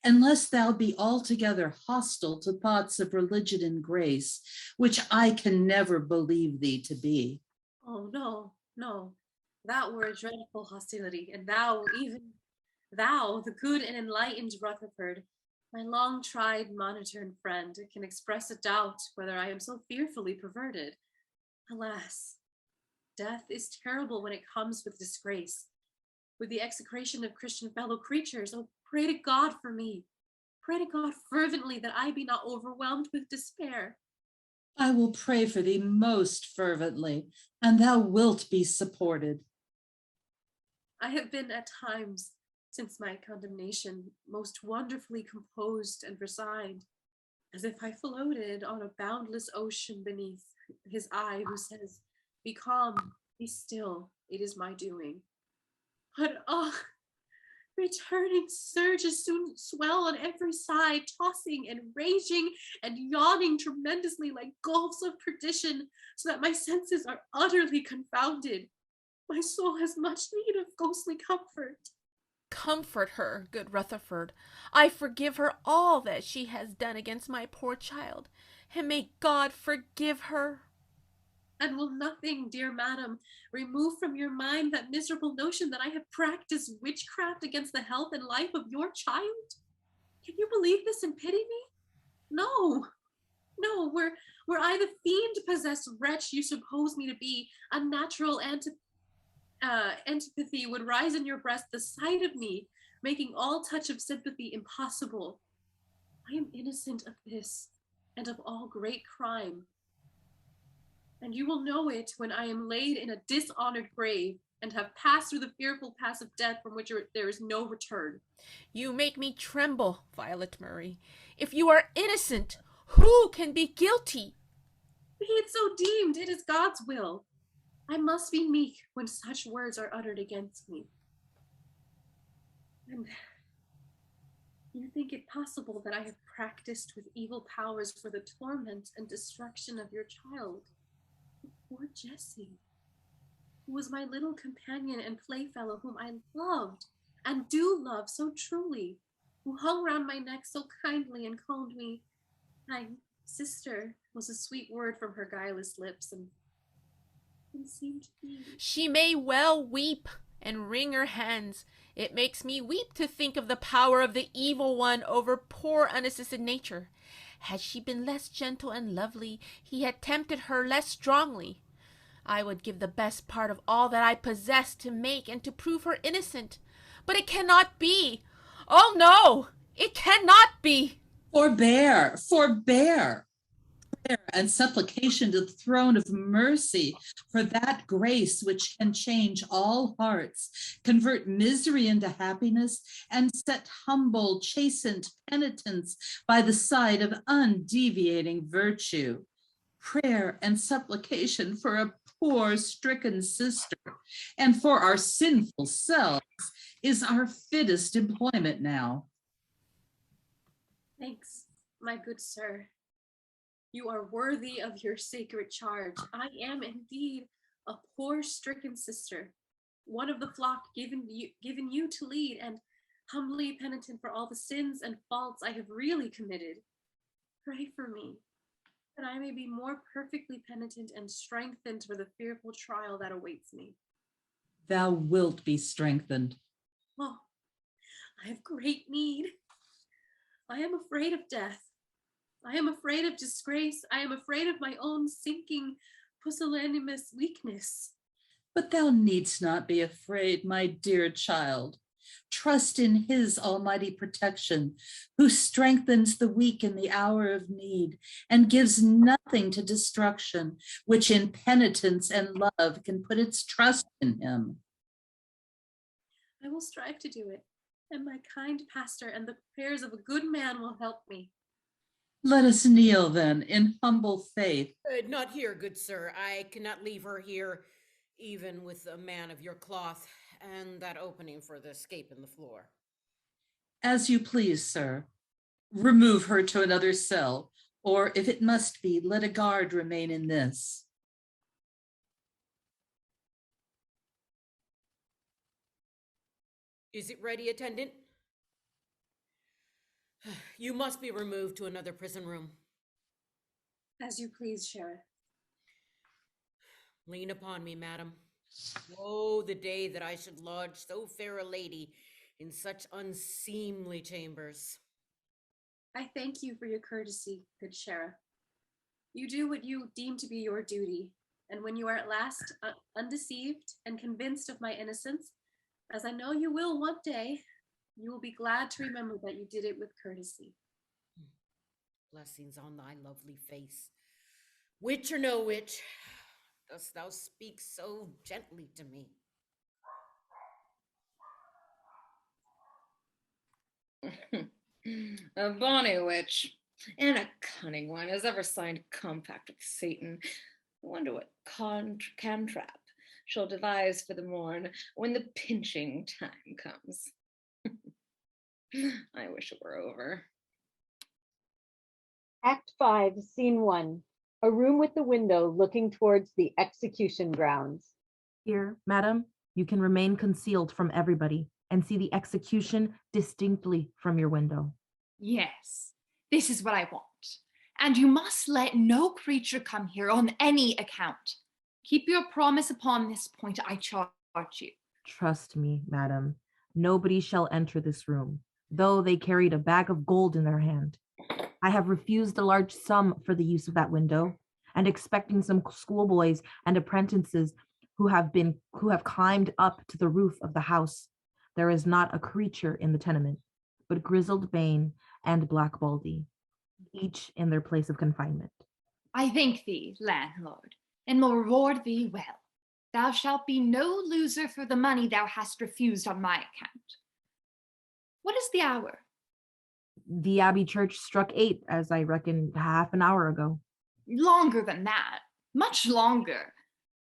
Unless thou be altogether hostile to thoughts of religion and grace, which I can never believe thee to be. Oh, no. That were a dreadful hostility, and thou, even thou, the good and enlightened Rutherford, my long-tried monitor and friend, can express a doubt whether I am so fearfully perverted. Alas, death is terrible when it comes with disgrace, with the execration of Christian fellow creatures. Oh, pray to God for me. Pray to God fervently that I be not overwhelmed with despair. I will pray for thee most fervently, and thou wilt be supported. I have been at times, since my condemnation, most wonderfully composed and resigned, as if I floated on a boundless ocean beneath his eye who says, "Be calm, be still, it is my doing." But returning surges soon swell on every side, tossing and raging and yawning tremendously like gulfs of perdition, so that my senses are utterly confounded. My soul has much need of ghostly comfort. Comfort her, good Rutherford. I forgive her all that she has done against my poor child, and may God forgive her. And will nothing, dear madam, remove from your mind that miserable notion that I have practiced witchcraft against the health and life of your child? Can you believe this and pity me? No, no, were I the fiend-possessed wretch you suppose me to be, a natural antipathy would rise in your breast the sight of me, making all touch of sympathy impossible. I am innocent of this and of all great crime. And you will know it when I am laid in a dishonored grave and have passed through the fearful pass of death from which there is no return. You make me tremble, Violet Murray. If you are innocent, who can be guilty? Be it so deemed, it is God's will. I must be meek when such words are uttered against me. And you think it possible that I have practiced with evil powers for the torment and destruction of your child? Poor Jessie, who was my little companion and playfellow, whom I loved and do love so truly, who hung round my neck so kindly and called me my sister, was a sweet word from her guileless lips, and seemed to be. She may well weep and wring her hands. It makes me weep to think of the power of the evil one over poor unassisted nature. Had she been less gentle and lovely, he had tempted her less strongly. I would give the best part of all that I possess to make and to prove her innocent. But it cannot be. Oh no, it cannot be. Forbear, forbear. Prayer and supplication to the throne of mercy for that grace which can change all hearts, convert misery into happiness, and set humble, chastened penitents by the side of undeviating virtue. Prayer and supplication for a poor stricken sister and for our sinful selves is our fittest employment now. Thanks, my good sir. You are worthy of your sacred charge. I am indeed a poor stricken sister, one of the flock given you to lead, and humbly penitent for all the sins and faults I have really committed. Pray for me, that I may be more perfectly penitent and strengthened for the fearful trial that awaits me. Thou wilt be strengthened. Oh, I have great need. I am afraid of death. I am afraid of disgrace. I am afraid of my own sinking, pusillanimous weakness. But thou needst not be afraid, my dear child. Trust in his almighty protection, who strengthens the weak in the hour of need and gives nothing to destruction, which in penitence and love can put its trust in him. I will strive to do it, and my kind pastor and the prayers of a good man will help me. Let us kneel then in humble faith. Not here, good sir. I cannot leave her here, even with a man of your cloth and that opening for the escape in the floor. As you please, sir. Remove her to another cell, or if it must be, let a guard remain in this. Is it ready, attendant? You must be removed to another prison room. As you please, Sheriff. Lean upon me, madam. Woe the day that I should lodge so fair a lady in such unseemly chambers. I thank you for your courtesy, good sheriff. You do what you deem to be your duty, and when you are at last undeceived and convinced of my innocence, as I know you will one day, you will be glad to remember that you did it with courtesy. Blessings on thy lovely face. Witch or no witch, dost thou speak so gently to me? A bonny witch and a cunning one has ever signed compact with Satan. I wonder what cantrap she'll devise for the morn when the pinching time comes. I wish it were over. Act 5, Scene 1. A room with a window looking towards the execution grounds. Here, madam, you can remain concealed from everybody and see the execution distinctly from your window. Yes, this is what I want. And you must let no creature come here on any account. Keep your promise upon this point, I charge you. Trust me, madam, nobody shall enter this room, though they carried a bag of gold in their hand. I have refused a large sum for the use of that window, and expecting some schoolboys and apprentices who have climbed up to the roof of the house. There is not a creature in the tenement, but grizzled Bane and Black Baldy, each in their place of confinement. I thank thee, landlord, and will reward thee well. Thou shalt be no loser for the money thou hast refused on my account. What is the hour? The Abbey Church struck 8, as I reckoned half an hour ago. Longer than that, much longer.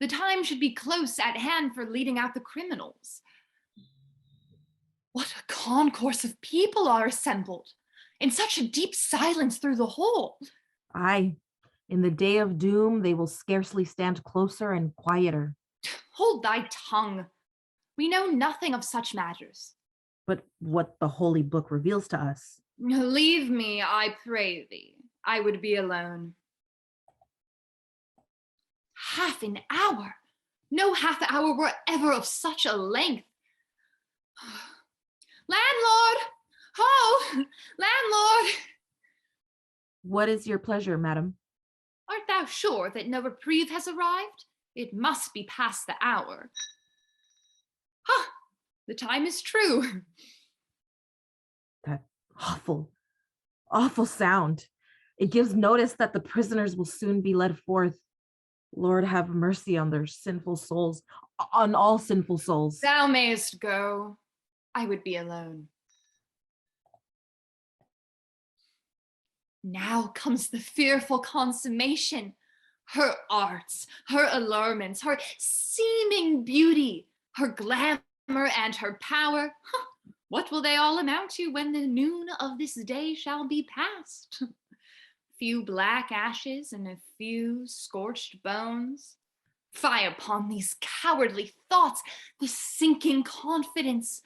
The time should be close at hand for leading out the criminals. What a concourse of people are assembled, in such a deep silence through the hall. Aye, in the day of doom, they will scarcely stand closer and quieter. Hold thy tongue. We know nothing of such matters. But what the Holy Book reveals to us. Leave me, I pray thee. I would be alone. Half an hour? No half hour were ever of such a length. Landlord! Ho! Landlord! What is your pleasure, madam? Art thou sure that no reprieve has arrived? It must be past the hour. Ha! The time is true. That awful sound. It gives notice that the prisoners will soon be led forth. Lord, have mercy on their sinful souls, on all sinful souls. Thou mayest go. I would be alone. Now comes the fearful consummation. Her arts, her allurements, her seeming beauty, her glamour and her power. What will they all amount to when the noon of this day shall be past? Few black ashes and a few scorched bones. Fie upon these cowardly thoughts, the sinking confidence.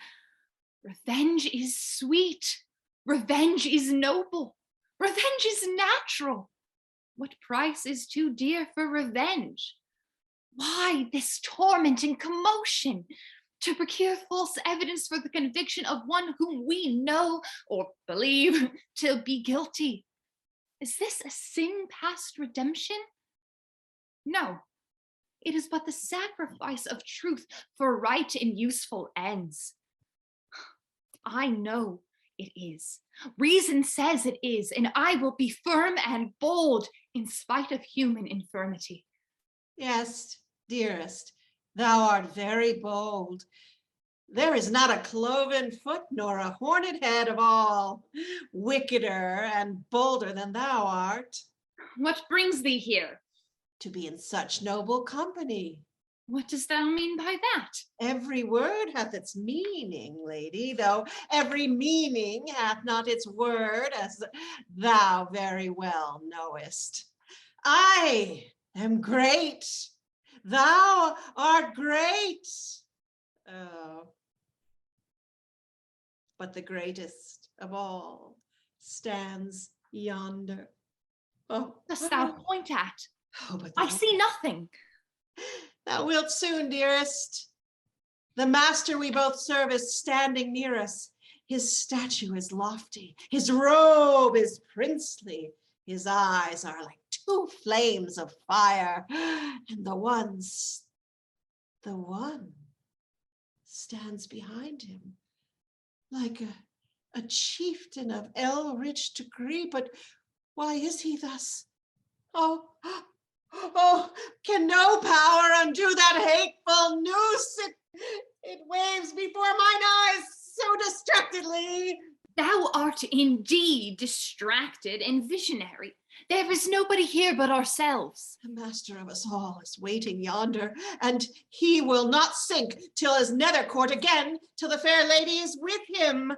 Revenge is sweet. Revenge is noble. Revenge is natural. What price is too dear for revenge? Why this torment and commotion? To procure false evidence for the conviction of one whom we know or believe to be guilty. Is this a sin past redemption? No, it is but the sacrifice of truth for right and useful ends. I know it is. Reason says it is, and I will be firm and bold in spite of human infirmity. Yes, dearest, thou art very bold. There is not a cloven foot nor a horned head of all wickeder and bolder than thou art. What brings thee here? To be in such noble company. What dost thou mean by that? Every word hath its meaning, lady, though every meaning hath not its word, as thou very well knowest. I am great. Thou art great. Oh. But the greatest of all stands yonder. Oh, dost thou point at? Oh, but I see nothing. Thou wilt soon, dearest. The master we both serve is standing near us. His statue is lofty. His robe is princely. His eyes are like two flames of fire. And the one stands behind him like a chieftain of rich degree. But why is he thus? Oh, can no power undo that hateful noose? It waves before mine eyes so distractedly. Thou art indeed distracted and visionary. There is nobody here but ourselves. The master of us all is waiting yonder, and he will not sink till his nether court again, till the fair lady is with him.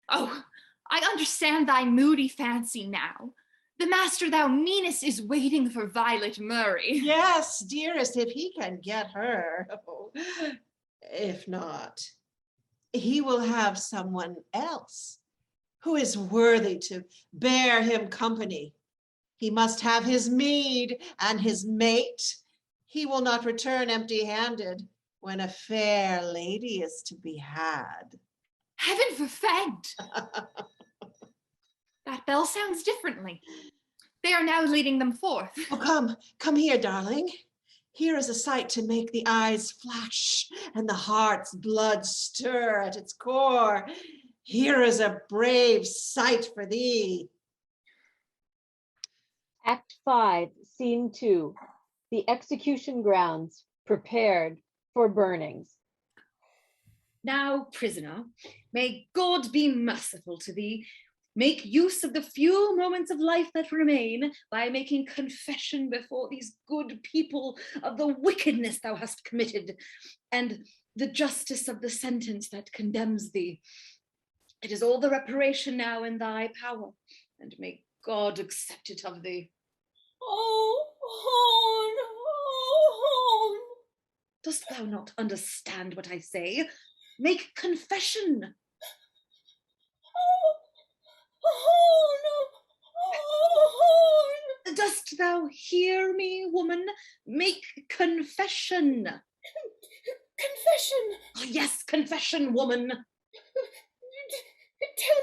Oh, I understand thy moody fancy now. The master thou meanest is waiting for Violet Murray. Yes, dearest, if he can get her. If not, he will have someone else who is worthy to bear him company. He must have his meed and his mate. He will not return empty-handed when a fair lady is to be had. Heaven forfend! That bell sounds differently. They are now leading them forth. Oh, come here, darling. Here is a sight to make the eyes flash and the heart's blood stir at its core. Here is a brave sight for thee. Act 5, Scene 2. The execution grounds prepared for burnings. Now, prisoner, may God be merciful to thee. Make use of the few moments of life that remain by making confession before these good people of the wickedness thou hast committed and the justice of the sentence that condemns thee. It is all the reparation now in thy power, and may God accept it of thee. Oh, Horn, oh, Horn. Dost thou not understand what I say? Make confession. Oh, dost thou hear me, woman? Make confession. Confession? Oh, yes, confession, woman. Tell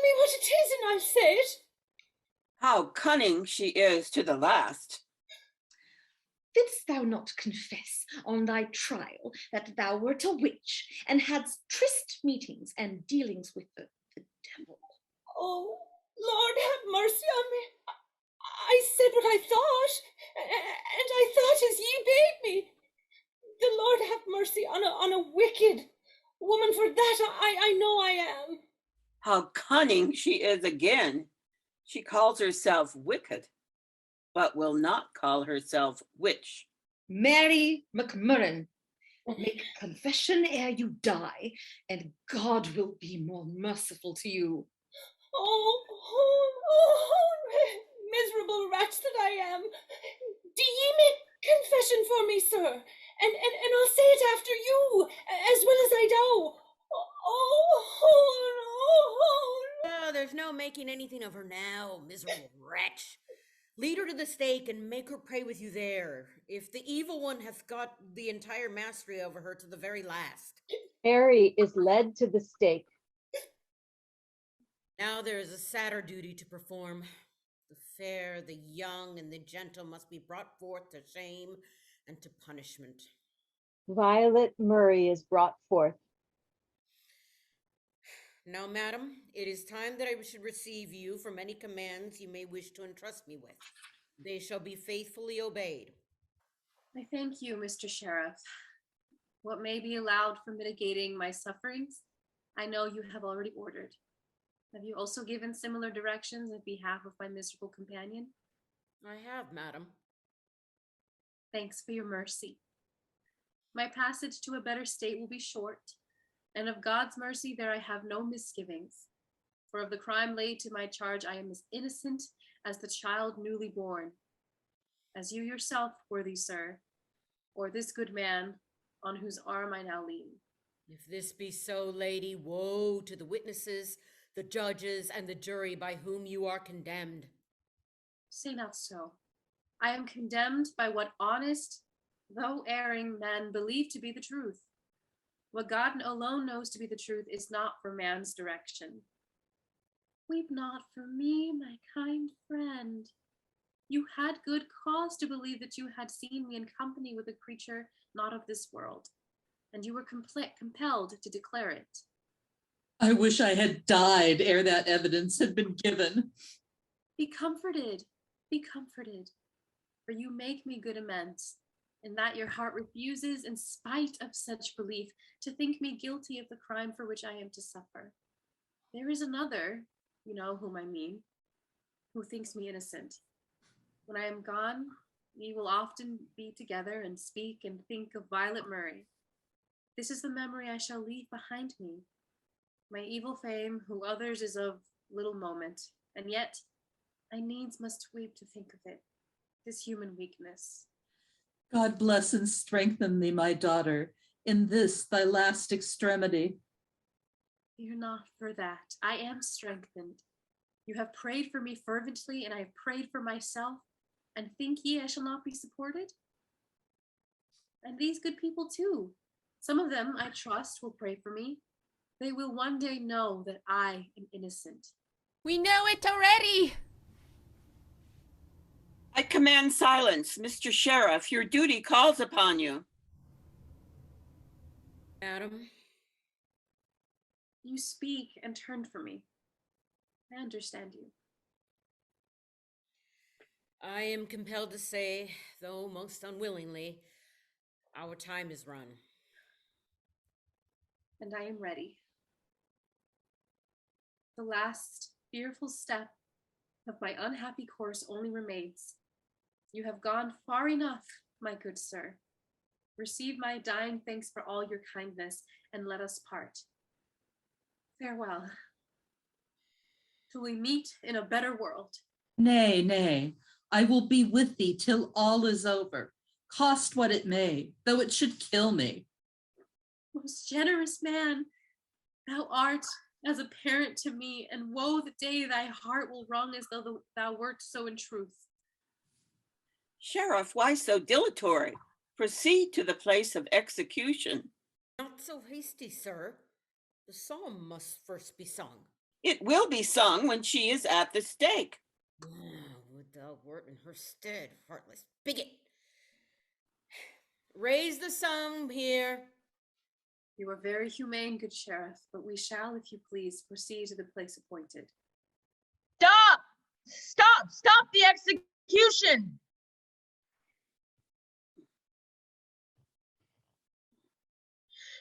me what it is and I'll say it. How cunning she is to the last. Didst thou not confess on thy trial that thou wert a witch and hadst tryst meetings and dealings with the devil? Oh, Lord have mercy on me. I said what I thought, and I thought as ye bade me. The Lord have mercy on a wicked woman, for that I know I am. How cunning she is again. She calls herself wicked, but will not call herself witch. Mary McMurrin, make confession ere you die, and God will be more merciful to you. Oh, miserable wretch that I am. Do ye make confession for me, sir? And I'll say it after you, as well as I do. Oh, there's no making anything of her now, miserable wretch. Lead her to the stake and make her pray with you there, if the evil one hath got the entire mastery over her to the very last. Mary is led to the stake. Now there is a sadder duty to perform. The fair, the young, and the gentle must be brought forth to shame and to punishment. Violet Murray is brought forth. Now, madam, it is time that I should receive you from any commands you may wish to entrust me with. They shall be faithfully obeyed. I thank you, Mr. Sheriff. What may be allowed for mitigating my sufferings, I know you have already ordered. Have you also given similar directions on behalf of my miserable companion? I have, madam. Thanks for your mercy. My passage to a better state will be short, and of God's mercy there I have no misgivings. For of the crime laid to my charge I am as innocent as the child newly born, as you yourself, worthy sir, or this good man on whose arm I now lean. If this be so, lady, woe to the witnesses, the judges, and the jury by whom you are condemned. Say not so. I am condemned by what honest, though erring, men believe to be the truth. What God alone knows to be the truth is not for man's direction. Weep not for me, my kind friend. You had good cause to believe that you had seen me in company with a creature not of this world, and you were compelled to declare it. I wish I had died ere that evidence had been given. Be comforted, for you make me good amends, in that your heart refuses, in spite of such belief, to think me guilty of the crime for which I am to suffer. There is another, you know whom I mean, who thinks me innocent. When I am gone, we will often be together and speak and think of Violet Murray. This is the memory I shall leave behind me. My evil fame, who others is of little moment, and yet I needs must weep to think of it, this human weakness. God bless and strengthen thee, my daughter, in this thy last extremity. Fear not for that. I am strengthened. You have prayed for me fervently, and I have prayed for myself. And think ye I shall not be supported? And these good people too. Some of them, I trust, will pray for me. They will one day know that I am innocent. We know it already. I command silence. Mr. Sheriff, your duty calls upon you. Madam, You speak and turn from me. I understand you. I am compelled to say, though most unwillingly, our time is run. And I am ready. The last fearful step of my unhappy course only remains. You have gone far enough, my good sir. Receive my dying thanks for all your kindness, and let us part. Farewell. Till we meet in a better world. Nay, nay, I will be with thee till all is over, cost what it may, though it should kill me. Most generous man, thou art as a parent to me, and woe the day thy heart will wrong as though thou wert so in truth. Sheriff, why so dilatory? Proceed to the place of execution. Not so hasty, sir. The psalm must first be sung. It will be sung when she is at the stake. Would thou wert in her stead, heartless bigot. Raise the psalm here. You are very humane, good sheriff, but we shall, if you please, proceed to the place appointed. Stop! Stop! Stop the execution!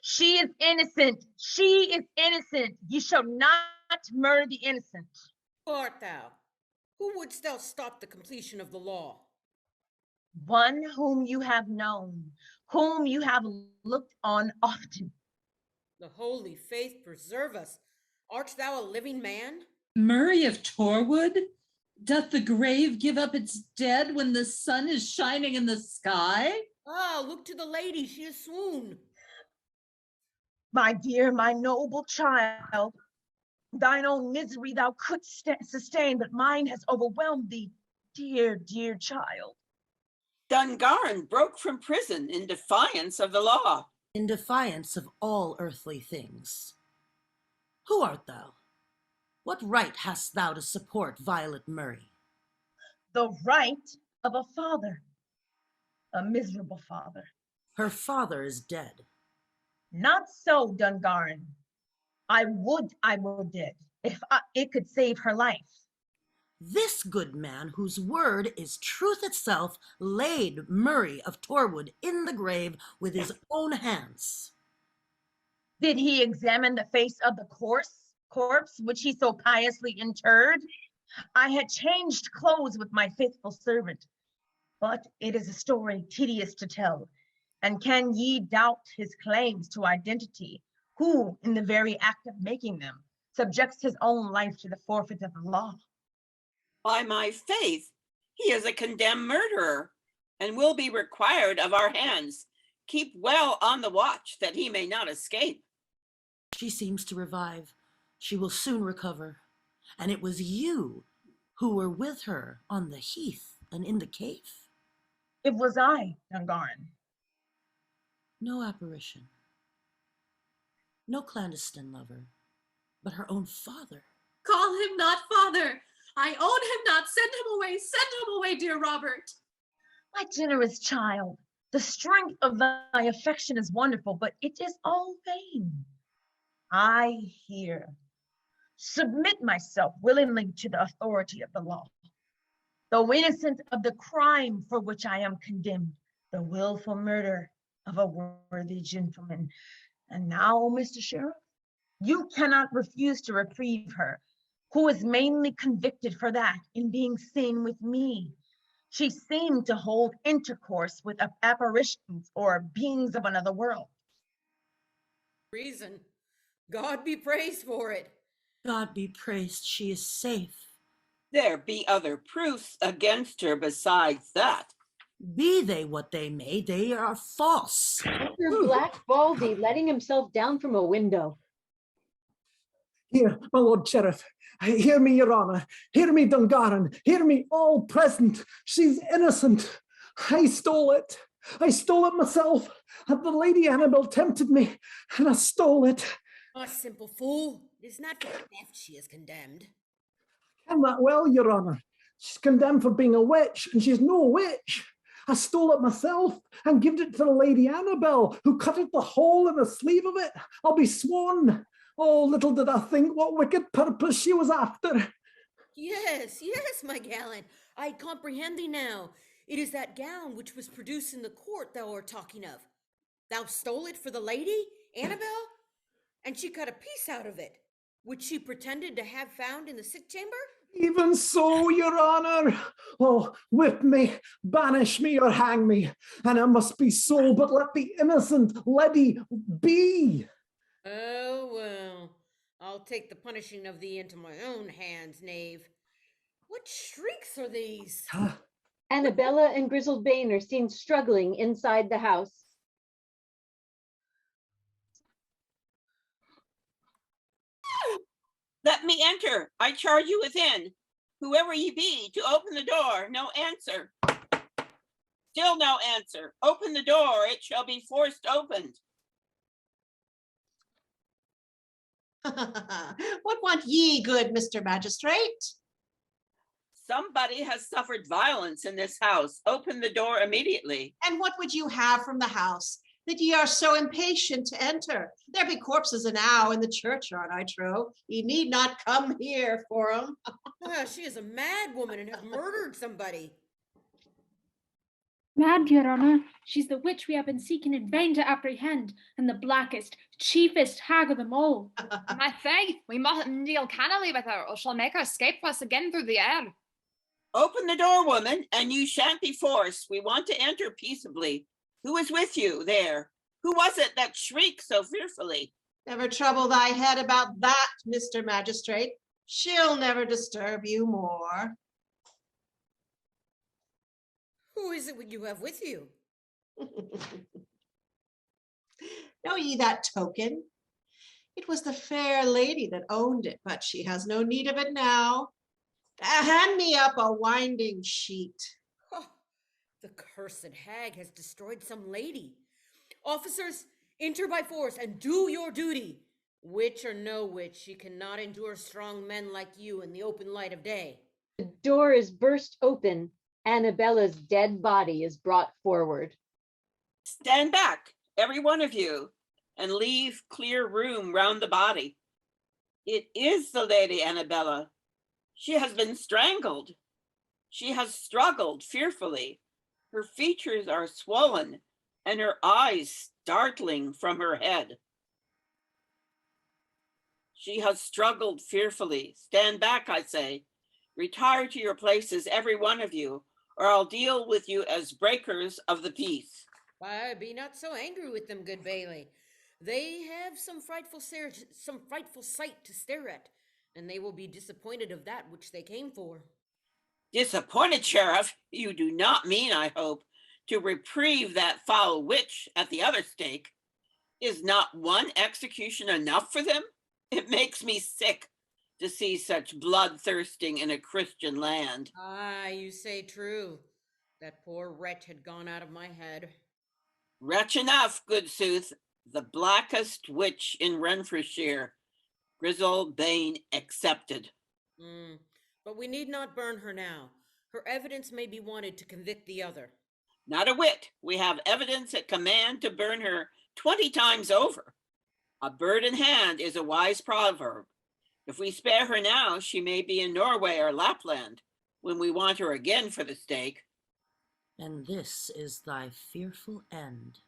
She is innocent. She is innocent. Ye shall not murder the innocent. Who art thou? Who wouldst thou stop the completion of the law? One whom you have known, whom you have looked on often. The holy faith preserve us. Art thou a living man? Murray of Torwood? Doth the grave give up its dead when the sun is shining in the sky? Ah, look to the lady, she is swooned. My dear, my noble child, thine own misery thou couldst sustain, but mine has overwhelmed thee, dear, dear child. Dungaren broke from prison in defiance of the law. In defiance of all earthly things. Who art thou? What right hast thou to support Violet Murray? The right of a father, a miserable father. Her father is dead. Not so, Dungaren. I were dead, if it could save her life. This good man, whose word is truth itself, laid Murray of Torwood in the grave with his own hands. Did he examine the face of the corpse which he so piously interred? I had changed clothes with my faithful servant, but it is a story tedious to tell. And can ye doubt his claims to identity, who, in the very act of making them, subjects his own life to the forfeit of the law? By my faith, he is a condemned murderer and will be required of our hands. Keep well on the watch that he may not escape. She seems to revive. She will soon recover. And it was you who were with her on the heath and in the cave. It was I, Dungaren. No apparition. No clandestine lover, but her own father. Call him not father. I own him not. Send him away, dear Robert. My generous child, the strength of thy affection is wonderful, but it is all vain. I here submit myself willingly to the authority of the law. Though innocent of the crime for which I am condemned, the willful murder of a worthy gentleman. And now, Mr. Sheriff, you cannot refuse to reprieve her, who is mainly convicted for that in being seen with me. She seemed to hold intercourse with apparitions or beings of another world. Reason. God be praised for it. God be praised, she is safe. There be other proofs against her besides that. Be they what they may, they are false. Enter Black Baldy letting himself down from a window. Here, my Lord Sheriff, hear me, Your Honor. Hear me, Dungaren. Hear me, all present. She's innocent. I stole it. I stole it myself. And the Lady Annabel tempted me, and I stole it. Oh, simple fool. It is not for theft she is condemned. Can that well, Your Honor? She's condemned for being a witch, and she's no witch. I stole it myself and gave it to the Lady Annabel, who cut out the hole in the sleeve of it. I'll be sworn. Oh, little did I think what wicked purpose she was after. Yes, my gallant. I comprehend thee now. It is that gown which was produced in the court thou art talking of. Thou stole it for the lady, Annabel? And she cut a piece out of it, which she pretended to have found in the sick chamber? Even so, Your Honor. Oh, whip me, banish me, or hang me. And it must be so, but let the innocent lady be. Oh, well, I'll take the punishing of thee into my own hands, knave. What shrieks are these? Annabella and Grizzled Bane are seen struggling inside the house. Let me enter. I charge you within. Whoever ye be, to open the door. No answer. Still no answer. Open the door. It shall be forced opened. What want ye, good Mr. Magistrate? Somebody has suffered violence in this house. Open the door immediately. And what would you have from the house, that ye are so impatient to enter? There be corpses enow in the churchyard, I trow. Ye need not come here for 'em. She is a mad woman and has murdered somebody. Mad, Your Honor. She's the witch we have been seeking in vain to apprehend, and the blackest, chiefest hag of them all. My faith, we mustn't deal cannily with her, or she'll make her escape us again through the air. Open the door, woman, and you shan't be forced. We want to enter peaceably. Who is with you there? Who was it that shrieked so fearfully? Never trouble thy head about that, Mr. Magistrate. She'll never disturb you more. Who is it you have with you? Know ye that token? It was the fair lady that owned it, but she has no need of it now. Hand me up a winding sheet. Oh, the cursed hag has destroyed some lady. Officers, enter by force and do your duty. Witch or no witch, she cannot endure strong men like you in the open light of day. The door is burst open. Annabella's dead body is brought forward. Stand back, every one of you, and leave clear room round the body. It is the Lady Annabella. She has been strangled. She has struggled fearfully. Her features are swollen, and her eyes startling from her head. She has struggled fearfully. Stand back, I say. Retire to your places, every one of you, or I'll deal with you as breakers of the peace. Why, be not so angry with them, good Bailey. They have some frightful sight to stare at, and they will be disappointed of that which they came for. Disappointed, Sheriff? You do not mean, I hope, to reprieve that foul witch at the other stake. Is not one execution enough for them? It makes me sick to see such bloodthirsting in a Christian land. Ah, you say true. That poor wretch had gone out of my head. Wretch enough, good sooth, the blackest witch in Renfrewshire, Grizzled Bane excepted. But we need not burn her now. Her evidence may be wanted to convict the other. Not a whit. We have evidence at command to burn her 20 times over. A bird in hand is a wise proverb. If we spare her now, she may be in Norway or Lapland when we want her again for the stake. And this is thy fearful end,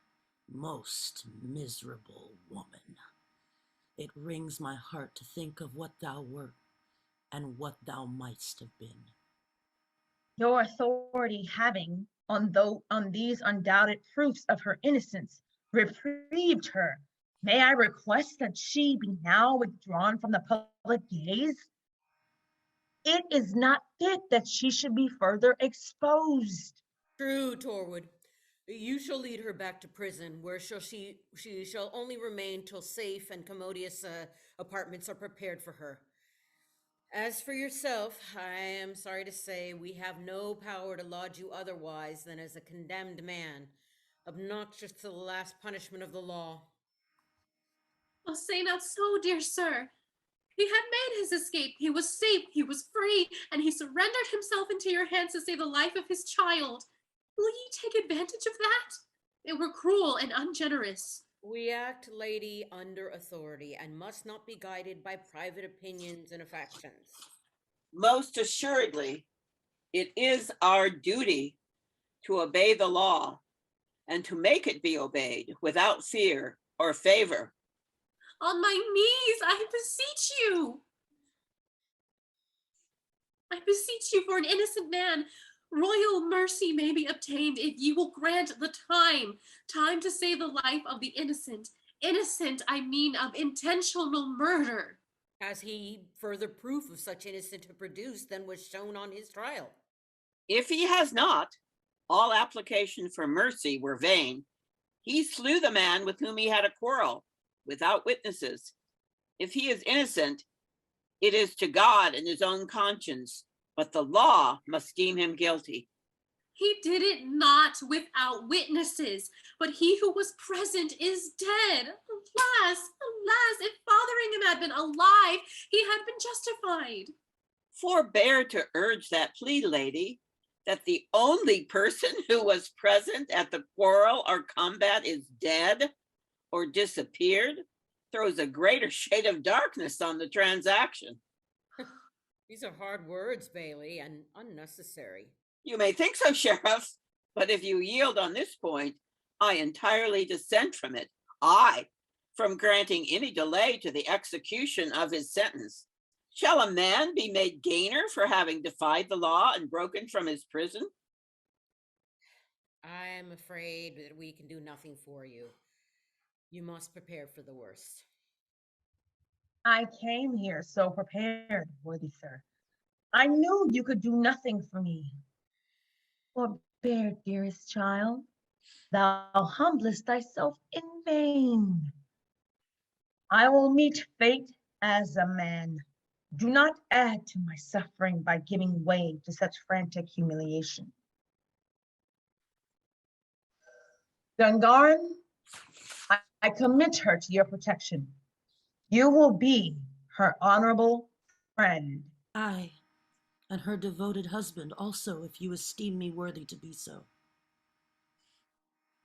most miserable woman. It wrings my heart to think of what thou wert and what thou mightst have been. Your authority having, on these undoubted proofs of her innocence, reprieved her, may I request that she be now withdrawn from the public gaze? It is not fit that she should be further exposed. True, Torwood. You shall lead her back to prison, where she shall only remain till safe and commodious apartments are prepared for her. As for yourself, I am sorry to say we have no power to lodge you otherwise than as a condemned man, obnoxious to the last punishment of the law. Oh, say not so, dear sir. He had made his escape. He was safe, he was free, and he surrendered himself into your hands to save the life of his child. Will ye take advantage of that? It were cruel and ungenerous. We act, lady, under authority, and must not be guided by private opinions and affections. Most assuredly, it is our duty to obey the law and to make it be obeyed without fear or favor. On my knees, I beseech you. I beseech you for an innocent man. Royal mercy may be obtained if you will grant the time to save the life of the innocent. Innocent, I mean of intentional murder. Has he further proof of such innocent to produce than was shown on his trial? If he has not, all application for mercy were vain. He slew the man with whom he had a quarrel, without witnesses. If he is innocent, it is to God and his own conscience, but the law must deem him guilty. He did it not without witnesses, but he who was present is dead. Alas, alas, if Fotheringham had been alive, he had been justified. Forbear to urge that plea, lady, that the only person who was present at the quarrel or combat is dead or disappeared throws a greater shade of darkness on the transaction. These are hard words, Baillie, and unnecessary. You may think so, Sheriff, but if you yield on this point, I entirely dissent from it. From granting any delay to the execution of his sentence. Shall a man be made gainer for having defied the law and broken from his prison? I am afraid that we can do nothing for you. You must prepare for the worst. I came here so prepared, worthy sir. I knew you could do nothing for me. Forbear, dearest child. Thou humblest thyself in vain. I will meet fate as a man. Do not add to my suffering by giving way to such frantic humiliation. Dungaren, I commit her to your protection. You will be her honorable friend. Aye, and her devoted husband also, if you esteem me worthy to be so.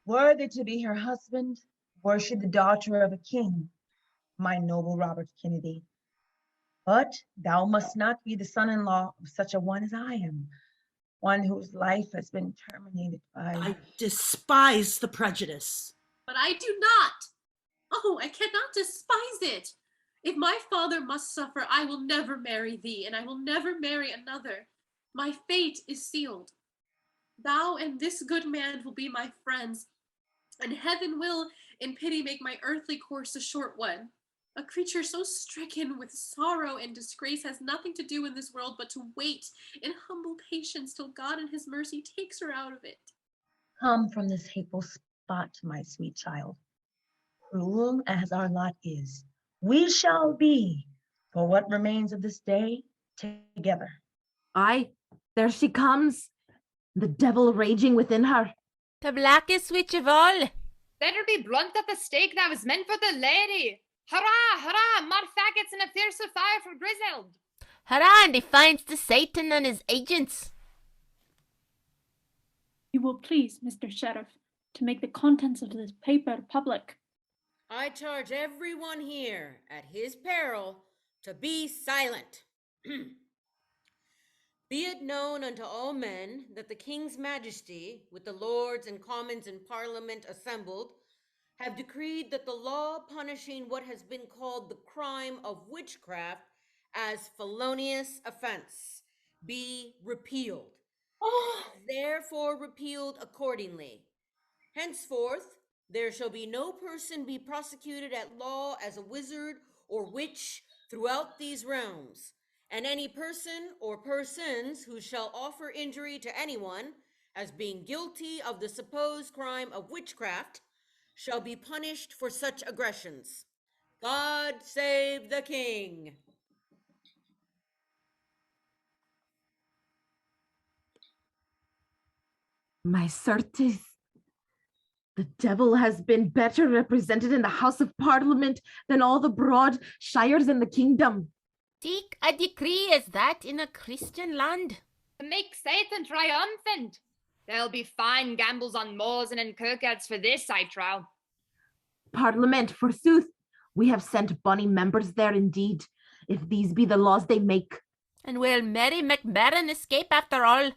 Worthy to be her husband, were she the daughter of a king, my noble Robert Kennedy. But thou must not be the son-in-law of such a one as I am, one whose life has been terminated by... I despise the prejudice. But I do not. Oh, I cannot despise it. If my father must suffer, I will never marry thee, and I will never marry another. My fate is sealed. Thou and this good man will be my friends, and heaven will, in pity, make my earthly course a short one. A creature so stricken with sorrow and disgrace has nothing to do in this world but to wait in humble patience till God in his mercy takes her out of it. Come from this hateful spot, my sweet child. Cruel as our lot is, we shall be, for what remains of this day, together. Aye, there she comes, the devil raging within her. The blackest witch of all. Let her be blunt at the stake that was meant for the lady. Hurrah, hurrah, more faggots and a fiercer fire for Griseld. Hurrah in defiance to Satan and his agents. You will please, Mr. Sheriff, to make the contents of this paper public. I charge everyone here, at his peril, to be silent. Be it known unto all men that the King's Majesty, with the Lords and Commons in Parliament assembled, have decreed that the law punishing what has been called the crime of witchcraft as felonious offense be repealed. Therefore repealed accordingly. Henceforth, there shall be no person be prosecuted at law as a wizard or witch throughout these realms, And any person or persons who shall offer injury to anyone as being guilty of the supposed crime of witchcraft shall be punished for such aggressions. God save the king. My certes, the devil has been better represented in the House of Parliament than all the broad shires in the kingdom. Seek a decree as that in a Christian land. To make Satan triumphant. There'll be fine gambles on moors and in kirkyards for this, I trow. Parliament, forsooth, we have sent bonny members there indeed, if these be the laws they make. And will Mary McMarin escape after all?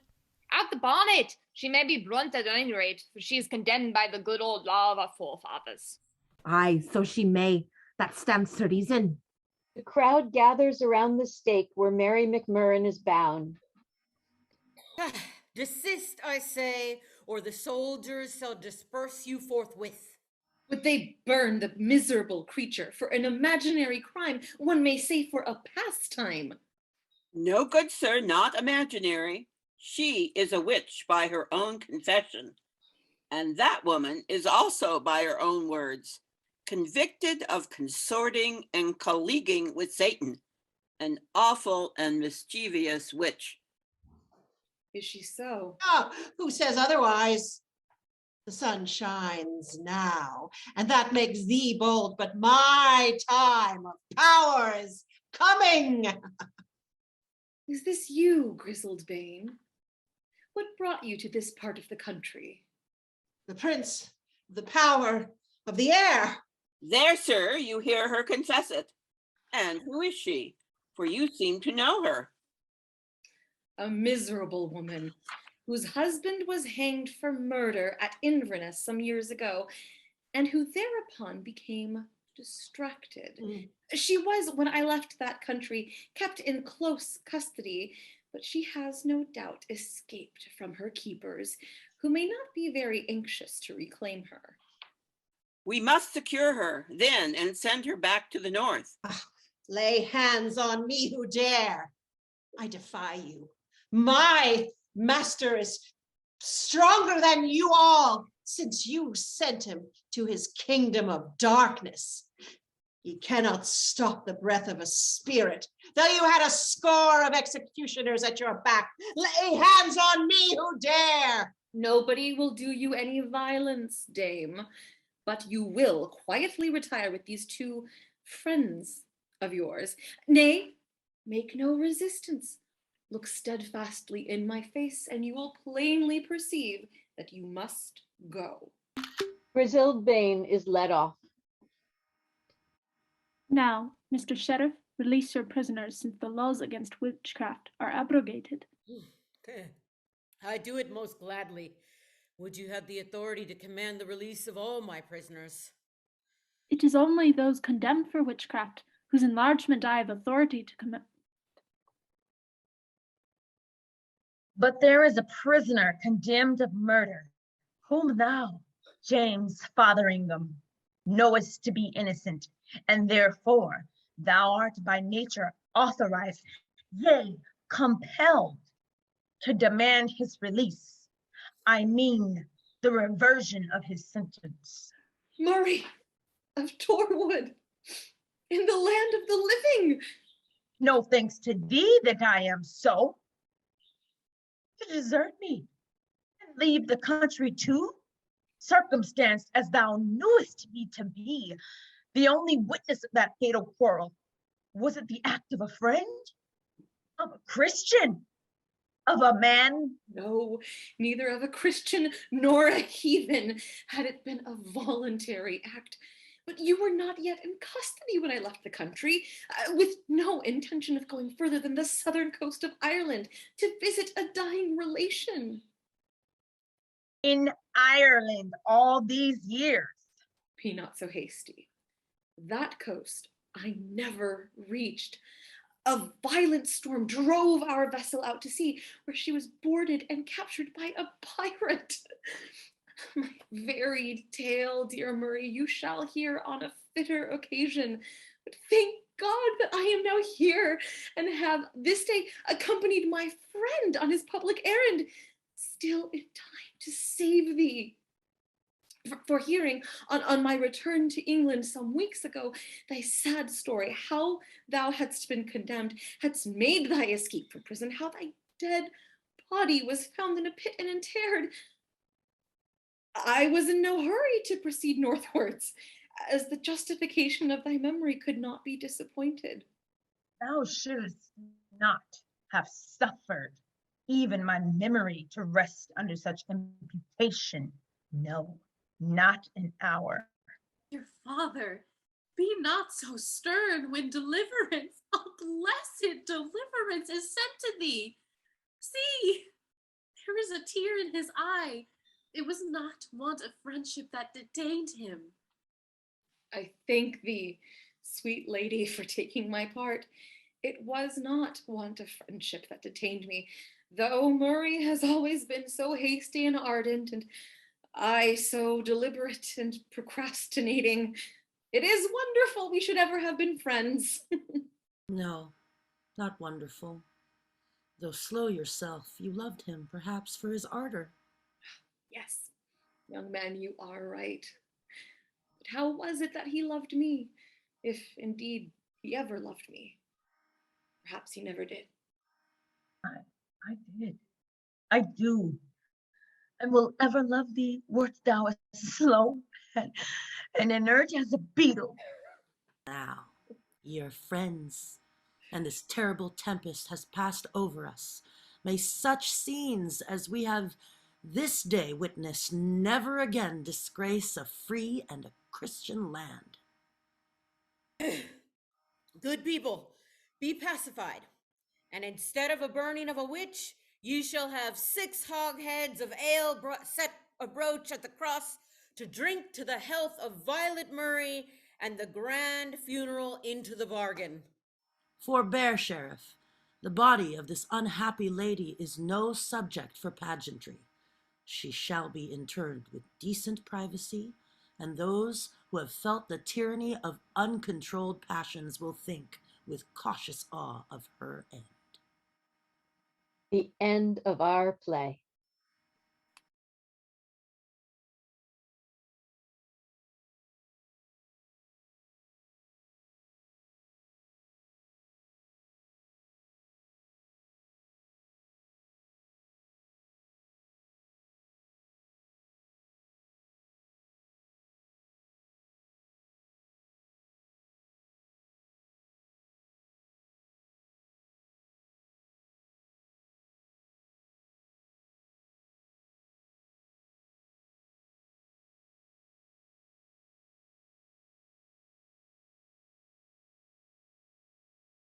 Out the bonnet! She may be blunt at any rate, for she is condemned by the good old law of our forefathers. Aye, so she may. That stands to reason. The crowd gathers around the stake where Mary McMurrin is bound. Desist, I say, or the soldiers shall disperse you forthwith. Would they burn the miserable creature for an imaginary crime, one may say for a pastime? No, good sir, not imaginary. She is a witch by her own confession. And that woman is also, by her own words, convicted of consorting and colleaguing with Satan, an awful and mischievous witch. Is she so? Who says otherwise? The sun shines now, and that makes thee bold, but my time of power is coming. Is this you, grizzled Bane? What brought you to this part of the country? The prince, the power of the air. There, sir, you hear her confess it. And who is she? For you seem to know her. A miserable woman whose husband was hanged for murder at Inverness some years ago, and who thereupon became distracted. She was, when I left that country, kept in close custody, but she has no doubt escaped from her keepers, who may not be very anxious to reclaim her. We must secure her then and send her back to the north. Lay hands on me who dare. I defy you. My master is stronger than you all, since you sent him to his kingdom of darkness. He cannot stop the breath of a spirit, though you had a score of executioners at your back. Lay hands on me who dare. Nobody will do you any violence, dame, but you will quietly retire with these two friends of yours. Nay, make no resistance. Look steadfastly in my face, and you will plainly perceive that you must go. Grizzled Bane is led off. Now, Mr. Sheriff, release your prisoners since the laws against witchcraft are abrogated. I do it most gladly. Would you have the authority to command the release of all my prisoners? It is only those condemned for witchcraft whose enlargement I have authority to command. But there is a prisoner condemned of murder, whom thou, James Fotheringham, knowest to be innocent, and therefore thou art by nature authorized, yea, compelled to demand his release. I mean the reversion of his sentence. Murray of Torwood, in the land of the living. No thanks to thee that I am so. To desert me and leave the country too, circumstanced as thou knewest me to be, the only witness of that fatal quarrel. Was it the act of a friend, of a Christian, of a man? No, neither of a Christian nor a heathen, had it been a voluntary act. But you were not yet in custody when I left the country, with no intention of going further than the southern coast of Ireland to visit a dying relation. In Ireland all these years. Be not so hasty. That coast I never reached. A violent storm drove our vessel out to sea, where she was boarded and captured by a pirate. My varied tale, dear Murray, you shall hear on a fitter occasion. But thank God that I am now here and have this day accompanied my friend on his public errand, still in time to save thee. For hearing on my return to England some weeks ago thy sad story, how thou hadst been condemned, hadst made thy escape from prison, how thy dead body was found in a pit and interred, I was in no hurry to proceed northwards, as the justification of thy memory could not be disappointed. Thou shouldst not have suffered even my memory to rest under such imputation. No, not an hour. Dear father, be not so stern when deliverance, a blessed deliverance is sent to thee. See, there is a tear in his eye. It was not want of friendship that detained him. I thank thee, sweet lady, for taking my part. It was not want of friendship that detained me, though Murray has always been so hasty and ardent, and I so deliberate and procrastinating. It is wonderful we should ever have been friends. No, not wonderful. Though slow yourself, you loved him, perhaps for his ardor. Yes, young man, you are right. But how was it that he loved me, if indeed he ever loved me? Perhaps he never did. I did. I do. And will ever love thee, wert thou as slow and inert as a beetle. Now, ye are friends, and this terrible tempest has passed over us. May such scenes as we have this day witnessed never again disgrace a free and a Christian land. Good people, be pacified, and instead of a burning of a witch, you shall have 6 hogsheads of ale set abroach at the cross to drink to the health of Violet Murray, and the grand funeral into the bargain. Forbear, Sheriff. The body of this unhappy lady is no subject for pageantry. She shall be interred with decent privacy, and those who have felt the tyranny of uncontrolled passions will think with cautious awe of her end. The end of our play.